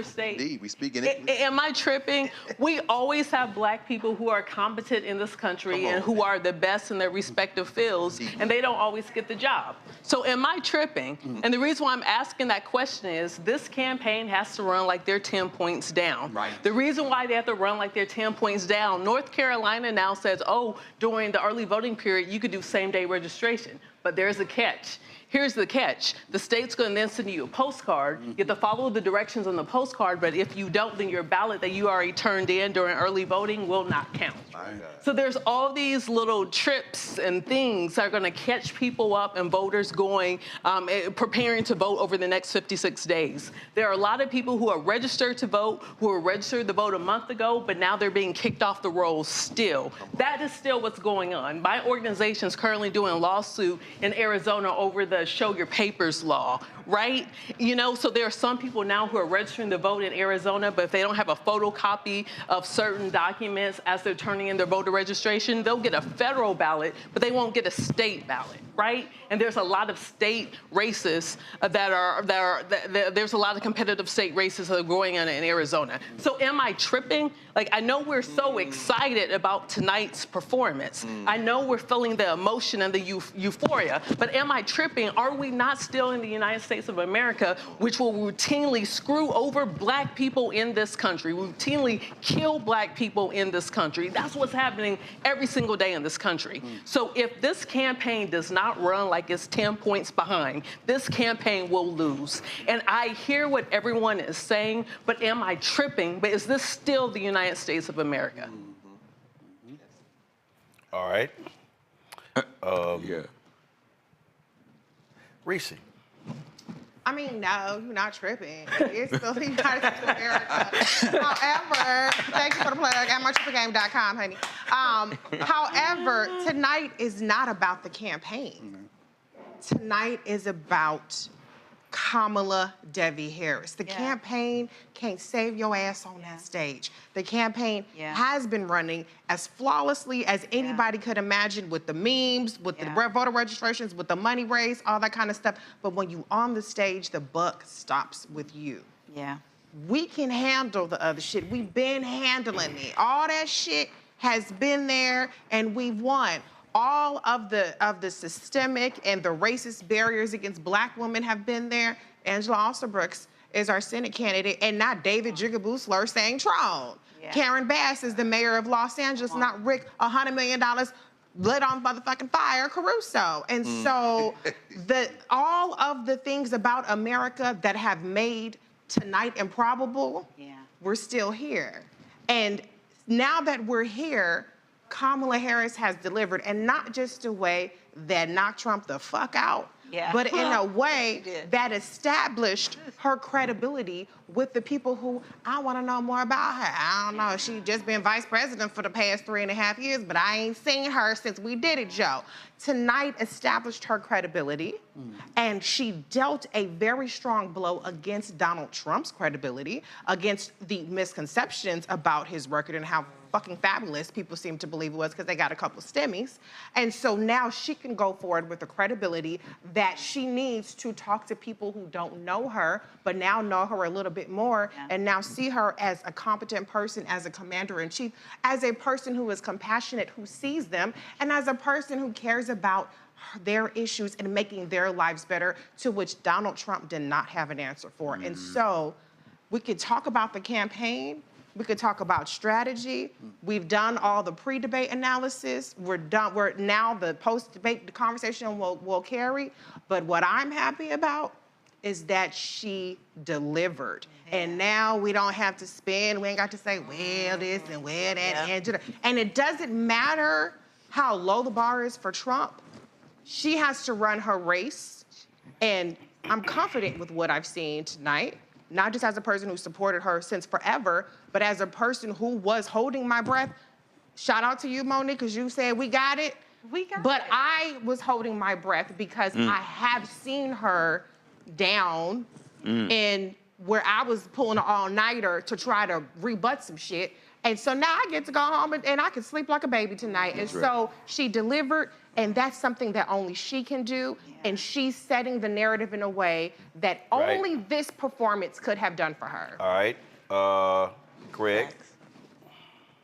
state? Indeed, we speak in English. Am I tripping? We always have black people who are competent in this country and who are the best in their respective fields, and they don't always get the job. So am I tripping? And the reason why I'm asking that question is this campaign has to run like they're 10 points down. Right. The reason why they have to run like they're 10 points down, North Carolina now says, oh, during the early voting period, you could do same-day registration. But there's a catch. Here's the catch. The state's going to then send you a postcard. You have to follow the directions on the postcard, but if you don't, then your ballot that you already turned in during early voting will not count. So there's all these little trips and things that are going to catch people up and voters going, preparing to vote over the next 56 days. There are a lot of people who are registered to vote, who were registered to vote a month ago, but now they're being kicked off the rolls still. That is still what's going on. My organization is currently doing a lawsuit in Arizona over the Show Your Papers law, right? So there are some people now who are registering to vote in Arizona, but if they don't have a photocopy of certain documents as they're turning in their voter registration, they'll get a federal ballot, but they won't get a state ballot, right? And there's a lot of state races there's a lot of competitive state races that are going on in Arizona. So am I tripping? I know we're so excited about tonight's performance. I know we're feeling the emotion and the euphoria, but am I tripping? Are we not still in the United States of America, which will routinely screw over black people in this country, routinely kill black people in this country? That's what's happening every single day in this country. So if this campaign does not run like it's 10 points behind, this campaign will lose. And I hear what everyone is saying, but am I tripping? But is this still the United States of America? All right. Yeah. Reese. I mean, no, you're not tripping. It's still the United States of America. However, thank you for the plug at mytripplegame.com, honey. However, tonight is not about the campaign. Tonight is about Kamala Devi Harris. The campaign can't save your ass on that stage. The campaign has been running as flawlessly as anybody could imagine, with the memes, with the voter registrations, with the money raised, all that kind of stuff. But when you on the stage, the buck stops with you. Yeah. We can handle the other shit. We've been handling it. All that shit has been there, and we've won. All of the systemic and the racist barriers against black women have been there. Angela Alsterbrooks is our Senate candidate, and not David Jigaboo Slur saying Tron. Karen Bass is the mayor of Los Angeles, not Rick $100 million lit on motherfucking fire Caruso. And so all of the things about America that have made tonight improbable, we're still here. And now that we're here, Kamala Harris has delivered, and not just a way that knocked Trump the fuck out, but in a way that established her credibility with the people who, I want to know more about her. I don't know, she's just been vice president for the past 3.5 years, but I ain't seen her since we did it, Joe. Tonight established her credibility, and she dealt a very strong blow against Donald Trump's credibility, against the misconceptions about his record and how fucking fabulous people seem to believe it was because they got a couple stimmies. And so now she can go forward with the credibility that she needs to talk to people who don't know her, but now know her a little bit more, and now see her as a competent person, as a commander-in-chief, as a person who is compassionate, who sees them, and as a person who cares about their issues and making their lives better, to which Donald Trump did not have an answer for. And so we could talk about the campaign, we could talk about strategy. We've done all the pre-debate analysis. We're now the post-debate conversation will carry. But what I'm happy about is that she delivered. And now we don't have to spin. We ain't got to say, well, this and well, that. And it doesn't matter how low the bar is for Trump. She has to run her race. And I'm confident with what I've seen tonight, not just as a person who supported her since forever, but as a person who was holding my breath. Shout out to you, Monique, because you said we got it. But I was holding my breath because I have seen her down and where I was pulling an all-nighter to try to rebut some shit. And so now I get to go home and I can sleep like a baby tonight. That's and right. so she delivered, and that's something that only she can do. And she's setting the narrative in a way that only this performance could have done for her. All right, Greg.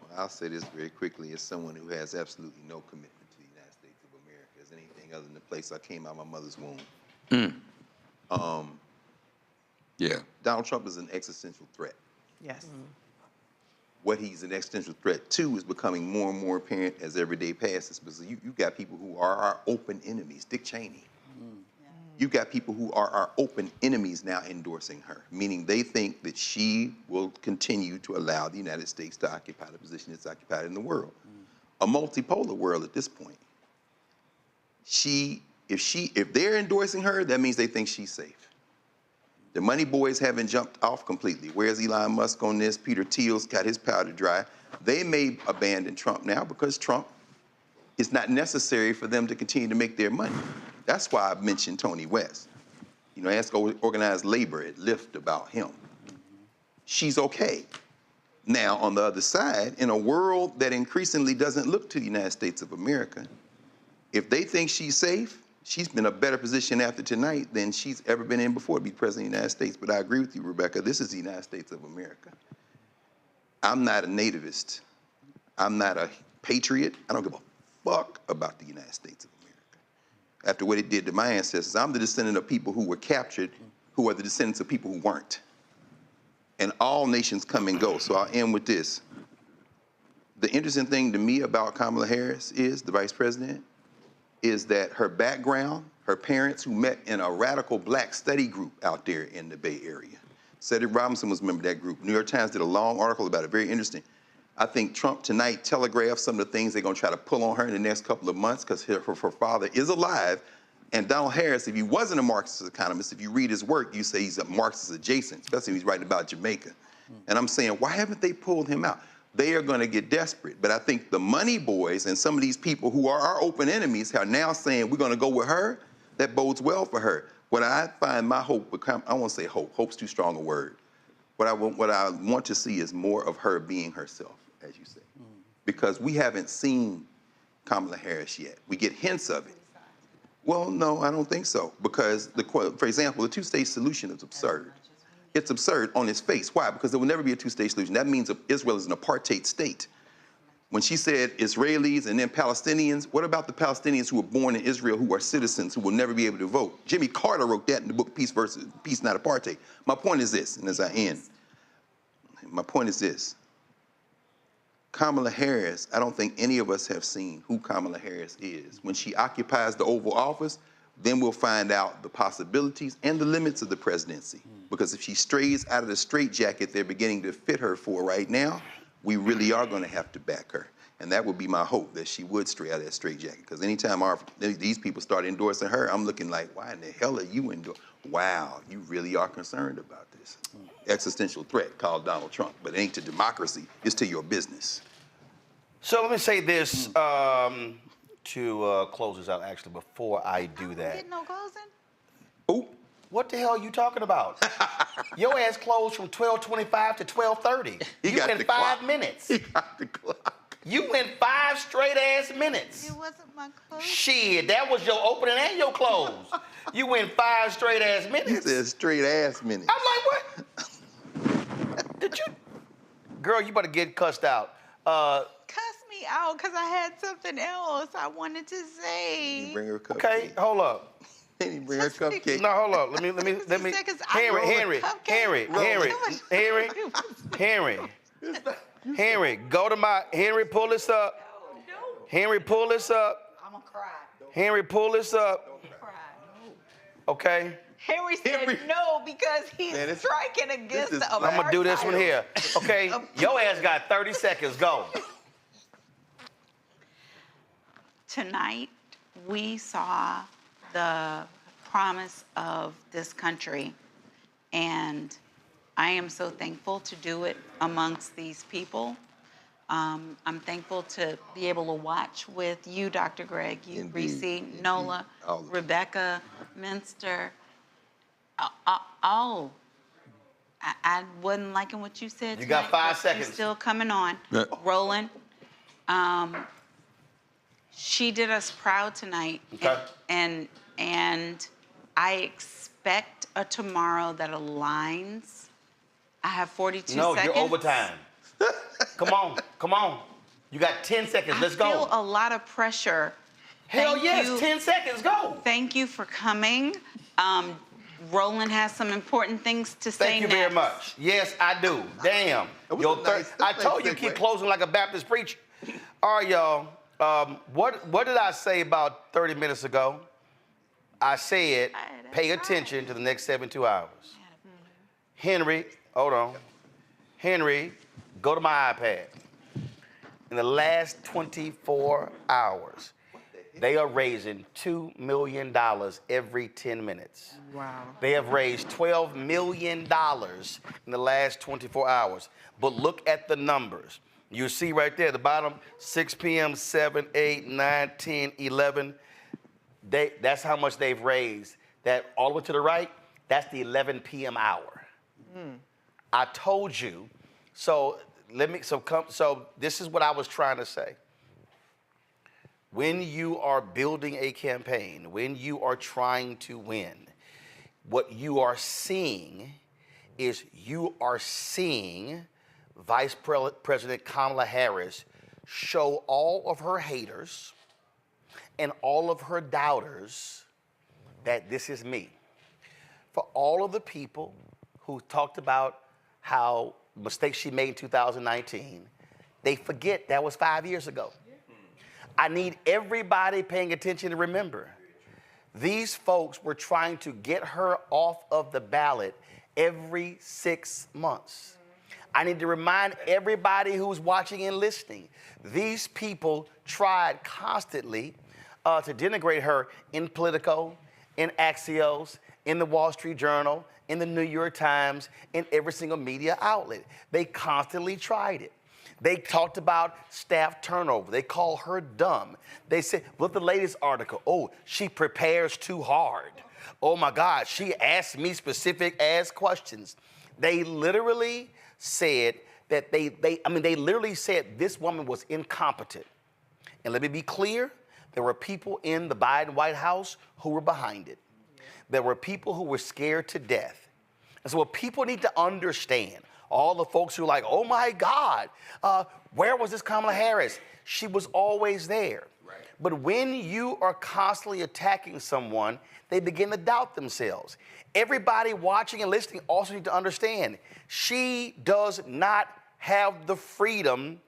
Well, I'll say this very quickly as someone who has absolutely no commitment to the United States of America as anything other than the place I came out of my mother's womb. Yeah. Donald Trump is an existential threat. Yes. What he's an existential threat to is becoming more and more apparent as every day passes, because you've got people who are our open enemies. Dick Cheney. You've got people who are our open enemies now endorsing her, meaning they think that she will continue to allow the United States to occupy the position it's occupied in the world. A multipolar world at this point. If they're endorsing her, that means they think she's safe. The money boys haven't jumped off completely. Where's Elon Musk on this? Peter Thiel's got his powder dry. They may abandon Trump now because Trump is not necessary for them to continue to make their money. That's why I mentioned Tony West. You know, ask organized labor at Lyft about him. She's okay. Now, on the other side, in a world that increasingly doesn't look to the United States of America, if they think she's safe, she's been in a better position after tonight than she's ever been in before to be president of the United States. But I agree with you, Rebecca. This is the United States of America. I'm not a nativist. I'm not a patriot. I don't give a fuck about the United States of America. After what it did to my ancestors, I'm the descendant of people who were captured, who are the descendants of people who weren't. And all nations come and go. So I'll end with this. The interesting thing to me about Kamala Harris is, the vice president, is that her background, her parents who met in a radical black study group out there in the Bay Area. Cedric Robinson was a member of that group. New York Times did a long article about it, very interesting. I think Trump tonight telegraphed some of the things they're gonna try to pull on her in the next couple of months because her father is alive. And Donald Harris, if he wasn't a Marxist economist, if you read his work, you say he's a Marxist adjacent, especially if he's writing about Jamaica. And I'm saying, why haven't they pulled him out? They are going to get desperate. But I think the money boys and some of these people who are our open enemies are now saying we're going to go with her. That bodes well for her. What I find my hope, I won't say hope. Hope's too strong a word. What I want to see is more of her being herself, as you say. Because we haven't seen Kamala Harris yet. We get hints of it. Well, no, I don't think so. Because, for example, the two-state solution is absurd. It's absurd on its face. Why? Because there will never be a two-state solution. That means Israel is an apartheid state. When she said Israelis and then Palestinians, what about the Palestinians who were born in Israel who are citizens who will never be able to vote? Jimmy Carter wrote that in the book Peace, Not Apartheid. My point is this, and as I end, my point is this. Kamala Harris, I don't think any of us have seen who Kamala Harris is. When she occupies the Oval Office, then we'll find out the possibilities and the limits of the presidency. Because if she strays out of the straitjacket they're beginning to fit her for right now, we really are going to have to back her. And that would be my hope, that she would stray out of that straitjacket. Because anytime these people start endorsing her, I'm looking like, why in the hell are you endorsing? Wow, you really are concerned about this. Existential threat called Donald Trump. But it ain't to democracy, it's to your business. So let me say this to close this out, actually, before I do that. No closing? Oh, what the hell are you talking about? Your ass closed from 12:25 to 12:30. You went 5 minutes. He got the clock. You went 5 straight ass minutes. It wasn't my close. Shit, that was your opening and your close. You went 5 straight ass minutes. He said straight ass minutes. I'm like, what? Did you? Girl, you better get cussed out. Cuss me out because I had something else I wanted to say. You bring her a cupcake. Okay, hold up. He bring her a cupcake. No, hold up. Let me. Henry, go to my. Henry, pull this up. Henry, pull this up. I'm gonna cry. Henry, pull this up. Don't cry. Okay. Henry said no because he's striking against the apartheid. I'm gonna do this one here. Okay, your ass got 30 seconds. Go. Tonight, we saw the promise of this country, and I am so thankful to do it amongst these people. I'm thankful to be able to watch with you, Dr. Greg, you, Reese, Nola, Rebecca, Minster. I wasn't liking what you said. You got 5 seconds. You're still coming on. Roland. She did us proud tonight. Okay. And I expect a tomorrow that aligns. I have 42 seconds. No, you're overtime. Come on. You got 10 seconds. Let's go. I feel a lot of pressure. Hell yes, 10 seconds, go. Thank you for coming. Roland has some important things to say Thank you very much. Yes, I do. Damn. I told you keep closing like a Baptist preacher. All right, y'all. What did I say about 30 minutes ago? I said, pay attention to the next 72 hours. Henry, hold on. Henry, go to my iPad. In the last 24 hours, they are raising $2 million every 10 minutes. Wow. They have raised $12 million in the last 24 hours. But look at the numbers. You see right there at the bottom, 6 p.m., 7, 8, 9, 10, 11. That's how much they've raised. That all the way to the right, that's the 11 p.m. hour. I told you. So this is what I was trying to say. When you are building a campaign, when you are trying to win, what you are seeing is Vice President Kamala Harris show all of her haters and all of her doubters that this is me. For all of the people who talked about how mistakes she made in 2019, they forget that was 5 years ago. I need everybody paying attention to remember, these folks were trying to get her off of the ballot every 6 months. I need to remind everybody who's watching and listening, these people tried constantly to denigrate her in Politico, in Axios, in the Wall Street Journal, in the New York Times, in every single media outlet. They constantly tried it. They talked about staff turnover. They call her dumb. They said, look at the latest article. Oh, she prepares too hard. Oh my God, she asked me specific ass questions. They literally said that they literally said this woman was incompetent. And let me be clear, there were people in the Biden White House who were behind it. There were people who were scared to death. And so what people need to understand, all the folks who are like, oh my God, where was this Kamala Harris? She was always there. Right. But when you are constantly attacking someone, they begin to doubt themselves. Everybody watching and listening also need to understand, she does not have the freedom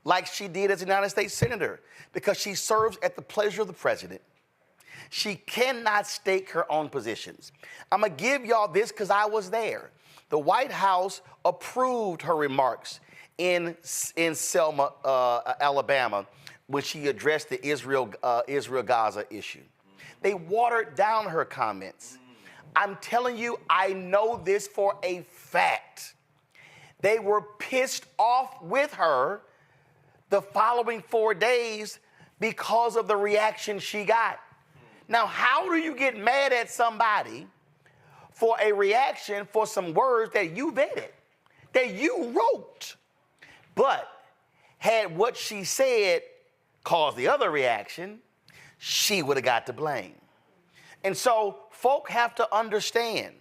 like she did as a United States Senator because she serves at the pleasure of the president. She cannot stake her own positions. I'm gonna give y'all this because I was there. The White House approved her remarks in Selma, Alabama, when she addressed the Israel-Gaza issue. They watered down her comments. I'm telling you, I know this for a fact. They were pissed off with her the following 4 days because of the reaction she got. Now, how do you get mad at somebody for a reaction for some words that you vetted, that you wrote? But had what she said caused the other reaction, she would have got to blame. And so folk have to understand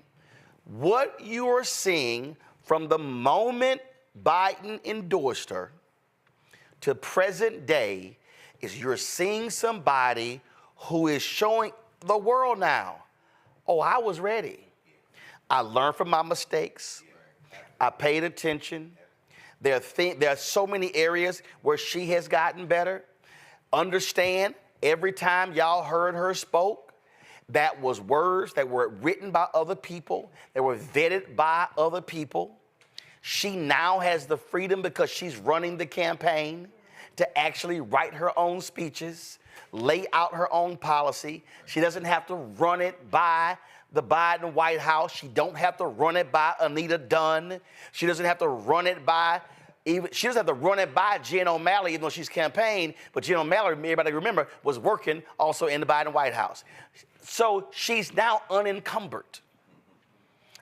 what you are seeing from the moment Biden endorsed her to present day is you're seeing somebody who is showing the world now, oh, I was ready. I learned from my mistakes. I paid attention. There are so many areas where she has gotten better. Understand, every time y'all heard her spoke, that was words that were written by other people, that were vetted by other people. She now has the freedom, because she's running the campaign, to actually write her own speeches, lay out her own policy. She doesn't have to run it by the Biden White House. She don't have to run it by Anita Dunn. She doesn't have to run it by Even she doesn't have to run it by Jen O'Malley, even though she's campaigned. But Jen O'Malley, everybody remember, was working also in the Biden White House. So she's now unencumbered.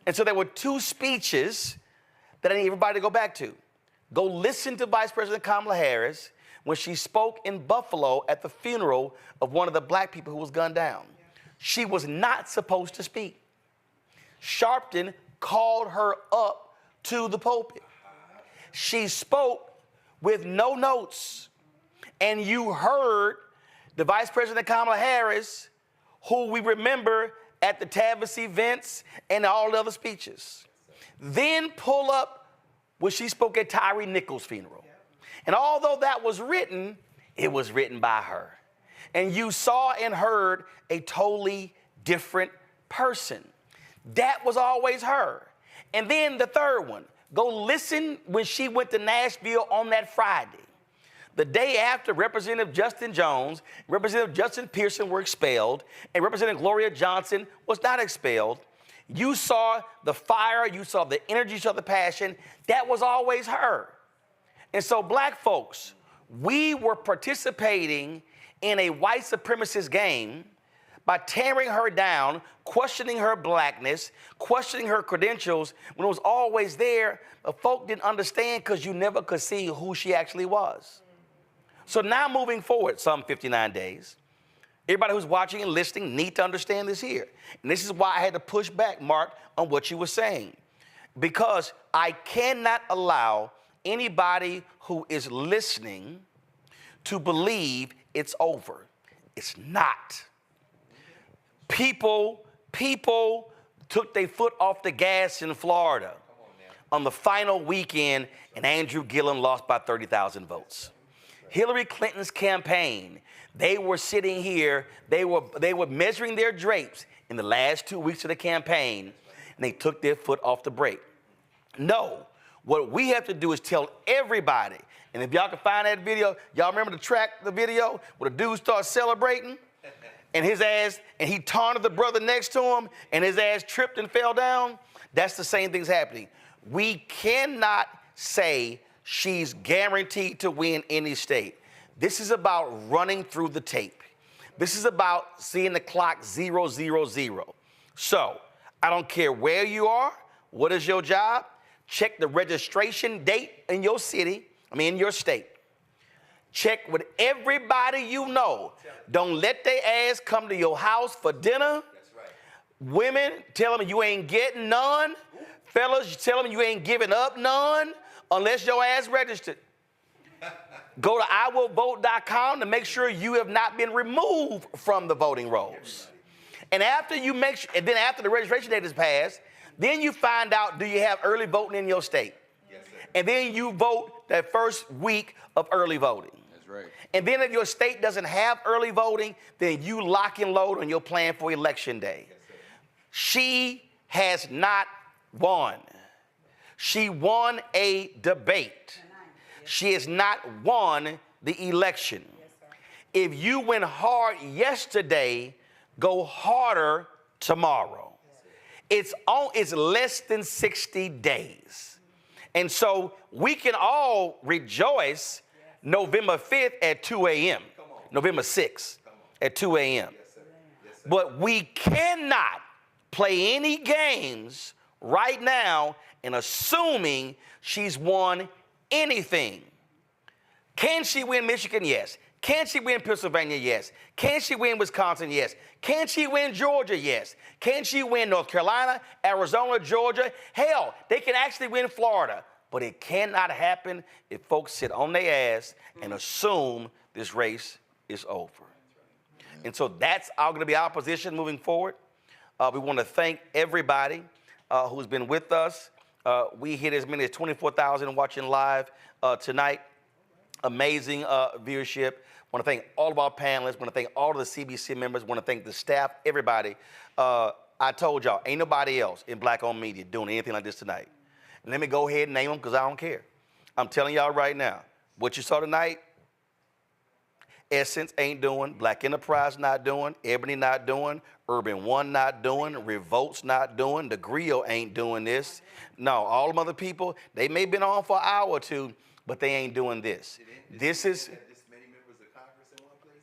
And so there were two speeches that I need everybody to go back to. Go listen to Vice President Kamala Harris when she spoke in Buffalo at the funeral of one of the black people who was gunned down. She was not supposed to speak. Sharpton called her up to the pulpit. She spoke with no notes. And you heard the Vice President Kamala Harris, who we remember at the Tavis events and all the other speeches. Then pull up when she spoke at Tyree Nichols' funeral. And although that was written, it was written by her. And you saw and heard a totally different person. That was always her. And then the third one, go listen when she went to Nashville on that Friday. The day after Representative Justin Jones, Representative Justin Pearson were expelled, and Representative Gloria Johnson was not expelled. You saw the fire, you saw the energy, you saw the passion. That was always her. And so black folks, we were participating in a white supremacist game by tearing her down, questioning her blackness, questioning her credentials when it was always there, but folk didn't understand because you never could see who she actually was. So now moving forward, some 59 days, everybody who's watching and listening need to understand this here. And this is why I had to push back, Mark, on what you were saying. Because I cannot allow anybody who is listening to believe it's over. It's not. People took their foot off the gas in Florida on the final weekend, and Andrew Gillum lost by 30,000 votes. Hillary Clinton's campaign, they were sitting here, they were measuring their drapes in the last 2 weeks of the campaign, and they took their foot off the brake. No, what we have to do is tell everybody, and if y'all can find that video, y'all remember the video where the dude starts celebrating, and his ass, and he taunted the brother next to him, and his ass tripped and fell down? That's the same thing's happening. We cannot say she's guaranteed to win any state. This is about running through the tape. This is about seeing the clock 0, 0, 0. So I don't care where you are, what is your job, check the registration date in your city, in your state. Check with everybody you know. Don't let their ass come to your house for dinner. That's right. Women, tell them you ain't getting none. Fellas, tell them you ain't giving up none unless your ass registered. Go to iwillvote.com to make sure you have not been removed from the voting rolls. And after you make sure, and then after the registration date is passed, then you find out, do you have early voting in your state? Yes, sir. And then you vote that first week of early voting. That's right. And then if your state doesn't have early voting, then you lock and load on your plan for election day. Yes, sir. She has not won. She won a debate. She has not won the election. If you went hard yesterday, go harder tomorrow. It's less than 60 days. And so we can all rejoice November 5th at 2 a.m., November 6th at 2 a.m. But we cannot play any games right now in assuming she's won anything. Can she win Michigan? Yes. Can she win Pennsylvania? Yes. Can she win Wisconsin? Yes. Can she win Georgia? Yes. Can she win North Carolina, Arizona, Georgia? Hell, they can actually win Florida. But it cannot happen if folks sit on their ass and assume this race is over. And so that's going to be our position moving forward. We want to thank everybody who's been with us. We hit as many as 24,000 watching live tonight. Amazing viewership. Want to thank all of our panelists. Want to thank all of the CBC members. Want to thank the staff, everybody. I told y'all, ain't nobody else in black-owned media doing anything like this tonight. And let me go ahead and name them because I don't care. I'm telling y'all right now, what you saw tonight, Essence ain't doing, Black Enterprise not doing, Ebony not doing, Urban One not doing, Revolt's not doing, The Griot ain't doing this. No, all them other people, they may have been on for an hour or two, but they ain't doing this. This is.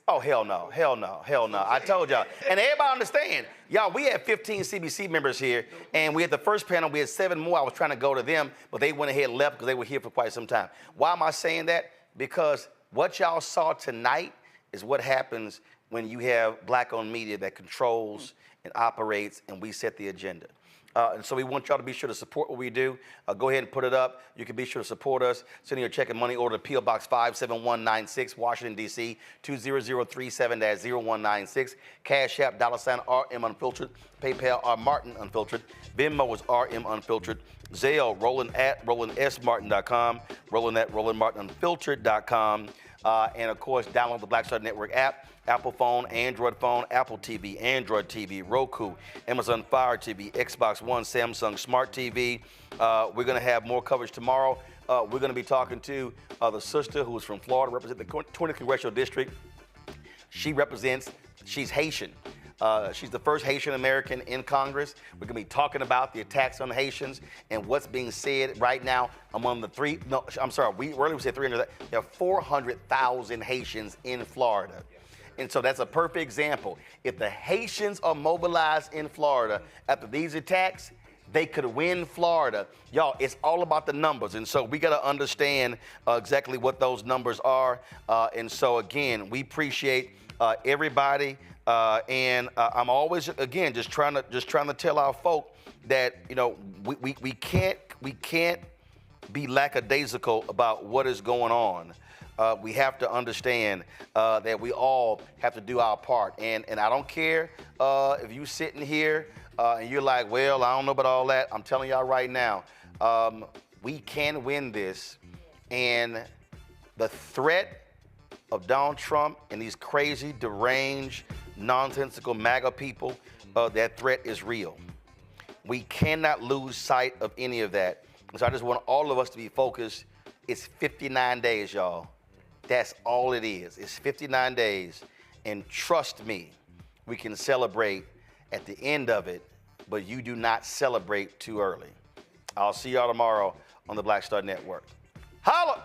Oh, hell no, hell no, hell no. I told y'all. And everybody understand. Y'all, we had 15 CBC members here, and we had the first panel, we had 7 more. I was trying to go to them, but they went ahead and left because they were here for quite some time. Why am I saying that? Because what y'all saw tonight is what happens when you have black-owned media that controls and operates, and we set the agenda. And so we want y'all to be sure to support what we do. Go ahead and put it up. You can be sure to support us. Send your check and money order to P.O. Box 57196, Washington, D.C., 20037-0196. Cash App, $RM Unfiltered. PayPal, R Martin Unfiltered. Venmo is RM Unfiltered. Zelle, Roland at RolandSMartin.com. Roland at RolandMartinUnfiltered.com. And, of course, download the Black Star Network app. Apple phone, Android phone, Apple TV, Android TV, Roku, Amazon Fire TV, Xbox One, Samsung Smart TV. We're going to have more coverage tomorrow. We're going to be talking to the sister who is from Florida, represents the 20th Congressional District. She's Haitian. She's the first Haitian American in Congress. We're going to be talking about the attacks on the Haitians and what's being said right now among the we earlier said 300. There are 400,000 Haitians in Florida. And so that's a perfect example. If the Haitians are mobilized in Florida after these attacks, they could win Florida. Y'all, it's all about the numbers. And so we got to understand exactly what those numbers are. And so, again, we appreciate everybody. And I'm always, again, just trying to tell our folk that, you know, we can't be lackadaisical about what is going on. We have to understand that we all have to do our part. And I don't care if you sitting here and you're like, well, I don't know about all that. I'm telling y'all right now, we can win this. And the threat of Donald Trump and these crazy, deranged, nonsensical MAGA people, that threat is real. We cannot lose sight of any of that. And so I just want all of us to be focused. It's 59 days, y'all. That's all it is. It's 59 days. And trust me, we can celebrate at the end of it, but you do not celebrate too early. I'll see y'all tomorrow on the Black Star Network. Holla!